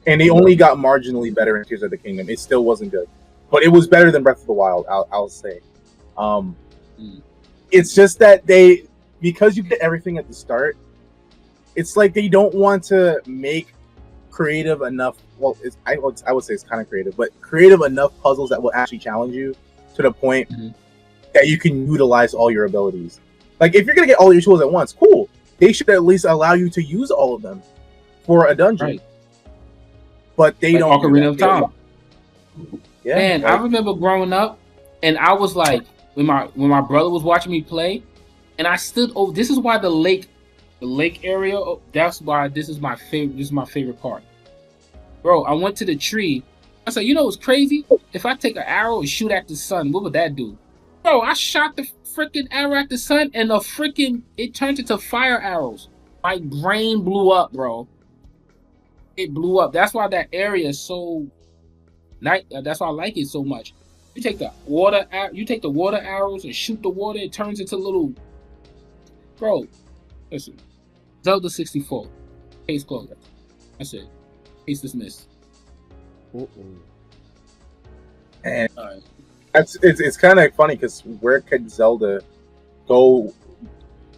And they only got marginally better in Tears of the Kingdom. It still wasn't good, but it was better than Breath of the Wild. I'll say. It's just that because you get everything at the start, it's like they don't want to make creative enough. Well, I would say it's kind of creative, but creative enough puzzles that will actually challenge you to the point that you can utilize all your abilities. Like, if you're going to get all your tools at once, cool. They should at least allow you to use all of them for a dungeon. Right. But they don't. Ocarina of Time. Yeah, man, I remember growing up, and I was like, when my brother was watching me play, and I stood over. This is why the lake area. That's why this is my favorite. This is my favorite part, bro. I went to the tree. I said, you know what's crazy? If I take an arrow and shoot at the sun, what would that do? Bro, I shot the freaking arrow at the sun, and it turned into fire arrows. My brain blew up, bro. It blew up. That's why that area is so nice. That's why I like it so much. You take the water arrows and shoot the water. It turns into little. Bro, listen. Zelda 64. Case closed. That's it. Case dismissed. And it's kind of funny because where can Zelda go?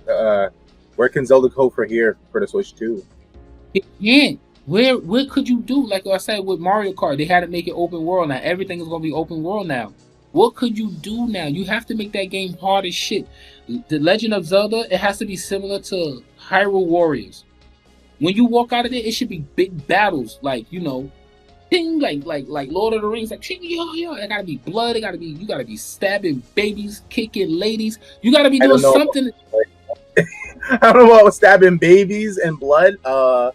Where can Zelda go for the Switch 2? It can't. Where could you do? Like I said with Mario Kart, they had to make it open world. Now everything is going to be open world now. What could you do now? You have to make that game hard as shit. The Legend of Zelda, it has to be similar to Hyrule Warriors. When you walk out of there, it should be big battles, like, you know, thing like Lord of the Rings, like yo. It gotta be blood. You gotta be stabbing babies, kicking ladies. You gotta be doing something. I don't know about stabbing babies and blood. I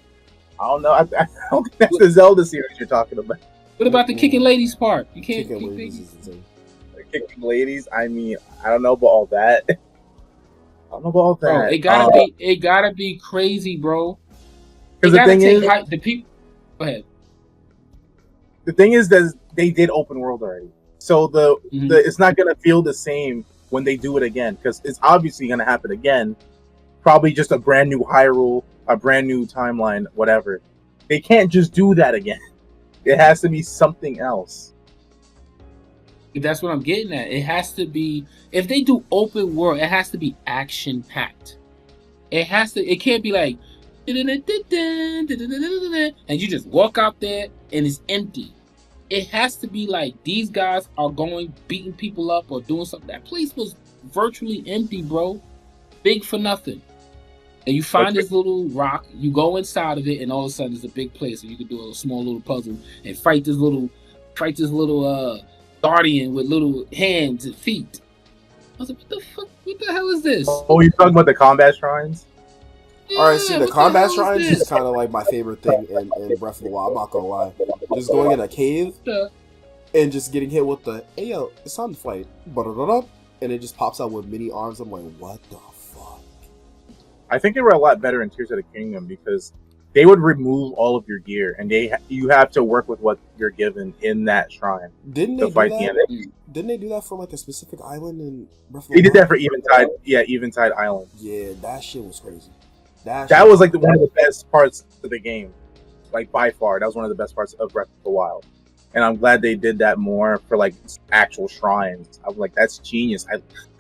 don't know. I don't think that's the Zelda series you're talking about. What about the kicking ladies part? You can't kick ladies. Kicking ladies. I mean, I don't know about all that. Bro, it gotta be crazy, bro. Because the thing is, the people. Go ahead. The thing is that they did open world already, so it's not gonna feel the same when they do it again, because it's obviously gonna happen again. Probably just a brand new Hyrule, a brand new timeline, whatever. They can't just do that again. It has to be something else. That's what I'm getting at. It has to be, if they do open world, it has to be action packed. It can't be like, and you just walk out there and it's empty. It has to be like these guys are going beating people up or doing something. That place was virtually empty, bro. Big for nothing. And you find this little rock, you go inside of it, and all of a sudden it's a big place, and you can do a small little puzzle and fight this little guardian with little hands and feet. I was like, what the fuck? What the hell is this? Oh, you're talking about the combat shrines? Yeah, all right, see, the combat shrines is kind of like my favorite thing in Breath of the Wild. I'm not gonna lie. Just going in a cave and just getting hit with the, hey yo, it's time to fight, and it just pops out with mini arms. I'm like, what the fuck? I think they were a lot better in Tears of the Kingdom because they would remove all of your gear, and you have to work with what you're given in that shrine. Didn't they do that? Didn't they do that for like a specific island in Breath of the Wild? They did that for Eventide. Yeah, Eventide Island. Yeah, that shit was crazy. That was like one of the best parts of the game, like by far. That was one of the best parts of Breath of the Wild, and I'm glad they did that more for like actual shrines. I was like, that's genius.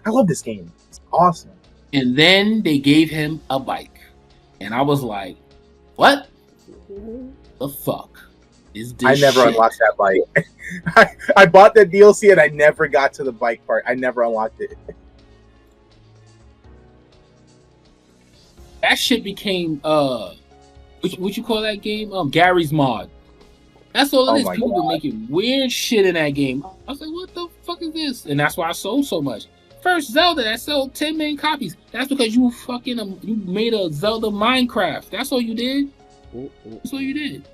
I love this game. It's awesome. And then they gave him a bike, and I was like, what the fuck is this? I never unlocked that bike. I bought the DLC and I never got to the bike part. I never unlocked it. That shit became what you call that game? Gary's Mod. That's all it is. People were making weird shit in that game. I was like, what the fuck is this? And that's why I sold so much. First Zelda that sold 10 million copies. That's because you you made a Zelda Minecraft. That's all you did. That's all you did.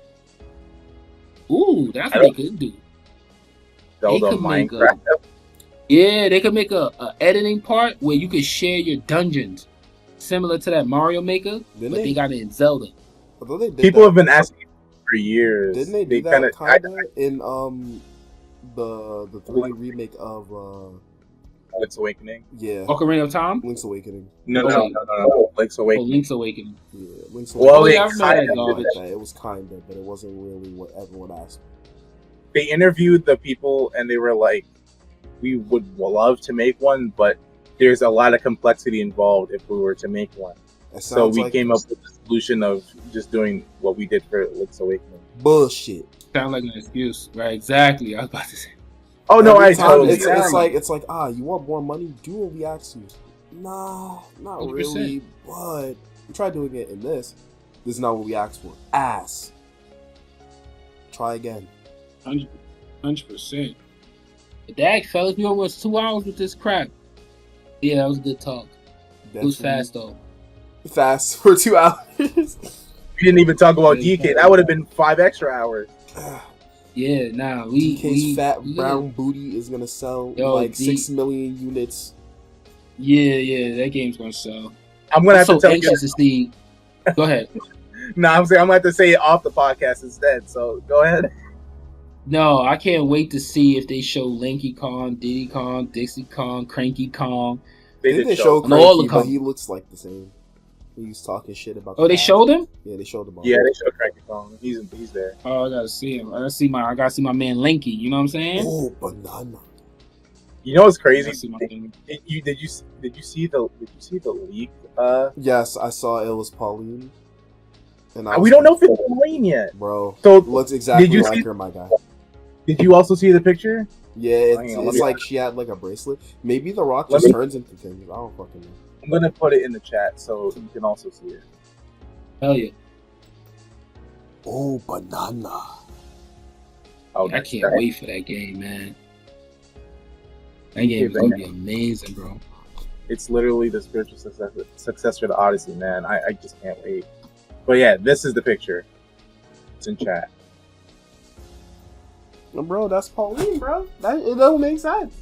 Ooh, that's I what they could do. Zelda could make Minecraft. Yeah, they could make a editing part where you could share your dungeons, similar to that Mario Maker, Didn't but they? they got it in Zelda. Although they did People that, have been asking for years. didn't they do that kind of in the 3D remake of Link's Awakening. yeah, Ocarina of Time. Link's Awakening. No. Link's Oh, Awakening. Link's Awakening. Yeah, Link's Well, Awakening. they I remember that kinda garbage. Like that. It was kinda, but it wasn't really what everyone asked. They interviewed the people and they were like, we would love to make one, but there's a lot of complexity involved if we were to make one. That So sounds we like came up with the solution of just doing what we did for Link's Awakening. bullshit. Sound like an excuse, right? Exactly. I was about to say. Oh no, Every I time totally. it's like you want more money? Do what we asked you. Nah, not 100%. really. But we tried doing it in this. This is not what we asked for. Ass. Try again. 100%. Dag, fellas, we almost 2 hours with this crap. Yeah, that was a good talk. It was fast though. Fast for 2 hours. We didn't even talk about DK. That would have been 5 extra hours. Yeah, nah, DK's fat we brown booty is gonna sell Yo, like 6 million units. Yeah, that game's gonna sell. I'm gonna have so to tell you. anxious to see. Go ahead. No, I'm saying I'm gonna have to say it off the podcast instead. So go ahead. No, I can't wait to see if they show Linky Kong, Diddy Kong, Dixie Kong, Cranky Kong. They didn't show And all Cranky, the but he looks like the same. He was talking shit about. Oh, they showed him? Yeah, they showed him. Yeah, they showed Cranky Kong. He's there. Oh, I gotta see him. I gotta see my man Linky. You know what I'm saying? Oh, banana. You know what's I crazy? gotta see my man. Did you see the leak? Yes, I saw it was Pauline. And We don't know if it's Pauline yet, bro. So Looks exactly did you like see- her, my guy. Did you also see the picture? Yeah, Hang on, let it's me- like she had like a bracelet. Maybe the rock Let just me- turns into things. I don't fucking know. I'm gonna put it in the chat so you can also see it. Hell yeah. Oh, banana. Oh, I can't wait for that game, man. That game is gonna be amazing, bro. It's literally the spiritual successor to Odyssey, man. I just can't wait. But yeah, this is the picture. It's in chat. No, bro, that's Pauline, bro. It don't make sense.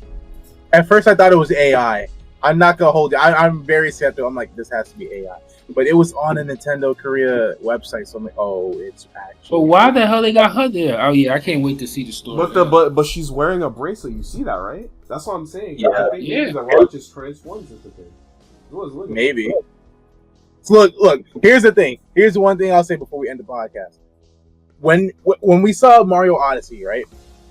At first, I thought it was AI. I'm not gonna hold it. I'm very skeptical. I'm like, this has to be AI. But it was on a Nintendo Korea website, so I'm like, oh, it's actually. But why the hell they got her there? Oh yeah, I can't wait to see the story. But she's wearing a bracelet. You see that, right? That's what I'm saying. Yeah. I think Yeah. maybe the rock just transforms into things. Look. Maybe. Look. Here's the thing. Here's the one thing I'll say before we end the podcast. When we saw Mario Odyssey, right?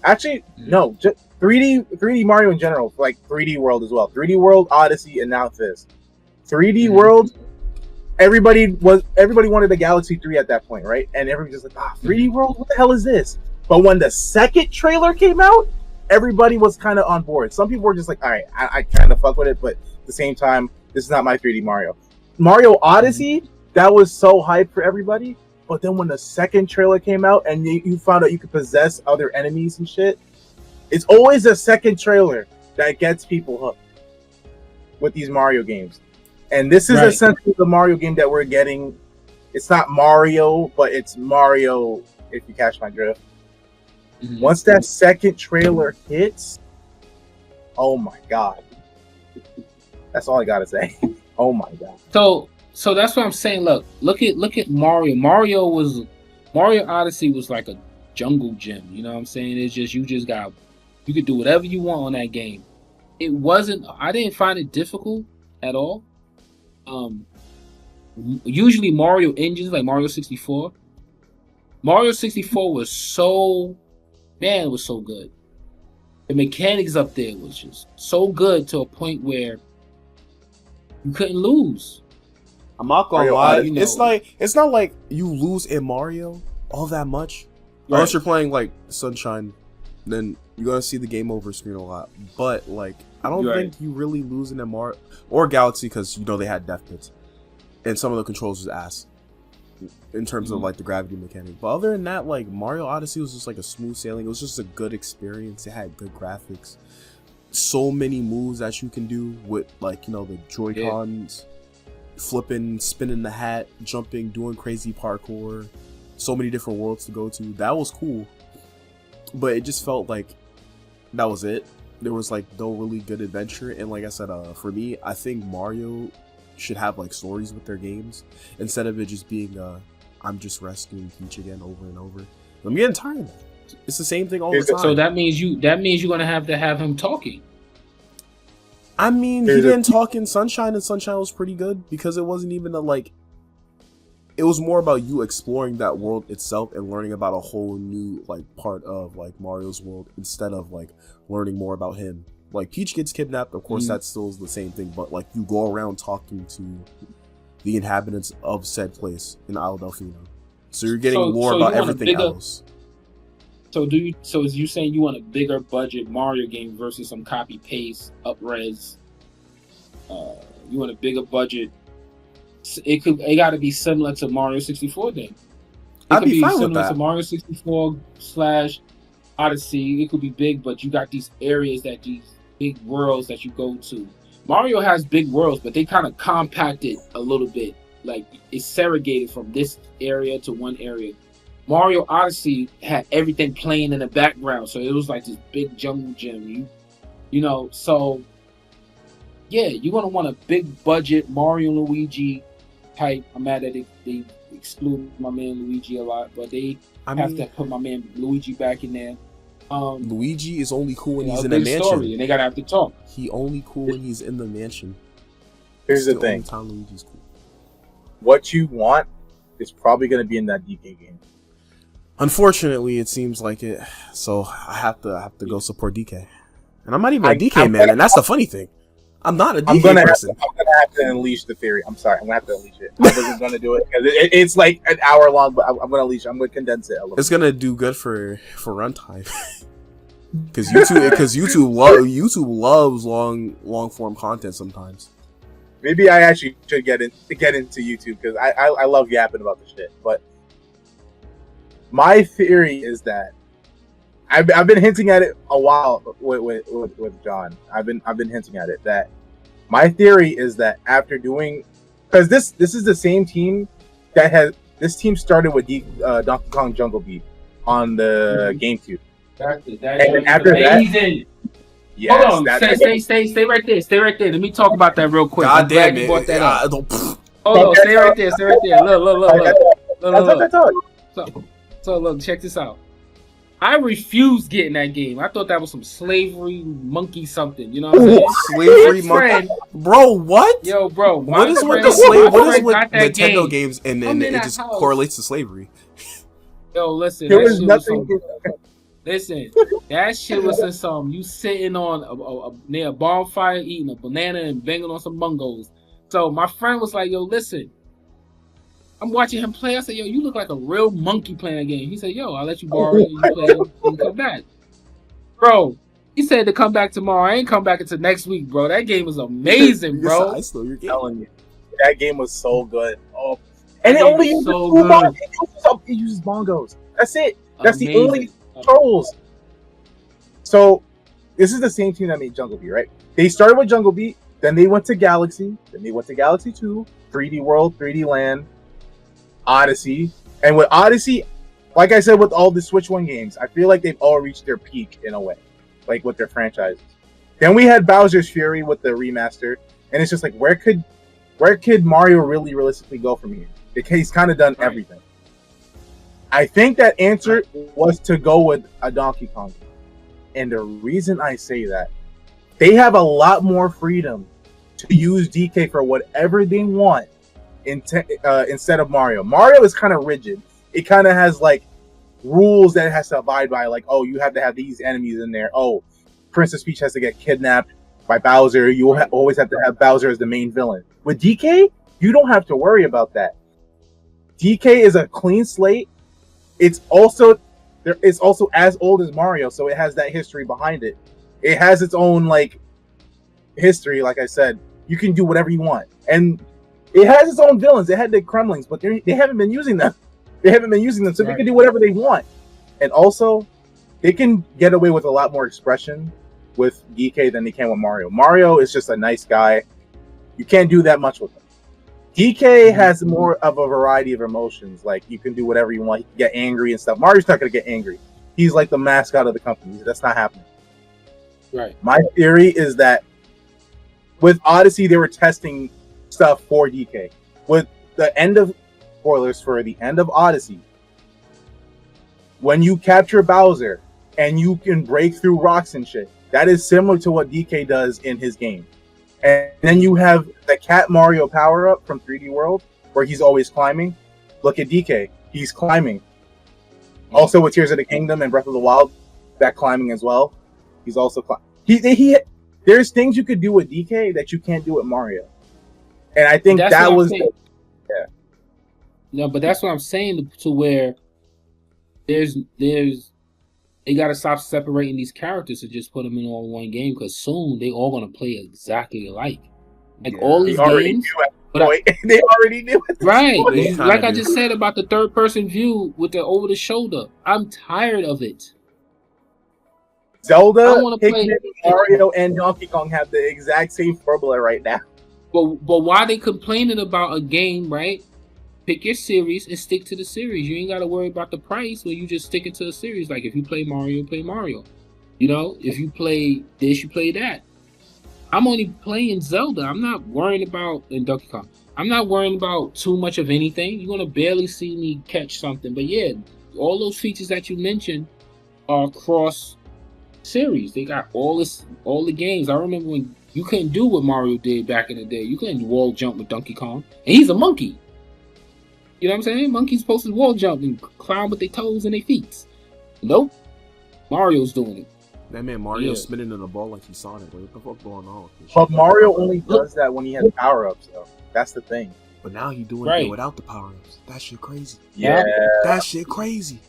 Actually, no, just 3D Mario in general, like 3D World as well. 3D World, Odyssey, and now this 3D World. Everybody wanted a Galaxy 3 at that point, right? And everybody's just like, 3D World, what the hell is this? But when the second trailer came out, everybody was kind of on board. Some people were just like, all right, I kind of fuck with it, but at the same time, this is not my 3D Mario. Mario Odyssey, that was so hyped for everybody. But then when the second trailer came out and you found out you could possess other enemies and shit, it's always the second trailer that gets people hooked with these Mario games. And this is essentially the Mario game that we're getting. It's not Mario, but it's Mario, if you catch my drift. Mhm. Once that second trailer hits, oh my god. That's all I gotta say. Oh my god. So that's what I'm saying. Look at Mario. Mario Odyssey was like a jungle gym. You know what I'm saying? It's just you could do whatever you want on that game. I didn't find it difficult at all. Usually Mario engines like Mario 64. Mario 64 was so good. The mechanics up there was just so good to a point where you couldn't lose. I'm not gonna Mario lie. Odyssey, It's not like you lose in Mario all that much. Unless you're playing like Sunshine, then you're gonna see the game over screen a lot. But like, I don't think you really lose in Mario or Galaxy because they had death pits, and some of the controls was ass in terms of like the gravity mechanic. But other than that, like Mario Odyssey was just like a smooth sailing. It was just a good experience. It had good graphics, so many moves that you can do with like the Joy-Cons, flipping, spinning the hat, jumping, doing crazy parkour. So many different worlds to go to. That was cool. but it just felt like that was it. There was like no really good adventure, and like I said, for me, I think Mario should have like stories with their games instead of it just being I'm just rescuing Peach again over and over. I'm getting tired of that. It's the same thing all the time. So that means you're gonna have to have him talking. I mean, he didn't talk in Sunshine, and Sunshine was pretty good because it wasn't even it was more about you exploring that world itself and learning about a whole new like part of like Mario's world instead of like learning more about him. Like Peach gets kidnapped, of course that still is the same thing, but like you go around talking to the inhabitants of said place in Isle Delfino. So you're getting more about everything else. So is you saying you want a bigger budget Mario game versus some copy paste up-res? You want a bigger budget? It got to be similar to Mario 64 then. I'd be fine with that. To Mario 64 / Odyssey. It could be big, but you got these areas these big worlds that you go to. Mario has big worlds, but they kind of compacted a little bit. Like it's segregated from this area to one area. Mario Odyssey had everything playing in the background, so it was like this big jungle gym. You know, so yeah, you're gonna want a big budget Mario and Luigi type. I'm mad that they excluded my man Luigi a lot, but they have to put my man Luigi back in there. Luigi is only cool when he's in the mansion, story, and they gotta have to talk. He only cool when he's in the mansion. Here's the thing: time Luigi's cool. What you want is probably gonna be in that DK game. Unfortunately, it seems like it. So I have to go support DK, and I'm not even a DK man, and that's the funny thing. I'm not a DK person. I'm gonna have to unleash the theory. I'm sorry. I'm gonna have to unleash it. I wasn't gonna do it because it's like an hour long, but I'm gonna unleash it. I'm gonna condense it a little. It's gonna do good for runtime. Because YouTube loves long form content sometimes. Maybe I actually should get into YouTube because I love yapping about this shit. But my theory is that I've been hinting at it a while with John. I've been hinting at it that my theory is that after doing, because this is the same team that started with Donkey Kong Jungle Beat on the GameCube. And after that, yes, hold on, stay right there. Stay right there. Let me talk about that real quick. God damn it! Brought that up. Hold on, stay right there. Look. So look, check this out. I refused getting that game. I thought that was some slavery monkey something. You know what I'm saying? Slavery monkey, bro. What? Yo, bro. What is with the slave? What is with Nintendo games and then it just correlates to slavery? Yo, listen. There was nothing. Listen, that shit was in some. You sitting on near a bonfire eating a banana and banging on some bungos. So my friend was like, "Yo, listen." I'm watching him play. I said, "Yo, you look like a real monkey playing a game." He said, "Yo, I'll let you borrow it. You play it and come back." Bro, he said to come back tomorrow. I ain't come back until next week, bro. That game was amazing, bro. I stole your game. Telling you, that game was so good. Oh, and it only uses it uses bongos. That's it. That's the only controls. So this is the same team that made Jungle Beat, right? They started with Jungle Beat, then they went to Galaxy, then they went to Galaxy 2, 3D World, 3D Land, Odyssey. And with Odyssey, like I said, with all the Switch 1 games, I feel like they've all reached their peak in a way, like with their franchises. Then we had Bowser's Fury with the remaster, and it's just like, where could Mario really realistically go from here? Because he's kind of done everything. I think that answer was to go with a Donkey Kong. And the reason I say that, they have a lot more freedom to use DK for whatever they want instead of Mario. Mario is kind of rigid. It kind of has like rules that it has to abide by. Like, oh, you have to have these enemies in there. Oh, Princess Peach has to get kidnapped by Bowser. You always have to have Bowser as the main villain. With DK, you don't have to worry about that. DK is a clean slate. It's also as old as Mario, so it has that history behind it. It has its own like history. Like I said, you can do whatever you want, and it has its own villains. It had the Kremlings, but they haven't been using them. So they can do whatever they want. And also, they can get away with a lot more expression with DK than they can with Mario. Mario is just a nice guy. You can't do that much with him. DK has more of a variety of emotions. Like, you can do whatever you want. You can get angry and stuff. Mario's not going to get angry. he's like the mascot of the company. That's not happening. Right. My theory is that with Odyssey, they were testing stuff for DK. With the end of spoilers for the end of Odyssey, when you capture Bowser and you can break through rocks and shit, that is similar to what DK does in his game. And then you have the Cat Mario power up from 3D World, where he's always climbing. Look at DK, he's climbing. Also with Tears of the Kingdom and Breath of the Wild, that climbing as well. He's also he there's things you could do with DK that you can't do with Mario. And I think That's that what I'm was saying. yeah. No, but that's what I'm saying, to where there's they gotta stop separating these characters and just put them in all one game, because soon they all gonna play exactly alike. Like all these games, They already knew it. right? They Like kinda I do. just said about the third person view with the over the shoulder. I'm tired of it. Zelda, I wanna play- Pikmin, Mario, and Donkey Kong have the exact same formula right now. But why they complaining about a game, right? Pick your series and stick to the series. You ain't gotta worry about the price, when you just stick it to the series. Like if you play Mario. You know, if you play this, you play that. I'm only playing Zelda. I'm not worrying about in Donkey Kong. I'm not worrying about too much of anything. You're gonna barely see me catch something. But yeah, all those features that you mentioned are cross series. They got all the games. I remember when you couldn't do what Mario did back in the day. You couldn't wall jump with Donkey Kong, and he's a monkey. You know what I'm saying? Monkeys supposed to wall jump and climb with their toes and their feet. Nope. Mario's doing it. That man Mario spinning in the ball like he's Sonic. What the fuck going on? But Mario only does that when he has power-ups, though. That's the thing. But now he doing it without the power-ups. That shit crazy. Yeah. That shit crazy.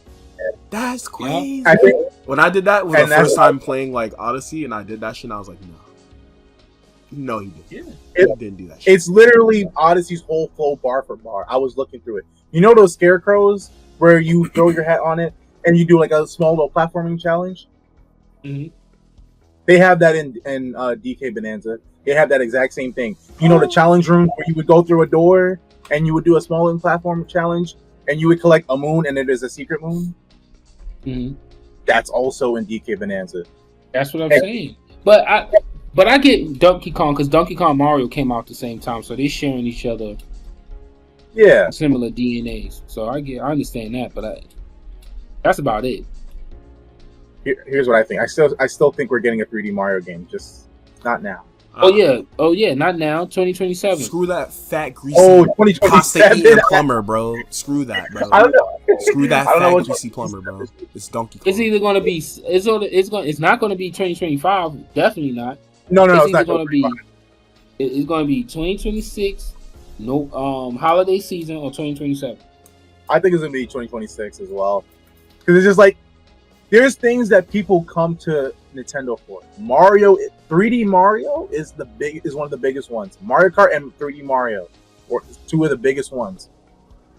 That's crazy. I think When I did that was the And that's- first time playing like Odyssey, and I did that shit, and I was like, no, he didn't. Yeah. He didn't do that shit. it's literally Odyssey's whole flow bar for bar. I was looking through it. You know those scarecrows where you throw your hat on it and you do like a small little platforming challenge? Mm-hmm. They have that in DK Bonanza. They have that exact same thing. You know the challenge room where you would go through a door and you would do a small little platform challenge and you would collect a moon and then there's a secret moon? Mm-hmm. That's also in DK Bonanza. That's what I'm saying. But I get Donkey Kong, because Donkey Kong and Mario came out at the same time, so they sharing each other Yeah. similar DNAs. So I understand that, but that's about it. Here's what I think. I still think we're getting a 3D Mario game, just not now. Oh yeah, not now. 2027. Screw that fat greasy Oh, pasta 2027. eating plumber, bro. Screw that, bro. I don't know. Screw that I don't know fat what greasy plumber, bro. It's Donkey Kong. It's either going to be it's not going to be 2025. Definitely not. No, it's either not going to be. It's going to be 2026. No, holiday season, or 2027. I think it's gonna be 2026 as well, because it's just like there's things that people come to Nintendo for. 3D Mario is one of the biggest ones. Mario Kart and 3D Mario, or two of the biggest ones.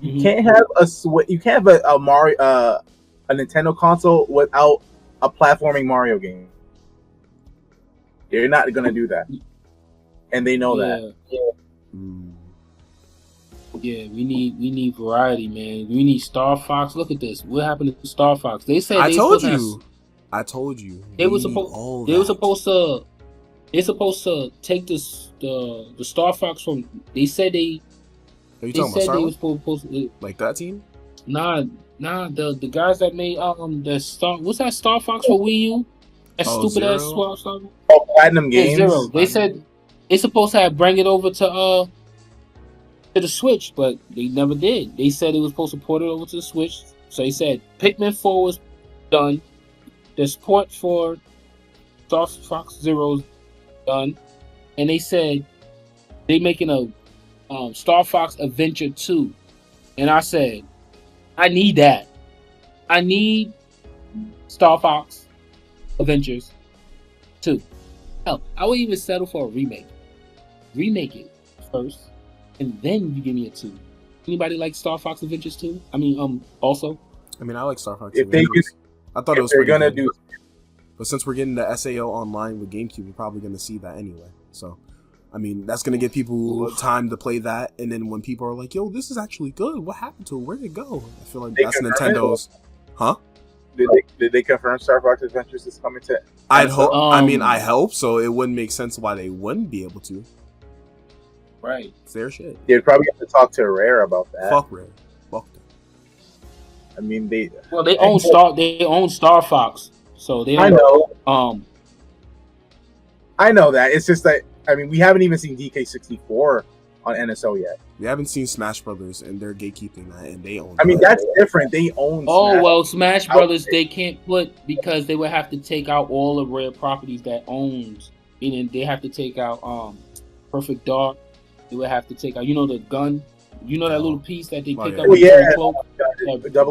You can't have a Mario a Nintendo console without a platforming Mario game. They're not gonna do that, and they know that. Yeah, we need variety, man. We need Star Fox. Look at this. What happened to Star Fox? They said I told you. They were supposed to. They're supposed to take the Star Fox from. They said they. Are you They talking said about they Star was supposed to. like that team? Nah. The guys that made the Star. What's that Star Fox for Wii U? That stupid ass Zero? Star Fox. Oh, Platinum Games. Zero. They said it's supposed to have bring it over to the Switch, but they never did. They said it was supposed to port it over to the Switch. So they said Pikmin 4 was done. The support for Star Fox Zero's done, and they said they making a Star Fox Adventure 2. And I said, I need that. I need Star Fox Adventures 2. Hell, I would even settle for a remake. Remake it first, and then you give me a 2. Anybody like Star Fox Adventures 2? I mean, also. I mean, I like Star Fox. If they I thought it was they're pretty gonna good. do. But since we're getting the SAO online with GameCube, we're probably going to see that anyway. So, I mean, that's going to give people time to play that. And then when people are like, yo, this is actually good. What happened to it? Where'd it go? I feel like that's Nintendo's. Huh? Did they confirm Star Fox Adventures is coming to? I'd hope. I mean, Um, I hope so. It wouldn't make sense why they wouldn't be able to. Right. It's their shit. They'd probably have to talk to Rare about that. Fuck Rare. Fuck them. I mean, they own Star Fox, so they. I Don't, know. I know that. It's just that, I mean, we haven't even seen DK64 on NSO yet. We haven't seen Smash Brothers, and they're gatekeeping that, and they own. I mean, that. that's different. They own. Smash Brothers they can't put because they would have to take out all the Rare properties that owns, meaning they have to take out Perfect Dark. They would have to take out, the gun. You know that little piece that they pick up with the cloak?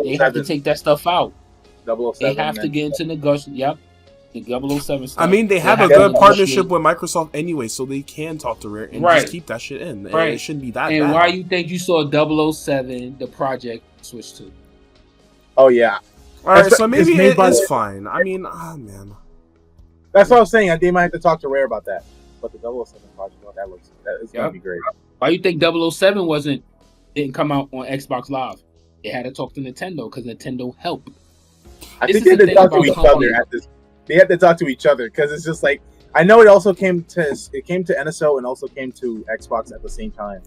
They have to take that stuff out. 007. They have to get into negotiation. Yep. The 007 stuff. I mean, they have a good partnership with Microsoft anyway, so they can talk to Rare and just keep that shit in. Right. It shouldn't be that bad. And why you think you saw 007, the project, switch to? Oh, yeah. All right, so maybe it's fine. I mean, man. That's what I was saying. They might have to talk to Rare about that. But the 007 project, that is going to be great. Why you think 007 didn't come out on Xbox Live? They had to talk to Nintendo because Nintendo helped. I think they had to talk to each other at this. They had to talk to each other because it's just like, I know it also came to NSO and also came to Xbox at the same time.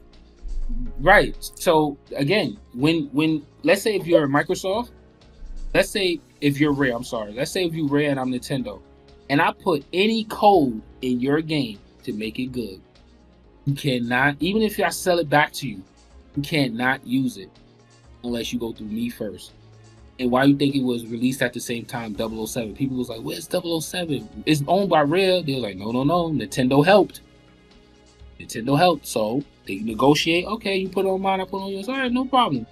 Right. So again, when let's say if you're Microsoft, let's say if you're Rare, let's say if you're Rare and I'm Nintendo, and I put any code in your game to make it good, you cannot, even if I sell it back to you, you cannot use it unless you go through me first. And why you think it was released at the same time, 007? People was like, where's 007? It's owned by Rare. They were like, no. Nintendo helped. So they negotiate. Okay, you put it on mine, I put it on yours. All right, no problem.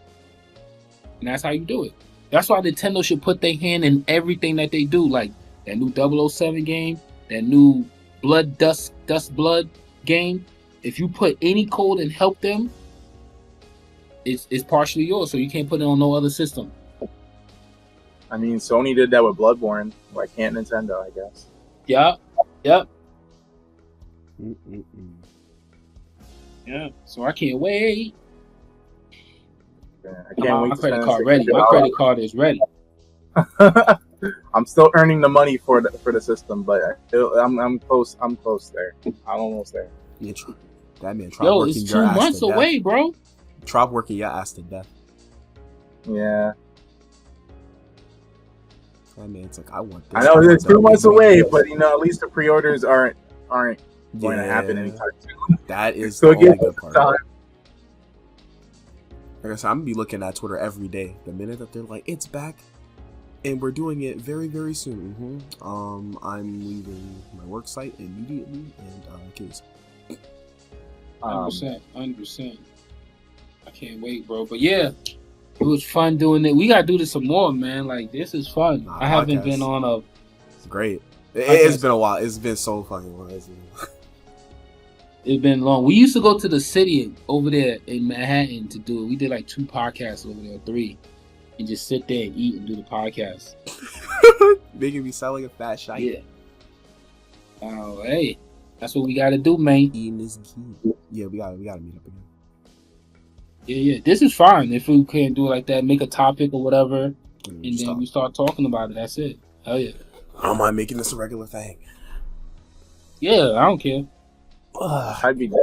And that's how you do it. That's why Nintendo should put their hand in everything that they do. Like that new 007 game, that new Dust Blood game. If you put any code and help them, it's partially yours. So you can't put it on no other system. I mean, Sony did that with Bloodborne. Why can't Nintendo, I guess? Yep. Yeah, so I can't wait. Yeah, I can't wait. My credit card ready. My credit card is ready. I'm still earning the money for the system, but I'm close. I'm close there. I'm almost there. Yeah, that man tried working it's your 2 ass months to away, death. bro. Tried working your ass to death. Yeah. That man's like, I want this. I know it's 2 months away, but at least the pre-orders aren't going to happen anytime soon. That is so the only good part. Time. Like I said, I'm gonna be looking at Twitter every day. The minute that they're like, it's back, and we're doing it very, very soon. I'm leaving my work site immediately, and case. 100%. I can't wait, bro. But yeah, it was fun doing it. We gotta do this some more, man. Like this is fun. I haven't been on a. It's great. It's been a while. It's been so fucking long. It's been long. We used to go to the city over there in Manhattan to do it. We did like 2 podcasts over there, 3, and just sit there and eat and do the podcast. Making me sound like a fat shite. Yeah. Oh, hey, that's what we gotta do, man. Eating is key. Yeah, we gotta meet up again. Yeah. This is fine. If we can't do it like that, make a topic or whatever, and then we start talking about it. That's it. Hell yeah. I don't mind making this a regular thing. Yeah, I don't care. I'd be down.